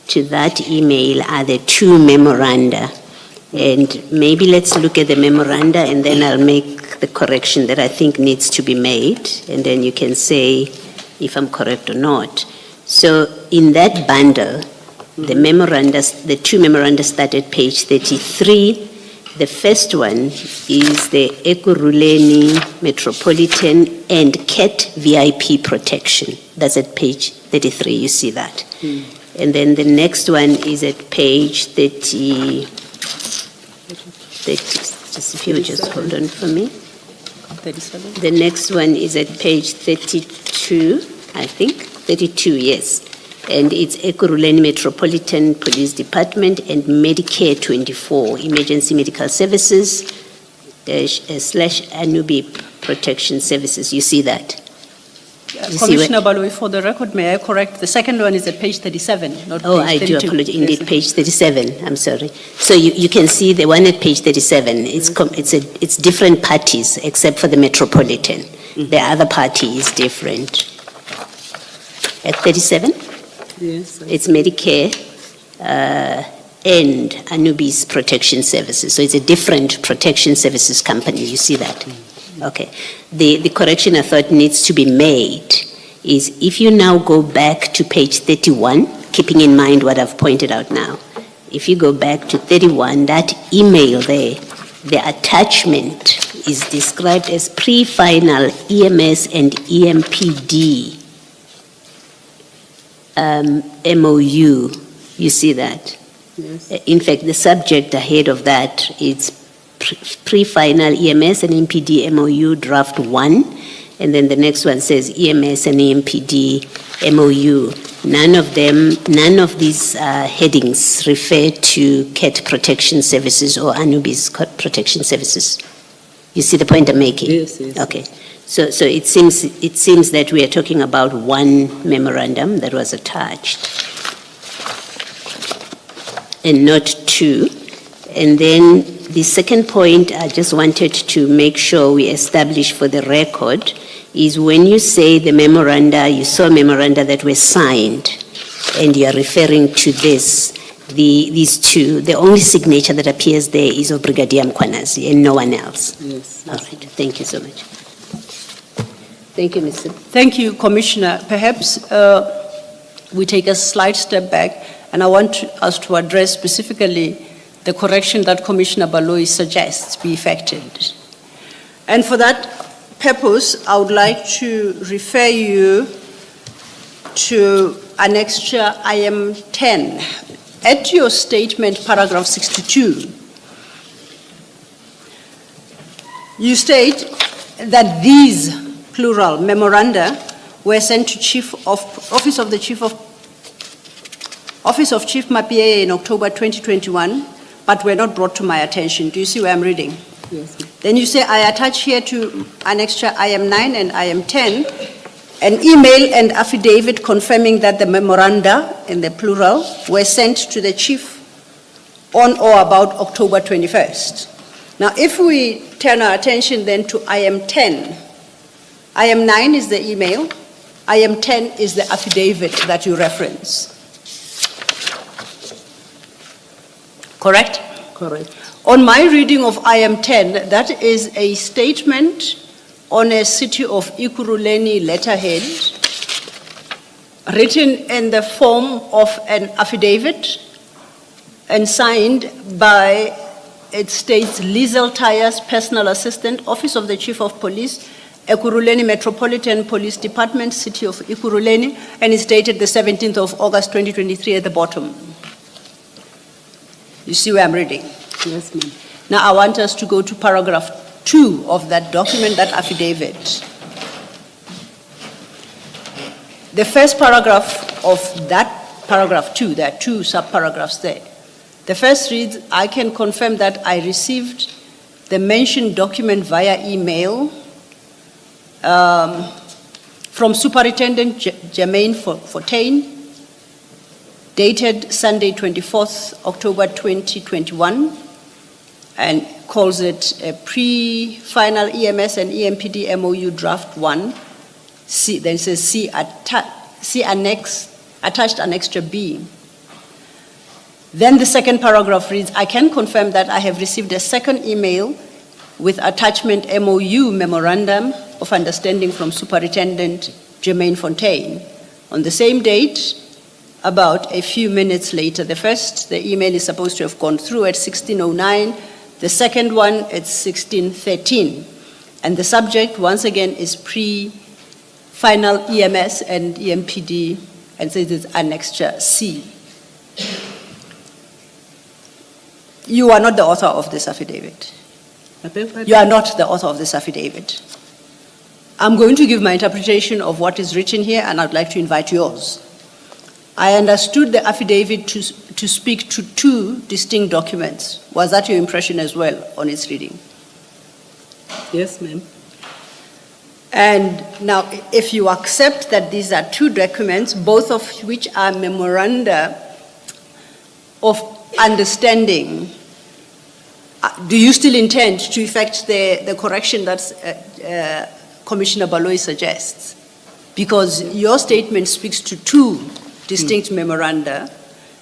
S6: to that email are the two memoranda. And maybe let's look at the memoranda and then I'll make the correction that I think needs to be made. And then you can say if I'm correct or not. So in that bundle, the two memoranda start at page 33. The first one is the Ekurhuleni Metropolitan and CAT VIP protection. That's at page 33, you see that. And then the next one is at page 30, just if you would just hold on for me.
S2: 37.
S6: The next one is at page 32, I think, 32, yes. And it's Ekurhuleni Metropolitan Police Department and Medicare 24, Emergency Medical Services, / Anubi Protection Services. You see that? You see
S2: Commissioner Baloyi, for the record, may I correct? The second one is at page 37, not
S6: Oh,
S2: page
S6: I
S2: 32.
S6: do apologize. Indeed,
S2: Yes.
S6: page 37. I'm sorry. So you can see the one at page 37. It's different parties except for the Metropolitan. The other party is different. At 37,
S1: Yes.
S6: it's Medicare and Anubis Protection Services. So it's a different protection services company. You see that? Okay. The correction I thought needs to be made is if you now go back to page 31, keeping in mind what I've pointed out now, if you go back to 31, that email there, the attachment is described as pre-final EMS and EMPD MOU. You see that?
S1: Yes.
S6: In fact, the subject ahead of that is pre-final EMS and EMPD MOU draft 1, and then the next one says EMS and EMPD MOU. None of these headings refer to CAT Protection Services or Anubis Protection Services. You see the point I'm making?
S1: Yes, yes.
S6: Okay. So it seems that we are talking about one memorandum that was attached and not two. And then the second point I just wanted to make sure we establish for the record is when you say the memoranda, you saw memoranda that were signed and you are referring to these two, the only signature that appears there is of Brigadier Mkhwanazi and no one else.
S1: Yes.
S6: All right, thank you so much. Thank you, Mr.
S2: Thank you, Commissioner. Perhaps we take a slight step back, and I want us to address specifically the correction that Commissioner Baloyi suggests be effected. And for that purpose, I would like to refer you to Annexure IM 10. At your statement, paragraph 62, you state that these plural memoranda were sent to Office of Chief Mapiyeye in October 2021 but were not brought to my attention. Do you see where I'm reading?
S1: Yes, ma'am.
S2: Then you say, I attach here to annexure IM 9 and IM 10, an email and affidavit confirming that the memoranda, in the plural, were sent to the chief on or about October 21st. Now, if we turn our attention then to IM 10, IM 9 is the email, IM 10 is the affidavit that you reference. Correct?
S1: Correct.
S2: On my reading of IM 10, that is a statement on a City of Ekurhuleni letterhead written in the form of an affidavit and signed by, it states, Liesel Tyers, Personal Assistant, Office of the Chief of Police, Ekurhuleni Metropolitan Police Department, City of Ekurhuleni, and it's dated the 17th of August 2023 at the bottom. You see where I'm reading?
S1: Yes, ma'am.
S2: Now I want us to go to paragraph 2 of that document, that affidavit. The first paragraph of that paragraph 2, there are 2 subparagraphs there. The first reads, I can confirm that I received the mentioned document via email from Superintendent Jermaine Fontaine, dated Sunday, 24th October 2021, and calls it a pre-final EMS and EMPD MOU draft 1. C, then it says C annex, attached annexure B. Then the second paragraph reads, I can confirm that I have received a second email with attachment MOU memorandum of understanding from Superintendent Jermaine Fontaine on the same date, about a few minutes later. The first, the email is supposed to have gone through at 16:09. The second one at 16:13. And the subject, once again, is pre-final EMS and EMPD, and says it's annexure C. You are not the author of this affidavit. You are not the author of this affidavit. I'm going to give my interpretation of what is written here, and I'd like to invite yours. I understood the affidavit to speak to 2 distinct documents. Was that your impression as well on its reading?
S1: Yes, ma'am.
S2: And now, if you accept that these are 2 documents, both of which are memoranda of understanding, do you still intend to effect the correction that Commissioner Baloyi suggests? Because your statement speaks to 2 distinct memoranda,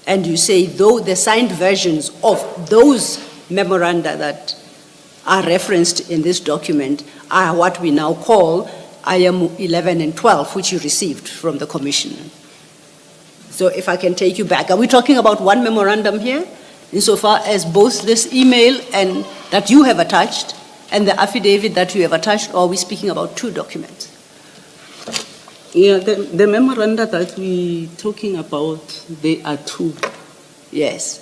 S2: and you say, though the signed versions of those memoranda that are referenced in this document are what we now call IM 11 and 12, which you received from the Commission. So if I can take you back, are we talking about one memorandum here, insofar as both this email and that you have attached and the affidavit that you have attached, or are we speaking about 2 documents?
S1: Yeah, the memoranda that we're talking about, there are 2.
S2: Yes.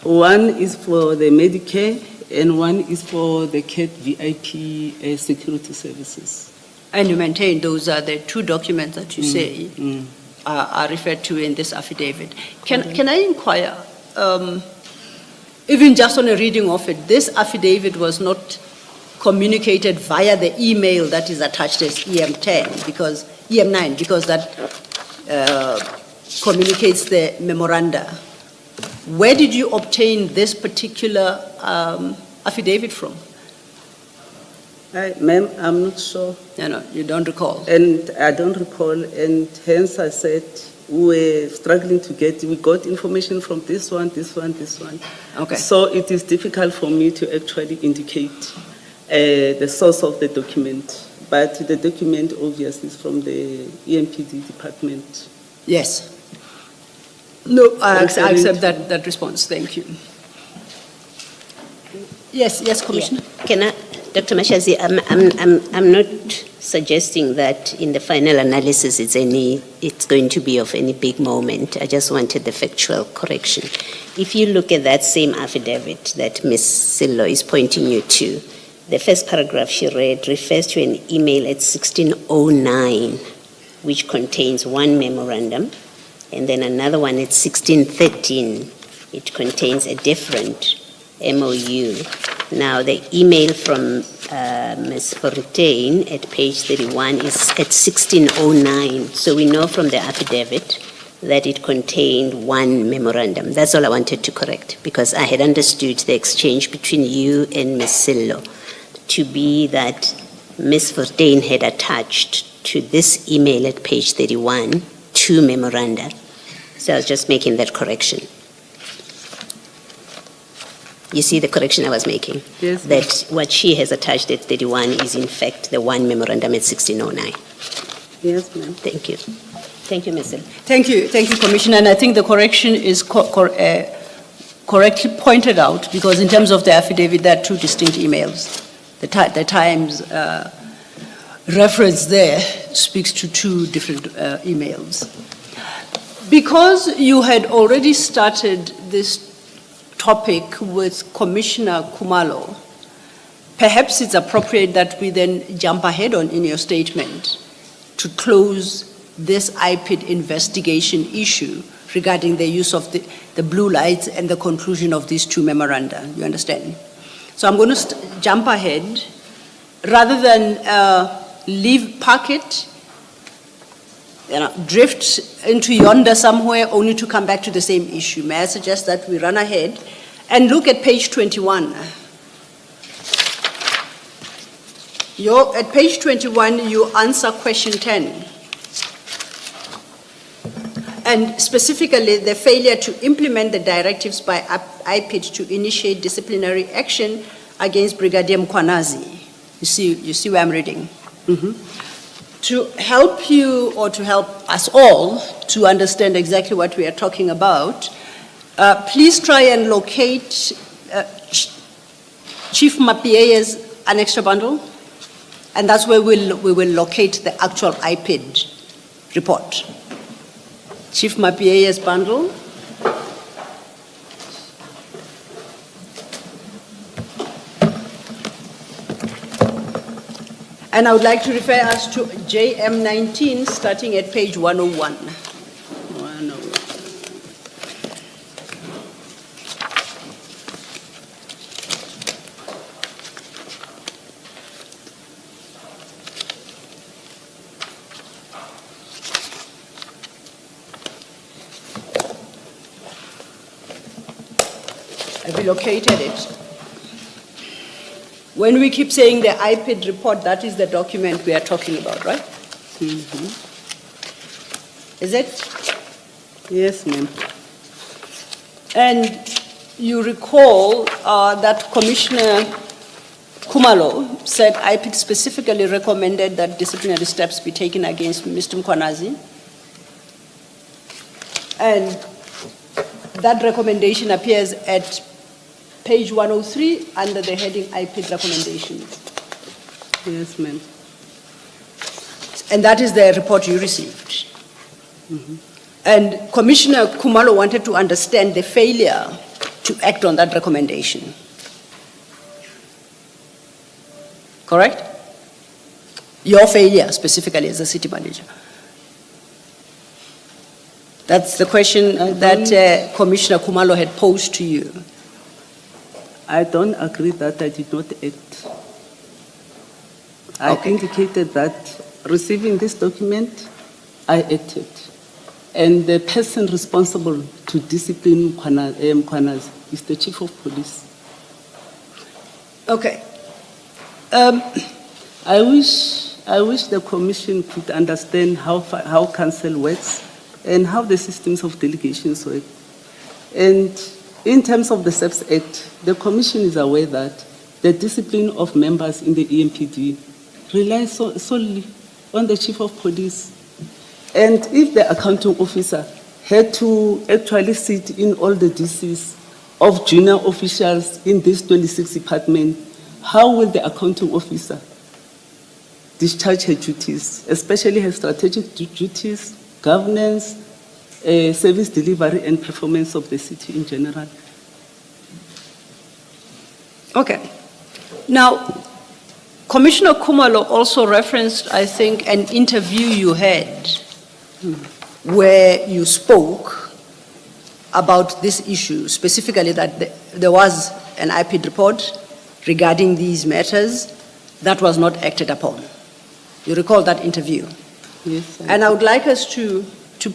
S1: One is for the Medicare and one is for the CAT VIP security services.
S2: And you maintain those are the 2 documents that you say are referred to in this affidavit. Can I inquire, even just on a reading of it, this affidavit was not communicated via the email that is attached as EM10, because EM9, because that communicates the memoranda. Where did you obtain this particular affidavit from?
S1: Ma'am, I'm not sure.
S2: No, you don't recall.
S1: And I don't recall, and hence I said we were struggling to we got information from this one.
S2: Okay.
S1: So it is difficult for me to actually indicate the source of the document. But the document obviously is from the EMPD department.
S2: Yes. No, I accept that response. Thank you. Yes, Commissioner.
S6: Yeah. Can I, Dr. Mashazi, I'm not suggesting that in the final analysis it's going to be of any big moment. I just wanted the factual correction. If you look at that same affidavit that Ms. Sillo is pointing you to, the first paragraph she read refers to an email at 16:09, which contains one memorandum, and then another one at 16:13. It contains a different MOU. Now, the email from Ms. Fontaine at page 31 is at 1609. So we know from the affidavit that it contained one memorandum. That's all I wanted to correct, because I had understood the exchange between you and Ms. Sillo to be that Ms. Fontaine had attached to this email at page 31 two memoranda. So I was just making that correction. You see the correction I was making?
S1: Yes.
S6: That what she has attached at 31 is in fact the one memorandum at 1609.
S1: Yes, ma'am.
S6: Thank you. Thank you, Ms. Sillo.
S2: Thank you, Commissioner, and I think the correction is correctly pointed out, because in terms of the affidavit, there are two distinct emails. The Times reference there speaks to two different emails. Because you had already started this topic with Commissioner Khumalo, perhaps it's appropriate that we then jump ahead in your statement to close this IPID investigation issue regarding the use of the blue lights and the conclusion of these two memoranda. You understand? So I'm going to jump ahead. Rather than park it, drift into yonder somewhere only to come back to the same issue. May I suggest that we run ahead and look at page 21. At page 21, you answer question 10. And specifically, the failure to implement the directives by IPID to initiate disciplinary action against Brigadier Mkhwanazi. You see where I'm reading? Mm-hmm. To help you, or to help us all to understand exactly what we are talking about, please try and locate Chief Mapie's annexure bundle, and that's where we will locate the actual IPID report. Chief Mapie's bundle. And I would like to refer us to JM19, starting at page 101. 101. Have you located it? When we keep saying the IPID report, that is the document we are talking about, right?
S1: Mm-hmm.
S2: Is it?
S1: Yes, ma'am.
S2: And you recall that Commissioner Khumalo said IPID specifically recommended that disciplinary steps be taken against Mr. Mkhwanazi. And that recommendation appears at page 103 under the heading IPID recommendations.
S1: Yes, ma'am.
S2: And that is the report you received.
S1: Mm-hmm.
S2: And Commissioner Khumalo wanted to understand the failure to act on that recommendation. Correct? Your failure, specifically as a city manager. That's the question that Commissioner Khumalo had posed to you.
S1: I don't agree that I did not act. I indicated that receiving this document, I acted. And the person responsible to discipline Mkhwanazi is the Chief of Police.
S2: Okay.
S1: I wish the Commission could understand how council works and how the systems of delegations work. And in terms of the SEPS Act, the Commission is aware that the discipline of members in the EMPD relies solely on the Chief of Police. And if the accounting officer had to actually sit in all the DCs of junior officials in this 26 department, how will the accounting officer discharge her duties, especially her strategic duties, governance, service delivery and performance of the city in general?
S2: Okay. Now, Commissioner Khumalo also referenced, I think, an interview you had where you spoke about this issue, specifically that there was an IPD report regarding these matters that was not acted upon. You recall that interview?
S1: Yes.
S2: And I would like us to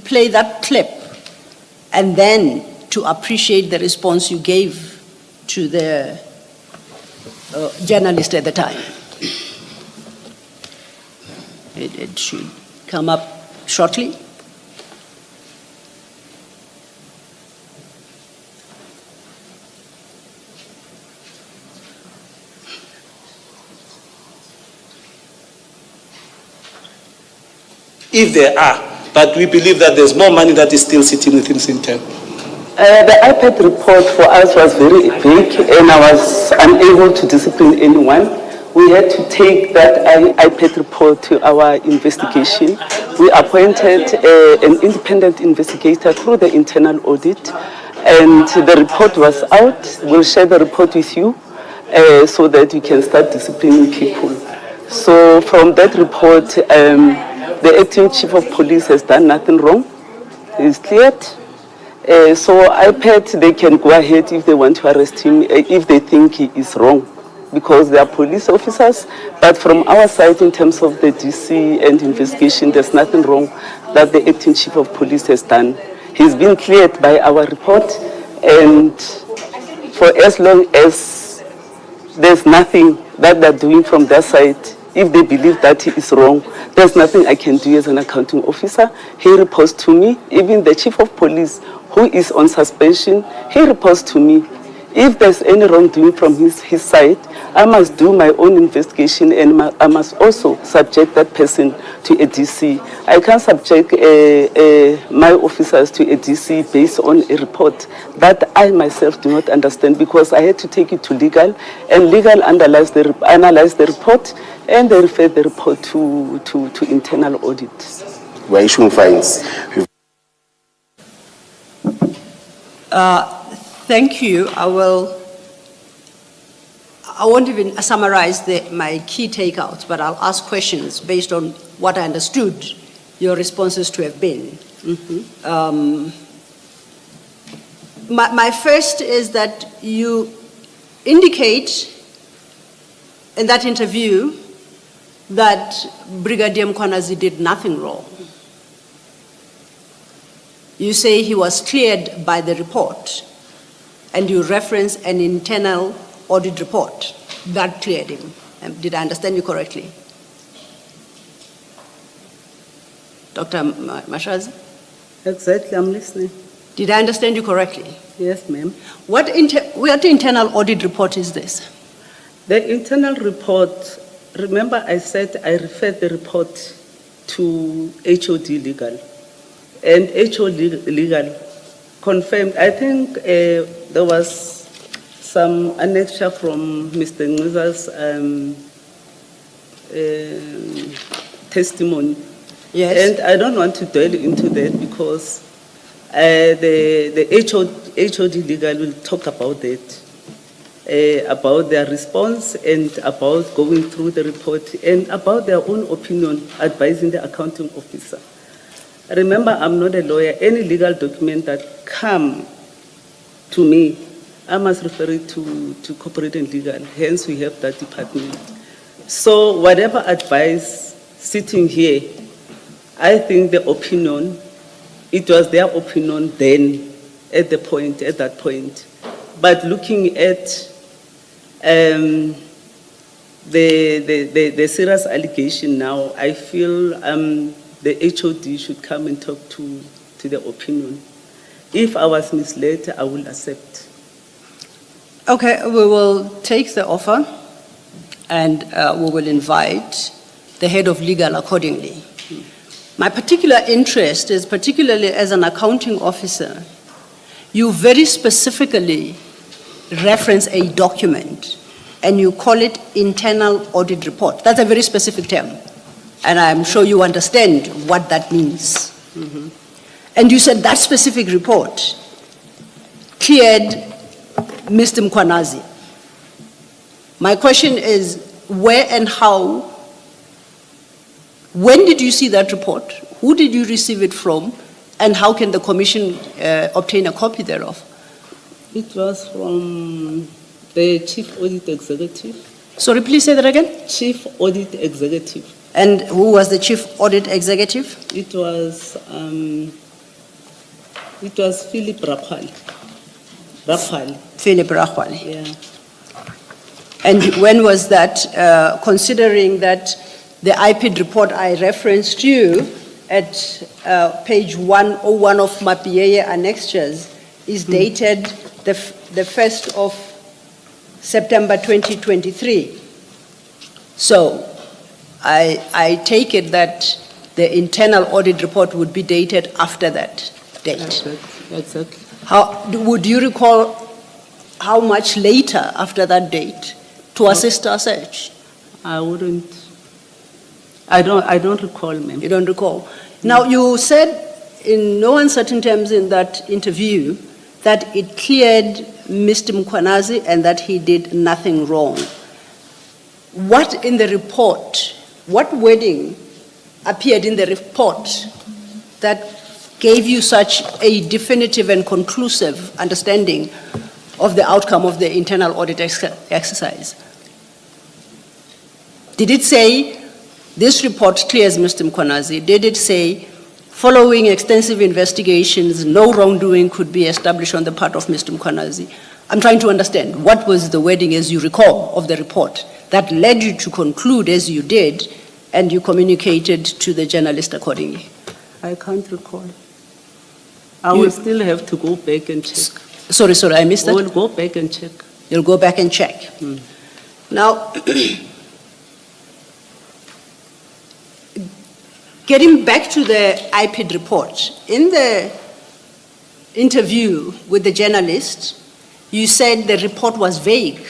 S2: play that clip and then to appreciate the response you gave to the journalist at the time. It should come up shortly.
S7: If there are, but we believe that there's more money that is still sitting within Sintel.
S1: The iPad report for us was very big, and I was unable to discipline anyone. We had to take that iPad report to our investigation. We appointed an independent investigator through the internal audit, and the report was out. We'll share the report with you so that you can start disciplining people. So from that report, the acting chief of police has done nothing wrong. He's cleared. So iPad, they can go ahead if they want to arrest him, if they think he is wrong, because they are police officers. But from our side, in terms of the DC and investigation, there's nothing wrong that the acting chief of police has done. He's been cleared by our report, and for as long as there's nothing that they're doing from their side, if they believe that he is wrong, there's nothing I can do as an accounting officer. He reports to me. Even the chief of police, who is on suspension, he reports to me. If there's any wrongdoing from his side, I must do my own investigation, and I must also subject that person to a DC. I can't subject my officers to a DC based on a report that I myself do not understand, because I had to take it to legal, and legal analyze the report, and they refer the report to internal audit.
S8: We're issuing fines.
S2: Thank you. I won't even summarize my key takeouts, but I'll ask questions based on what I understood your responses to have been. My first is that you indicate in that interview that Brigadier Mkhwanazi did nothing wrong. You say he was cleared by the report, and you reference an internal audit report that cleared him. Did I understand you correctly? Dr. Mashazi?
S1: Exactly, I'm listening.
S2: Did I understand you correctly?
S1: Yes, ma'am.
S2: What internal audit report is this?
S1: The internal report, remember I said I referred the report to HOD Legal. And HOD Legal confirmed, I think there was some annexure from Mr. Nguza's testimony.
S2: Yes.
S1: And I don't want to dwell into that, because the HOD Legal will talk about that, about their response and about going through the report and about their own opinion advising the accounting officer. Remember, I'm not a lawyer. Any legal document that come to me, I must refer it to corporate and legal. Hence, we have that department. So whatever advice sitting here, I think the opinion, it was their opinion then at that point. But looking at the serious allegation now, I feel the HOD should come and talk to the opinion. If I was misled, I will accept.
S2: Okay, we will take the offer, and we will invite the head of legal accordingly. My particular interest is, particularly as an accounting officer, you very specifically reference a document and you call it internal audit report. That's a very specific term, and I'm sure you understand what that means. And you said that specific report cleared Mr. Mkhwanazi. My question is, where and how, when did you see that report? Who did you receive it from? And how can the commission obtain a copy thereof?
S1: It was from The Chief Audit Executive.
S2: Sorry, please say that again.
S1: Chief Audit Executive.
S2: And who was the chief audit executive?
S1: It was Philip Rapal.
S2: Philip Rahwali.
S1: Yeah.
S2: And when was that, considering that the IPID report I referenced you at page 101 of Mapieye annexures is dated the 1st of September 2023. So I take it that the internal audit report would be dated after that date.
S1: Exactly.
S2: Would you recall how much later after that date to assist our search?
S1: I wouldn't. I don't recall, ma'am.
S2: You don't recall. Now, you said in no uncertain terms in that interview that it cleared Mr. Mkhwanazi and that he did nothing wrong. What in the report, what wording appeared in the report that gave you such a definitive and conclusive understanding of the outcome of the internal audit exercise? Did it say, this report clears Mr. Mkhwanazi? Did it say, following extensive investigations, no wrongdoing could be established on the part of Mr. Mkhwanazi? I'm trying to understand, what was the wording, as you recall, of the report that led you to conclude as you did, and you communicated to the journalist accordingly?
S1: I can't recall. I will still have to go back and check.
S2: Sorry, I missed
S1: I
S2: that.
S1: will go back and check.
S2: You'll go back and check. Now, getting back to the IPID report, in the interview with the journalist, you said the report was vague.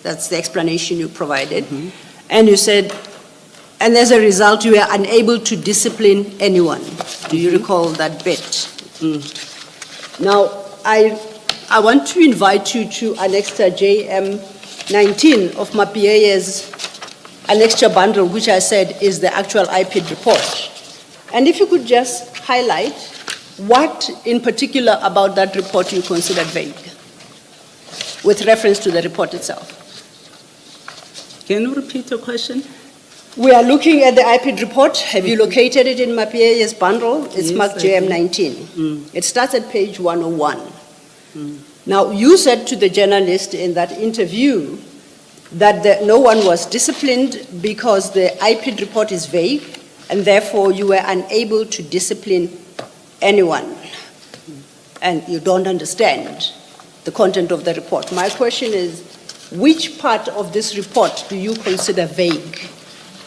S2: That's the explanation you provided. And you said, and as a result, you were unable to discipline anyone. Do you recall that bit? Now, I want to invite you to Annexure JM19 of Mapiye's annexure bundle, which I said is the actual IPID report. And if you could just highlight what in particular about that report you consider vague, with reference to the report itself.
S1: Can you repeat your question?
S2: We are looking at the IPID report. Have you located it in Mapiye's bundle? It's
S1: Yes,
S2: marked
S1: I do.
S2: JM19. It starts at page 101. Now, you said to the journalist in that interview that no one was disciplined because the IPID report is vague, and therefore you were unable to discipline anyone. And you don't understand the content of the report. My question is, which part of this report do you consider vague?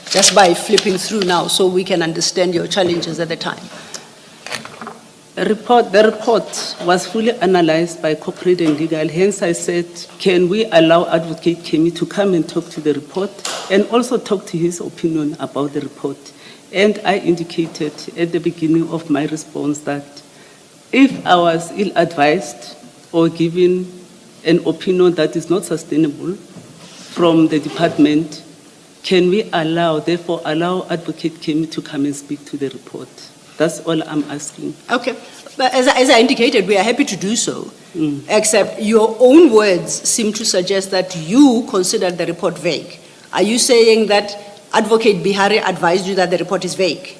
S2: Just by flipping through now so we can understand your challenges at the time.
S1: The report was fully analyzed by corporate and legal. Hence, I said, can we allow Advocate Kemi to come and talk to the report and also talk to his opinion about the report? And I indicated at the beginning of my response that if I was ill-advised or given an opinion that is not sustainable from the department, can we therefore allow Advocate Kemi to come and speak to the report? That's all I'm asking.
S2: Okay, but as I indicated, we are happy to do so, except your own words seem to suggest that you consider the report vague. Are you saying that Advocate Bihari advised you that the report is vague?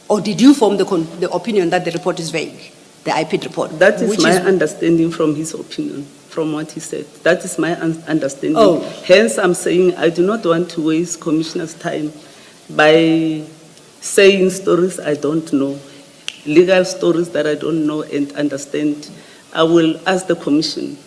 S2: Or did you form the opinion that the report is vague, the IPID report?
S1: That is my understanding from his opinion, from what he said. That is my understanding.
S2: Oh.
S1: Hence, I'm saying I do not want to waste Commissioner's time by saying stories I don't know, legal stories that I don't know and understand. I will ask the Commission.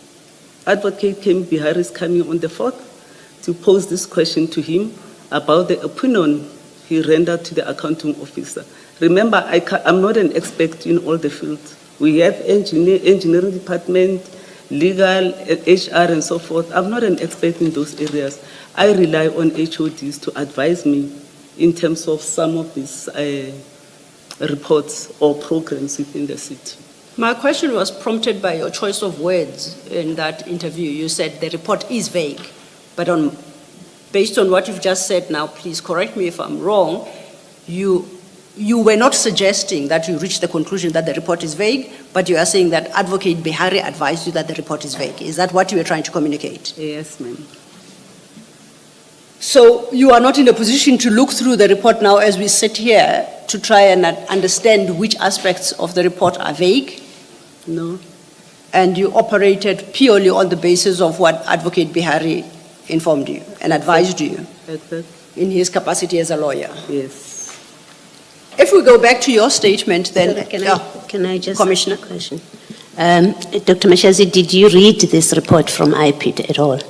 S1: Advocate Kemi Bihari is coming on the 4th to pose this question to him about the opinion he rendered to the accounting officer. Remember, I'm not an expert in all the fields. We have engineering department, legal, HR, and so forth. I'm not an expert in those areas. I rely on HODs to advise me in terms of some of these reports or programs within the city.
S2: My question was prompted by your choice of words in that interview. You said the report is vague, but based on what you've just said now, please correct me if I'm wrong, you you were not suggesting that you reached the conclusion that the report is vague, but you are saying that Advocate Bihari advised you that the report is vague. Is that what you were trying to communicate?
S1: Yes, ma'am.
S2: So you are not in a position to look through the report now as we sit here to try and understand which aspects of the report are vague?
S1: No.
S2: And you operated purely on the basis of what Advocate Bihari informed you and advised you
S1: Exactly.
S2: in his capacity as a lawyer?
S1: Yes.
S2: If we go back to your statement, then...
S6: Can I just
S2: Commissioner.
S6: ask a question? Dr. Mashazi, did you read this report from IPID at all?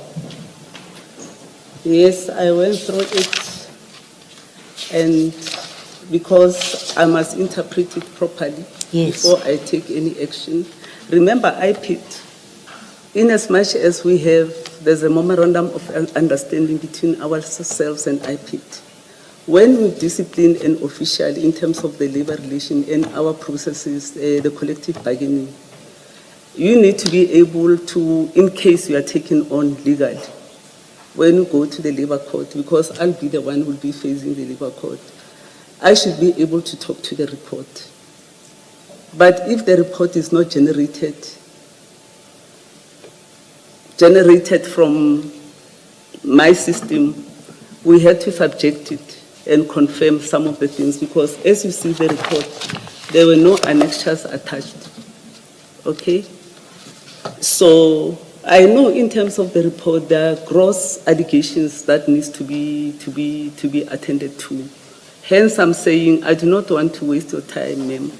S1: Yes, I went through it, and because I must interpret it properly
S6: Yes.
S1: before I take any action. Remember, IPID, in as much as there's a memorandum of understanding between ourselves and IPID. When we discipline an official in terms of the labor relation and our processes, the collective bargaining, you need to be able to, in case you are taken on legally, when you go to the labor court, because I'll be the one who will be facing the labor court, I should be able to talk to the report. But if the report is not generated from my system, we had to subject it and confirm some of the things, because as you see the report, there were no annexures attached. Okay? So I know in terms of the report, there are gross allegations that needs to be attended to. Hence, I'm saying I do not want to waste your time, ma'am,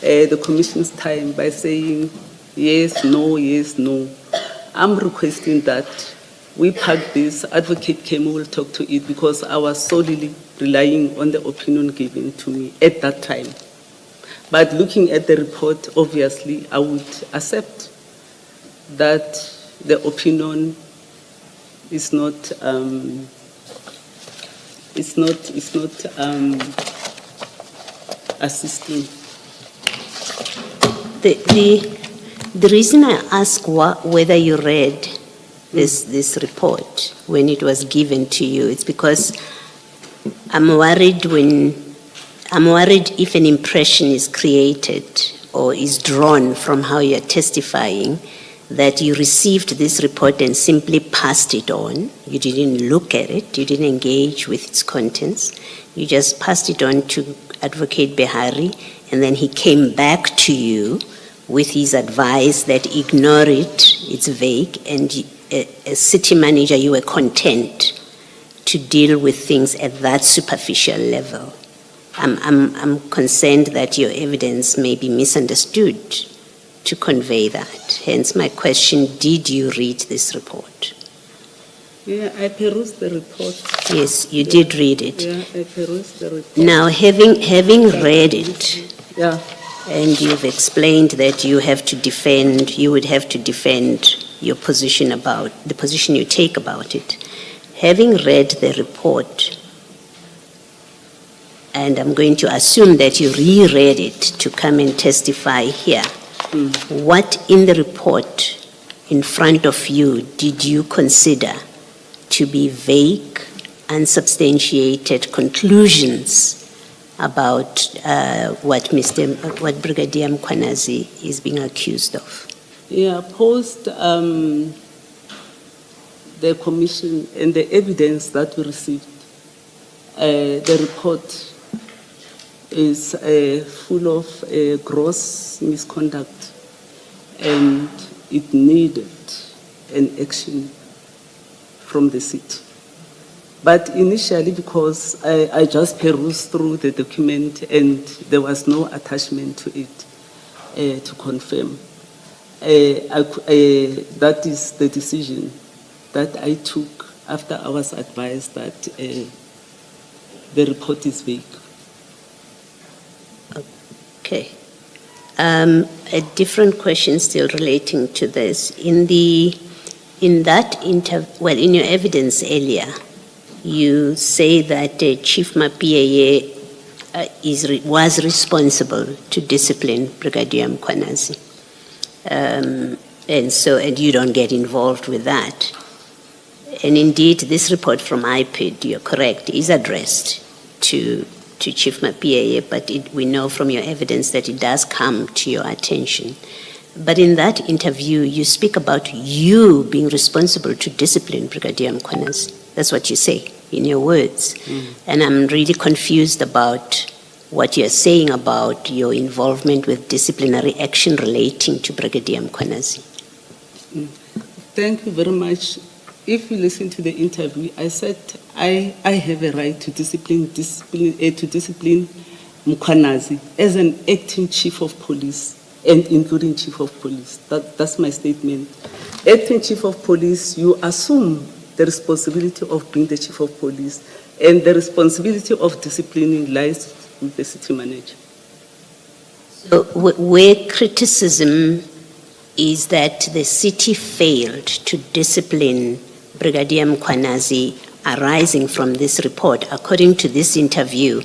S1: the Commission's time, by saying yes, no, yes, no. I'm requesting that we park this. Advocate Kemo will talk to it, because I was solely relying on the opinion given to me at that time. But looking at the report, obviously, I would accept that the opinion is not assisting.
S6: The reason I ask whether you read this report when it was given to you, it's because I'm worried if an impression is created or is drawn from how you're testifying that you received this report and simply passed it on. You didn't look at it, you didn't engage with its contents, you just passed it on to Advocate Bihari, and then he came back to you with his advice that ignore it, it's vague, and as city manager you were content to deal with things at that superficial level. I'm concerned that your evidence may be misunderstood to convey that. Hence my question, did you read this report?
S1: Yeah, I perused the report.
S6: Yes, you did read it.
S1: Yeah, I perused the report.
S6: Now, having read it,
S1: Yeah.
S6: and you've explained that you would have to defend your position about, the position you take about it. Having read the report, and I'm going to assume that you reread it to come and testify here, what in the report in front of you did you consider to be vague, unsubstantiated conclusions about what Brigadier Mkhwanazi is being accused of?
S1: Yeah, post the commission and the evidence that we received, the report is full of gross misconduct, and it needed an action from the city. But initially, because I just perused through the document and there was no attachment to it to confirm, that is the decision that I took after I was advised that the report is vague.
S6: Okay. A different question still relating to this. In your evidence earlier, you say that Chief Mapiaye was responsible to discipline Brigadier Mkhwanazi. And you don't get involved with that. And indeed, this report from IPID, you're correct, is addressed to to Chief Mapieye, but we know from your evidence that it does come to your attention. But in that interview, you speak about you being responsible to discipline Brigadier Mkhwanazi. That's what you say in your words. And I'm really confused about what you're saying about your involvement with disciplinary action relating to Brigadier Mkhwanazi.
S1: Thank you very much. If you listen to the interview, I said I have a right to discipline Mkhwanazi as an acting chief of police and including chief of police. That's my statement. Acting chief of police, you assume the responsibility of being the chief of police, and the responsibility of disciplining lies with the city manager.
S6: So where criticism is that the city failed to discipline Brigadier Mkhwanazi arising from this report, according to this interview,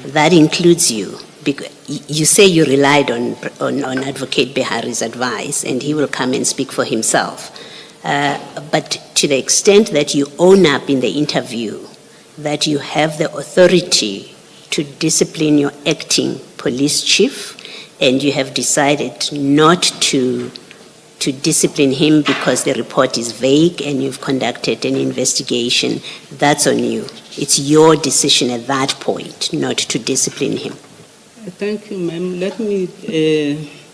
S6: that includes you. Because you say you relied on Advocate Behari's advice, and he will come and speak for himself. But to the extent that you own up in the interview that you have the authority to discipline your acting police chief, and you have decided not to discipline him because the report is vague and you've conducted an investigation, that's on you. It's your decision at that point not to discipline him.
S1: Thank you, ma'am. Let me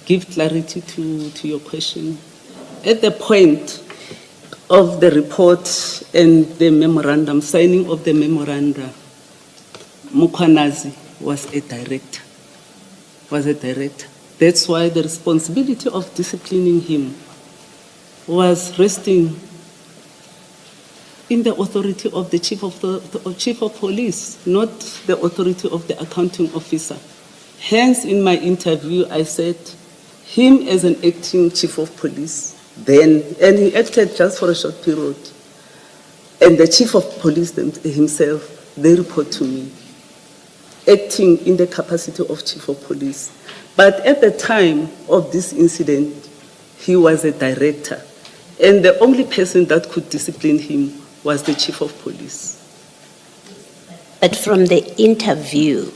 S1: give clarity to your question. At the point of the report and the memorandum, signing of the memorandum, Mkhwanazi was a director. That's why the responsibility of disciplining him was resting in the authority of the chief of police, not the authority of the accounting officer. Hence, in my interview, I said him as an acting chief of police then, and he acted just for a short period. And the chief of police himself, they report to me, acting in the capacity of chief of police. But at the time of this incident, he was a director. And the only person that could discipline him was the chief of police.
S6: But from the interview,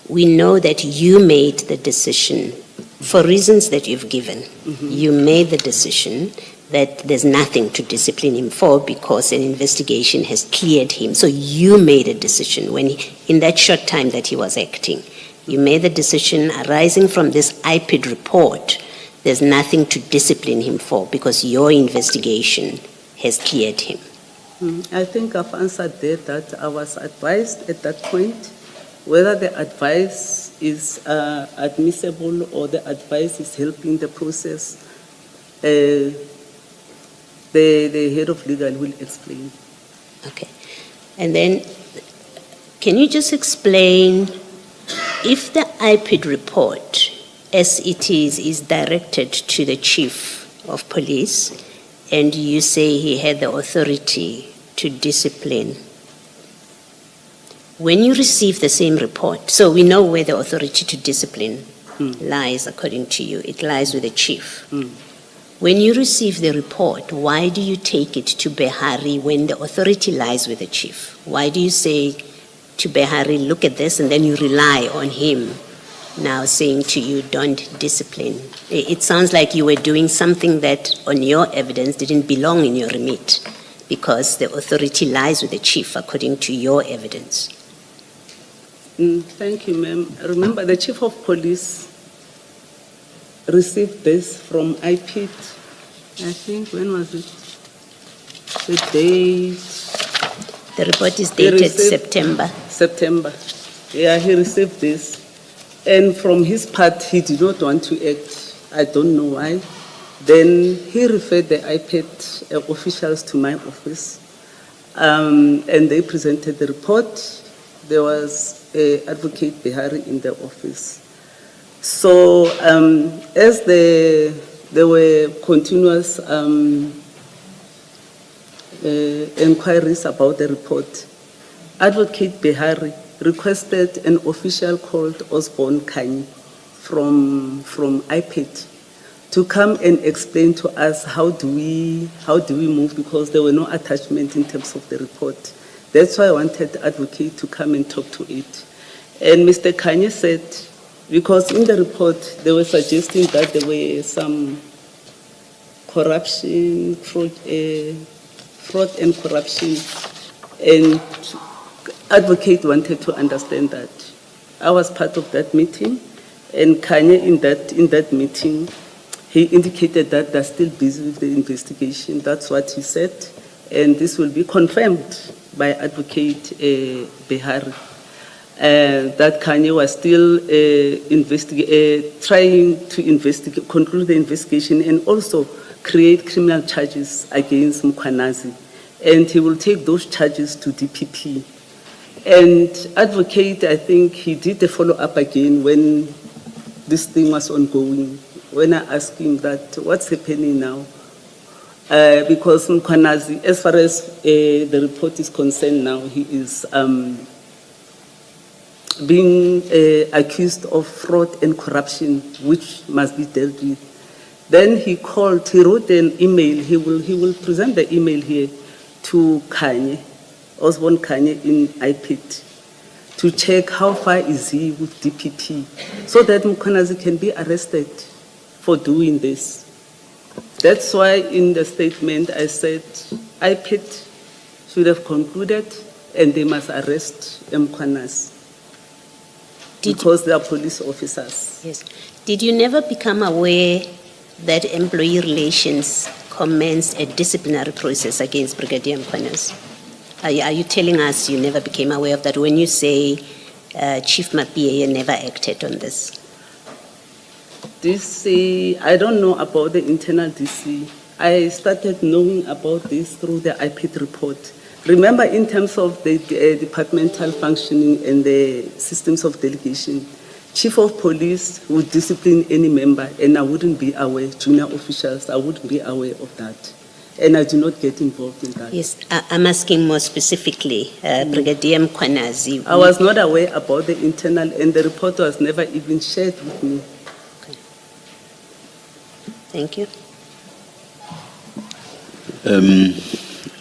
S6: we know that you made the decision, for reasons that you've given, you made the decision that there's nothing to discipline him for because an investigation has cleared him. So you made a decision when in that short time that he was acting. You made the decision arising from this IPID report, there's nothing to discipline him for because your investigation has cleared him.
S1: I think I've answered that I was advised at that point. Whether the advice is admissible or the advice is helping the process, the head of legal will explain.
S6: Okay. And then, can you just explain if the IPID report, as it is directed to the chief of police, and you say he had the authority to discipline, when you receive the same report, so we know where the authority to discipline lies according to you, it lies with the chief. When you receive the report, why do you take it to Behari when the authority lies with the chief? Why do you say to Behari, look at this, and then you rely on him now saying to you, don't discipline? It sounds like you were doing something that on your evidence didn't belong in your remit because the authority lies with the chief according to your evidence.
S1: Thank you, ma'am. Remember, the chief of police received this from IPID, I think, when was it? The date.
S6: The report is dated September.
S1: September. Yeah, he received this. And from his part, he did not want to act. I don't know why. Then he referred the IPID officials to my office, and they presented the report. There was Advocate Behari in the office. So as there were continuous inquiries about the report, Advocate Behari requested an official called Osborne Kanye from IPID to come and explain to us how do we move, because there were no attachment in terms of the report. That's why I wanted the advocate to come and talk to it. And Mr. Kanye said, because in the report, they were suggesting that there were some corruption, fraud and corruption, and advocate wanted to understand that. I was part of that meeting, and Kanye in that meeting, he indicated that they're still busy with the investigation. That's what he said, and this will be confirmed by Advocate Behari. That Kanye was still trying to conclude the investigation and also create criminal charges against Mkhwanazi. And he will take those charges to DPP. And Advocate, I think he did a follow-up again when this thing was ongoing, when I asked him that, what's happening now? Because Mkhwanazi, as far as the report is concerned now, he is being accused of fraud and corruption, which must be dealt with. Then he wrote an email, he will present the email here to Kanye, Osborne Kanye in IPIT, to check how far is he with DPP, so that Mkhwanazi can be arrested for doing this. That's why in the statement I said IPIT should have concluded and they must arrest Mkhwanazi because they are police officers.
S6: Yes. Did you never become aware that employee relations commenced a disciplinary process against Brigadier Mkhwanazi? Are you telling us you never became aware of that when you say Chief Mapie never acted on this?
S1: DC, I don't know about the internal DC. I started knowing about this through the IPIT report. Remember, in terms of the departmental functioning and the systems of delegation, Chief of Police would discipline any member, and I wouldn't be aware, junior officials, I wouldn't be aware of that. And I do not get involved in that.
S6: Yes, I'm asking more specifically, Brigadier Mkhwanazi.
S1: I was not aware about the internal, and the report was never even shared with me.
S6: Okay. Thank you.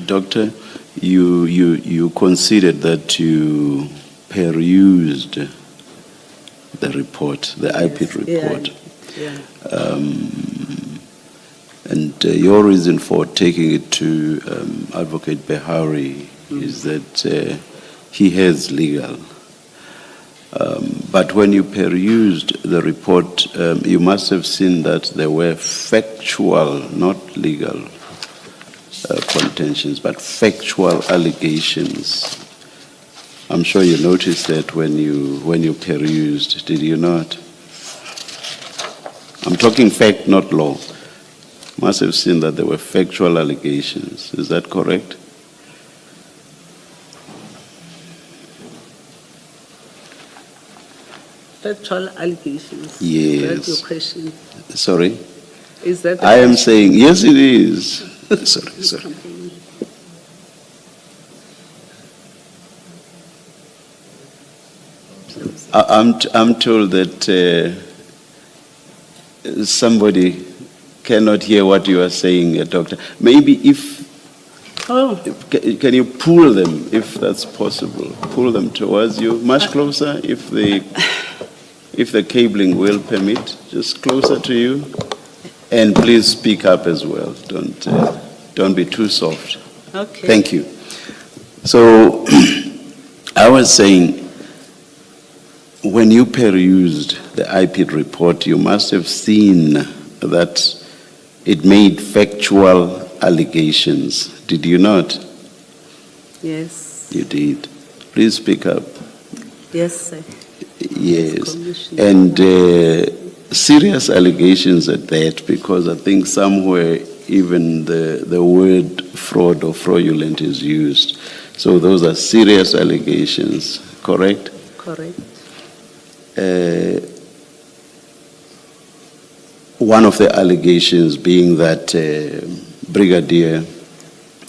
S4: Doctor, you considered that you perused the report, the IPIT report.
S1: Yeah.
S4: And your reason for taking it to Advocate Behari is that he has legal. But when you perused the report, you must have seen that there were factual, not legal contentions, but factual allegations. I'm sure you noticed that when you perused, did you not? I'm talking fact, not law. Must have seen that there were factual allegations. Is that correct?
S1: Factual allegations.
S4: Yes.
S1: That's your question.
S4: Sorry?
S1: Is that?
S4: I am saying, yes, it is. Sorry. I'm told that somebody cannot hear what you are saying, Doctor. Maybe can you pull them, if that's possible? Pull them towards you, much closer, if the cabling will permit, just closer to you. And please speak up as well. Don't be too soft.
S1: Okay.
S4: Thank you. So I was saying, when you perused the IPIT report, you must have seen that it made factual allegations. Did you not?
S1: Yes.
S4: You did. Please speak up.
S1: Yes, sir.
S4: Yes.
S1: Commissioner.
S4: And serious allegations at that, because I think somewhere even the word fraud or fraudulent is used. So those are serious allegations, correct?
S1: Correct.
S4: One of the allegations being that Brigadier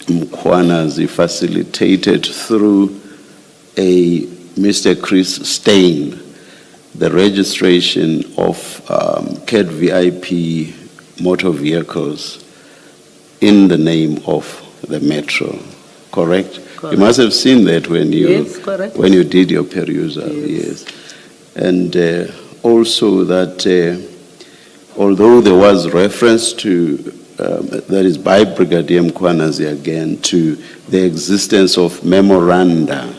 S4: Mkhwanazi facilitated through a Mr. Chris Stein the registration of CAT VIP motor vehicles in the name of the Metro, correct?
S1: Correct.
S4: You must have seen that when you
S1: Yes, correct.
S4: when you did your perusal, yes. and also that although there was reference to, that is by Brigadier Mkhwanazi again, to the existence of memoranda,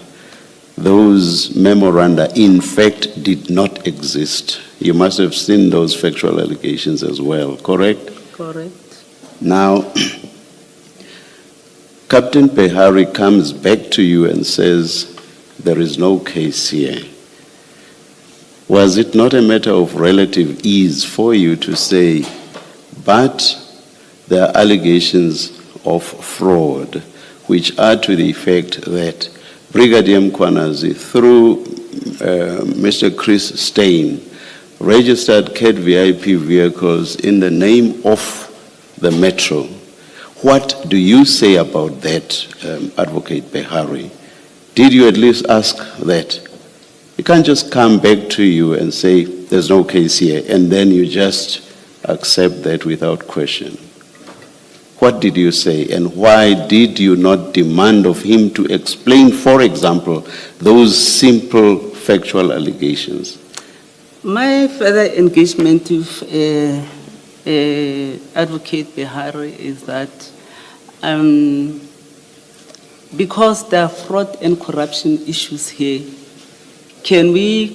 S4: those memoranda in fact did not exist. You must have seen those factual allegations as well, correct?
S2: Correct.
S4: Now, Captain Behari comes back to you and says, there is no case here. Was it not a matter of relative ease for you to say, but there are allegations of fraud, which are to the effect that Brigadier Mkhwanazi, through Mr. Chris Stein, registered CAT VIP vehicles in the name of the Metro. What do you say about that, Advocate Behari? Did you at least ask that? You can't just come back to you and say, there's no case here, and then you just accept that without question. What did you say, and why did you not demand of him to explain, for example, those simple factual allegations?
S1: My further engagement with Advocate Behari is that because there are fraud and corruption issues here, can we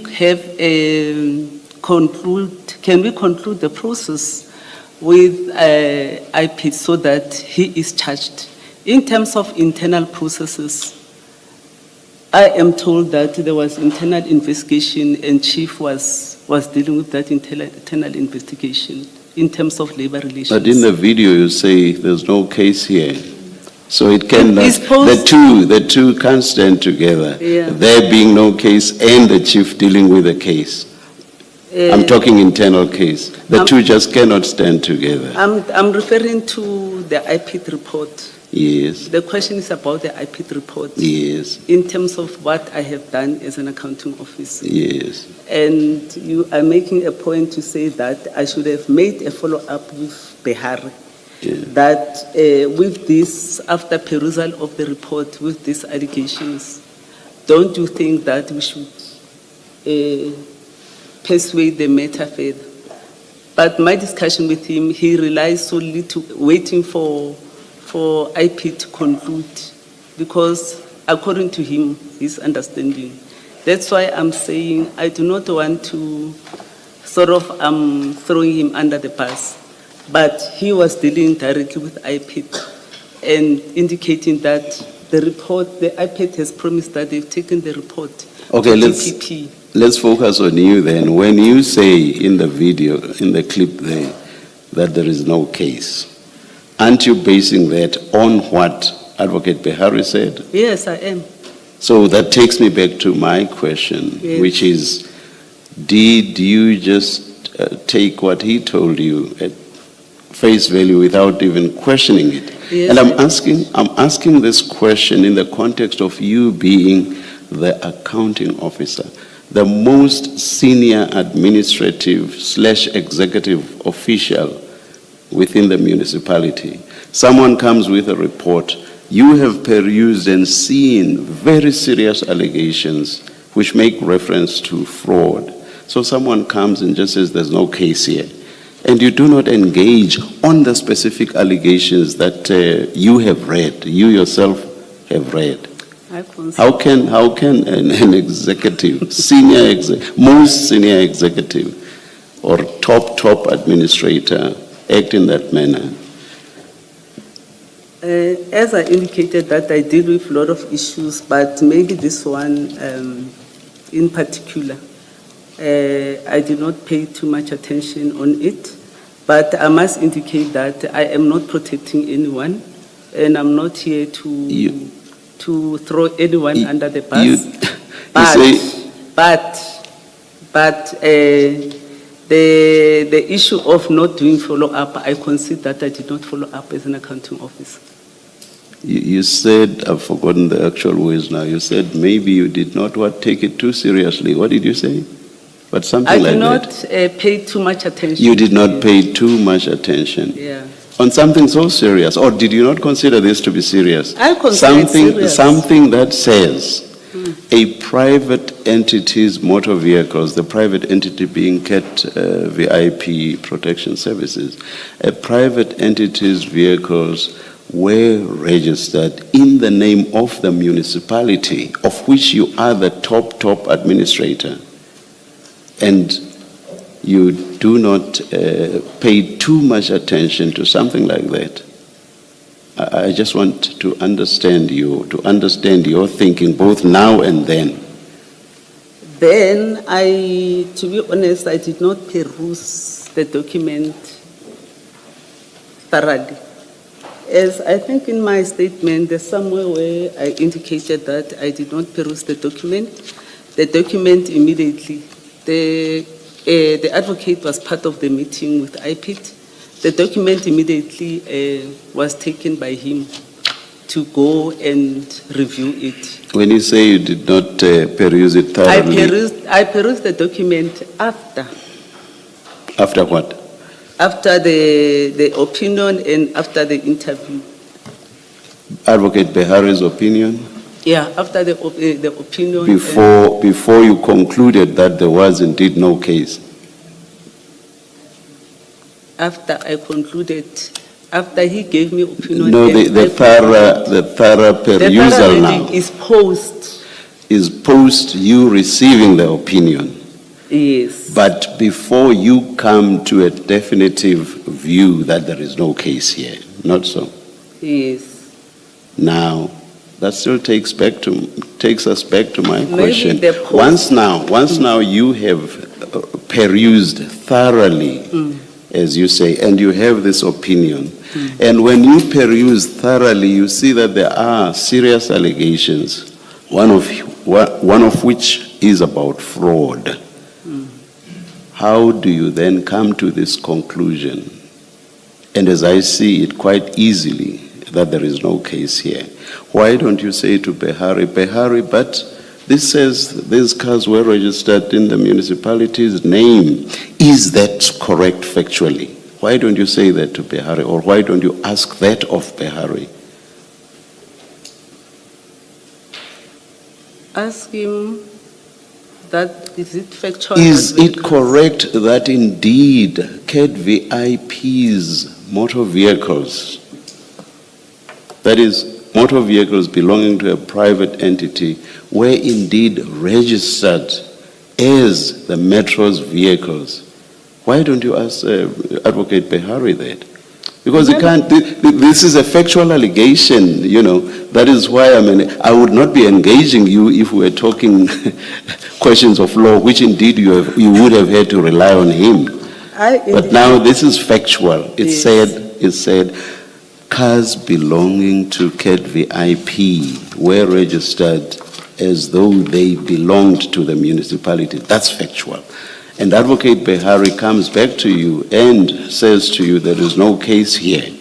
S1: conclude the process with IP so that he is charged? In terms of internal processes, I am told that there was internal investigation and Chief was dealing with that internal investigation in terms of labor relations.
S4: But in the video you say there's no case here. So it cannot,
S1: It's posed-
S4: the two can't stand together.
S1: Yeah.
S4: There being no case and the chief dealing with the case. I'm talking internal case. The two just cannot stand together.
S1: I'm referring to the IPIT report.
S4: Yes,
S1: The question is about the IPIT report
S4: yes,
S1: in terms of what I have done as an accounting officer.
S4: yes.
S1: And you are making a point to say that I should have made a follow-up with Behari.
S4: Yeah.
S1: That with this, after perusal of the report, with these allegations, don't you think that we should persuade the matter further? But my discussion with him, he relies solely to waiting for IP to conclude, because according to him, his understanding. That's why I'm saying I do not want to sort of throwing him under the bus. But he was dealing directly with IPIT and indicating that the report, the IPIT has promised that they've taken the report
S4: Okay,
S1: to
S4: let's-
S1: DPP.
S4: Let's focus on you then. When you say in the video, in the clip there, that there is no case, aren't you basing that on what Advocate Behari said?
S1: Yes, I am.
S4: So that takes me back to my question,
S1: Yes.
S4: which is, did you just take what he told you at face value without even questioning it?
S1: Yes,
S4: And
S1: I-
S4: I'm asking this question in the context of you being the accounting officer, the most senior administrative/executive official within the municipality. Someone comes with a report, you have perused and seen very serious allegations which make reference to fraud. So someone comes and just says there's no case here, and you do not engage on the specific allegations that you have read, you yourself have read.
S1: I concede.
S4: How can an executive, most senior executive or top administrator act in that manner?
S1: As I indicated that I deal with a lot of issues, but maybe this one in particular, I did not pay too much attention on it. But I must indicate that I am not protecting anyone, and I'm not here to throw anyone under the bus. The issue of not doing follow-up, I concede that I did not follow up as an accounting officer.
S4: You said, I've forgotten the actual words now, you said maybe you did not take it too seriously. What did you say? But something
S1: I
S4: like
S1: did
S4: that.
S1: not pay too much attention.
S4: You did not pay too much attention.
S1: Yeah.
S4: On something so serious, or did you not consider this to be serious?
S1: I consider it serious.
S4: Something that says a private entity's motor vehicles, the private entity being CAT VIP Protection Services, a private entity's vehicles were registered in the name of the municipality, of which you are the top administrator, and you do not pay too much attention to something like that. I just want to understand you, to understand your thinking both now and then.
S1: Then to be honest, I did not peruse the document thoroughly. As I think in my statement, there's somewhere where I indicated that I did not peruse the document. The document immediately, the advocate was part of the meeting with IPIT. The document immediately was taken by him to go and review it.
S4: When you say you did not peruse it thoroughly,
S1: I perused the document after.
S4: After what?
S1: After the opinion and after the interview.
S4: Advocate Behari's opinion?
S1: Yeah, after the opinion.
S4: Before you concluded that there was indeed no case?
S1: After I concluded, after he gave me opinion.
S4: No, the thorough perusal now
S1: is
S4: post you receiving the opinion.
S1: Yes.
S4: But before you come to a definitive view that there is no case here, not so?
S1: Yes.
S4: Now, that still takes us back to my question.
S1: The
S4: Once now you have perused thoroughly, as you say, and you have this opinion, and when you peruse thoroughly, you see that there are serious allegations, one of which is about fraud. How do you then come to this conclusion? And as I see it quite easily, that there is no case here. Why don't you say to Behari, but this says these cars were registered in the municipality's name. Is that correct factually? Why don't you say that to Behari, or why don't you ask that of Behari?
S1: Ask him that is it factual?
S4: Is it correct that indeed CAT VIP's motor vehicles, that is, motor vehicles belonging to a private entity, were indeed registered as the Metro's vehicles? Why don't you ask Advocate Behari that? Because you can't, this is a factual allegation, you know. That is why I would not be engaging you if we were talking questions of law, which indeed you would have had to rely on him. But now this is factual. It said cars belonging to CAT VIP were registered as though they belonged to the municipality. That's factual. And Advocate Behari comes back to you and says to you there is no case here.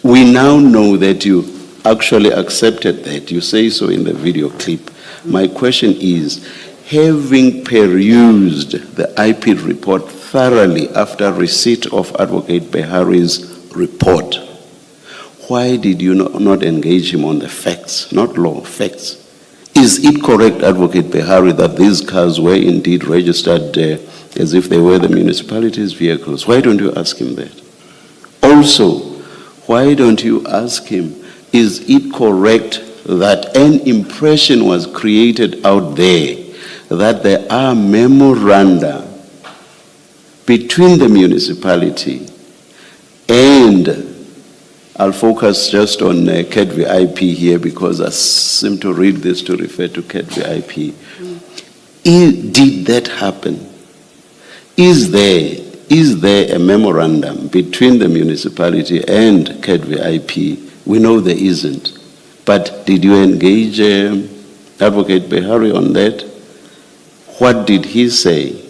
S4: We now know that you actually accepted that. You say so in the video clip. My question is, having perused the IP report thoroughly after receipt of Advocate Behari's report, why did you not engage him on the facts, not law, facts? Is it correct, Advocate Behari, that these cars were indeed registered as if they were the municipality's vehicles? Why don't you ask him that? Also, why don't you ask him, is it correct that an impression was created out there that there are memoranda between the municipality and, I'll focus just on CAT VIP here because I seem to read this to refer to CAT VIP. Did that happen? Is there a memorandum between the municipality and CAT VIP? We know there isn't. But did you engage Advocate Behari on that? What did he say?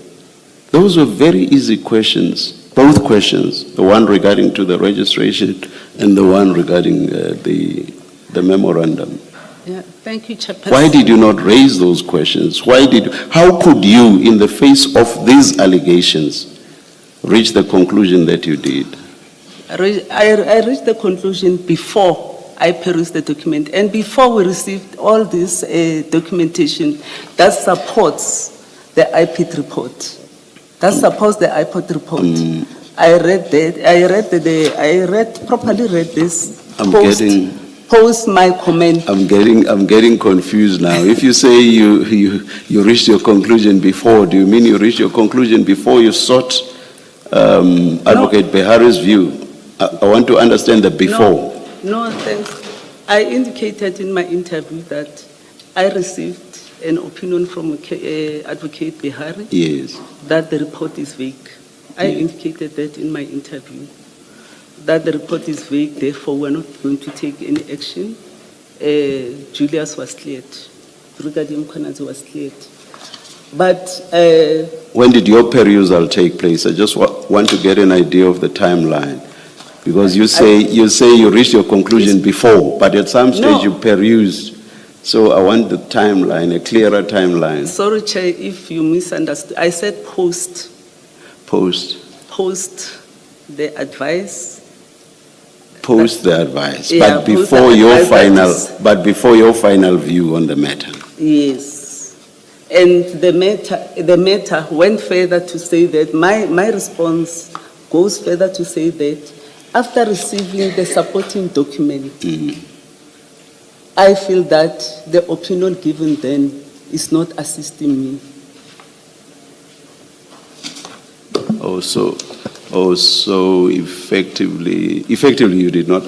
S4: Those were very easy questions, both questions, the one regarding to the registration and the one regarding the memorandum.
S1: Yeah, thank you, Chairperson.
S4: Why did you not raise those questions? How could you, in the face of these allegations, reach the conclusion that you did?
S1: I reached the conclusion before I perused the document. And before we received all this documentation that supports the IPIT report, I read that. I properly read this. Post my comment.
S4: I'm getting confused now. If you say you reached your conclusion before, do you mean you reached your conclusion before you sought Advocate Behari's view? I want to understand the before.
S1: No, thanks. I indicated in my interview that I received an opinion from Advocate Behari.
S4: Yes.
S1: That the report is vague. I indicated that in my interview, that the report is vague, therefore we're not going to take any action. Julius was cleared. Brigadier Mkhwanazi was cleared. But
S4: when did your perusal take place? I just want to get an idea of the timeline. Because you say you reached your conclusion before, but at some stage you perused. So I want the timeline, a clearer timeline.
S1: Sorry, Chair, if you misunderstood. I said post. Post the advice.
S4: Post the advice,
S1: Yeah,
S4: but before your final view on the matter.
S1: Yes, and the matter went further to say that my response goes further to say that after receiving the supporting document, I feel that the opinion given then is not assisting me.
S4: So effectively you did not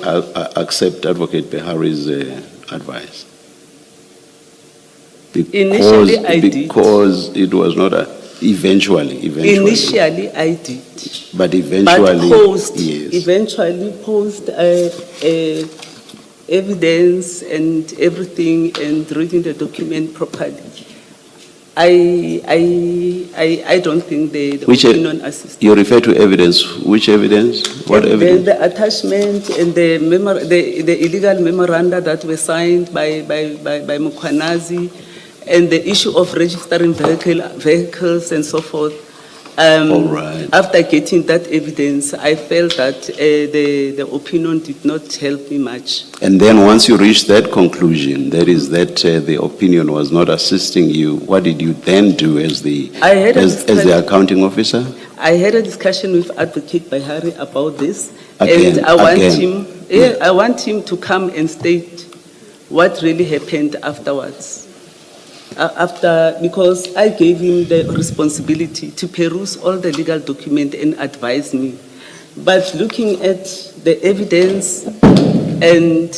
S4: accept Advocate Behari's advice?
S1: Initially I did.
S4: Because it was not eventually.
S1: Initially I did.
S4: But eventually,
S1: eventually post evidence and everything and reading the document properly. I don't think the opinion assisted.
S4: You refer to evidence. Which evidence? What evidence?
S1: The attachment and the illegal memoranda that were signed by Mkhwanazi, and the issue of registering vehicles and so forth.
S4: All right.
S1: After getting that evidence, I felt that the opinion did not help me much.
S4: And then once you reached that conclusion, that is that the opinion was not assisting you, what did you then do as the accounting officer?
S1: I had a discussion with Advocate Behari about this,
S4: Again.
S1: I want him to come and state what really happened afterwards. Because I gave him the responsibility to peruse all the legal document and advise me. But looking at the evidence and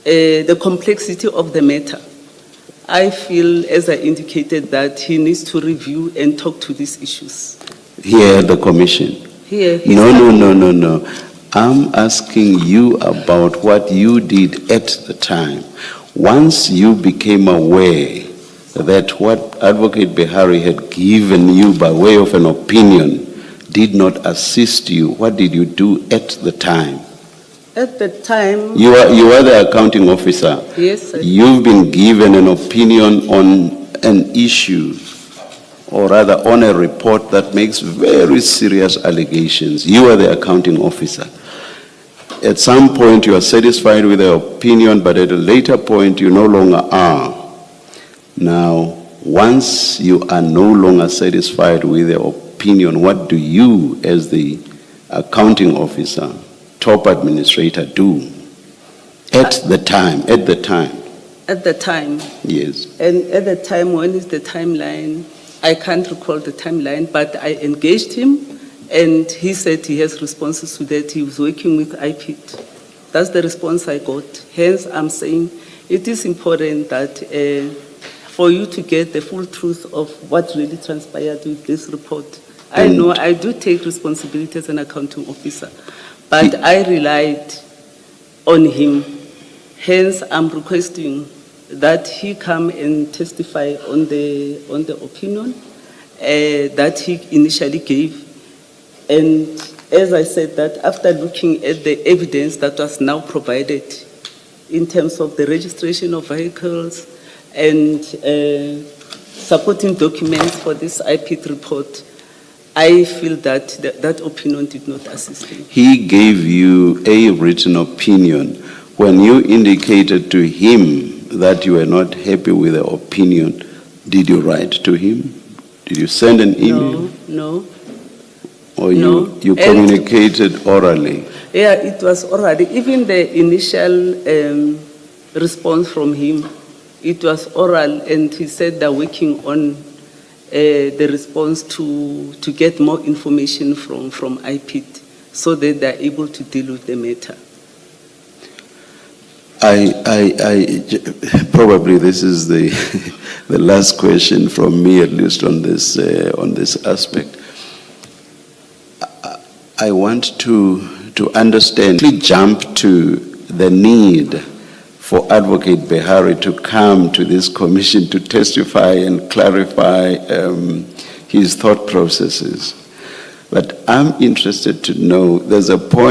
S1: the complexity of the matter, I feel, as I indicated, that he needs to review and talk to these issues.
S4: Here at the commission?
S1: Here.
S4: No. I'm asking you about what you did at the time. Once you became aware that what Advocate Behari had given you by way of an opinion did not assist you, what did you do at the time?
S1: At the time...
S4: You are the accounting officer.
S1: Yes, sir.
S4: You've been given an opinion on an issue, or rather on a report that makes very serious allegations. You are the accounting officer. At some point you are satisfied with the opinion, but at a later point you no longer are. Now, once you are no longer satisfied with the opinion, what do you as the accounting officer, top administrator do at the time? At the time? Yes.
S1: And at the time, when is the timeline? I can't recall the timeline, but I engaged him and he said he has responses to that. He was working with IPIT. That's the response I got. Hence, I'm saying it is important that for you to get the full truth of what really transpired with this report. I know I do take responsibility as an accounting officer, but I relied on him. Hence, I'm requesting that he come and testify on the opinion that he initially gave. And as I said, that after looking at the evidence that was now provided in terms of the registration of vehicles and supporting documents for this IPIT report, I feel that that opinion did not assist me.
S4: He gave you a written opinion when you indicated to him that you were not happy with the opinion, did you write to him? Did you send an email?
S1: No.
S4: Or
S1: No.
S4: you
S1: And-
S4: communicated orally?
S1: Yeah, it was already, even the initial response from him, it was oral, and he said they're working on the response to get more information from IPID so that they're able to deal with the matter.
S4: Probably this is the the last question from me, at least on this aspect. I want to understand. Please jump to the need for Advocate Behari to come to this commission to testify and clarify his thought processes. But I'm interested to know, there's a point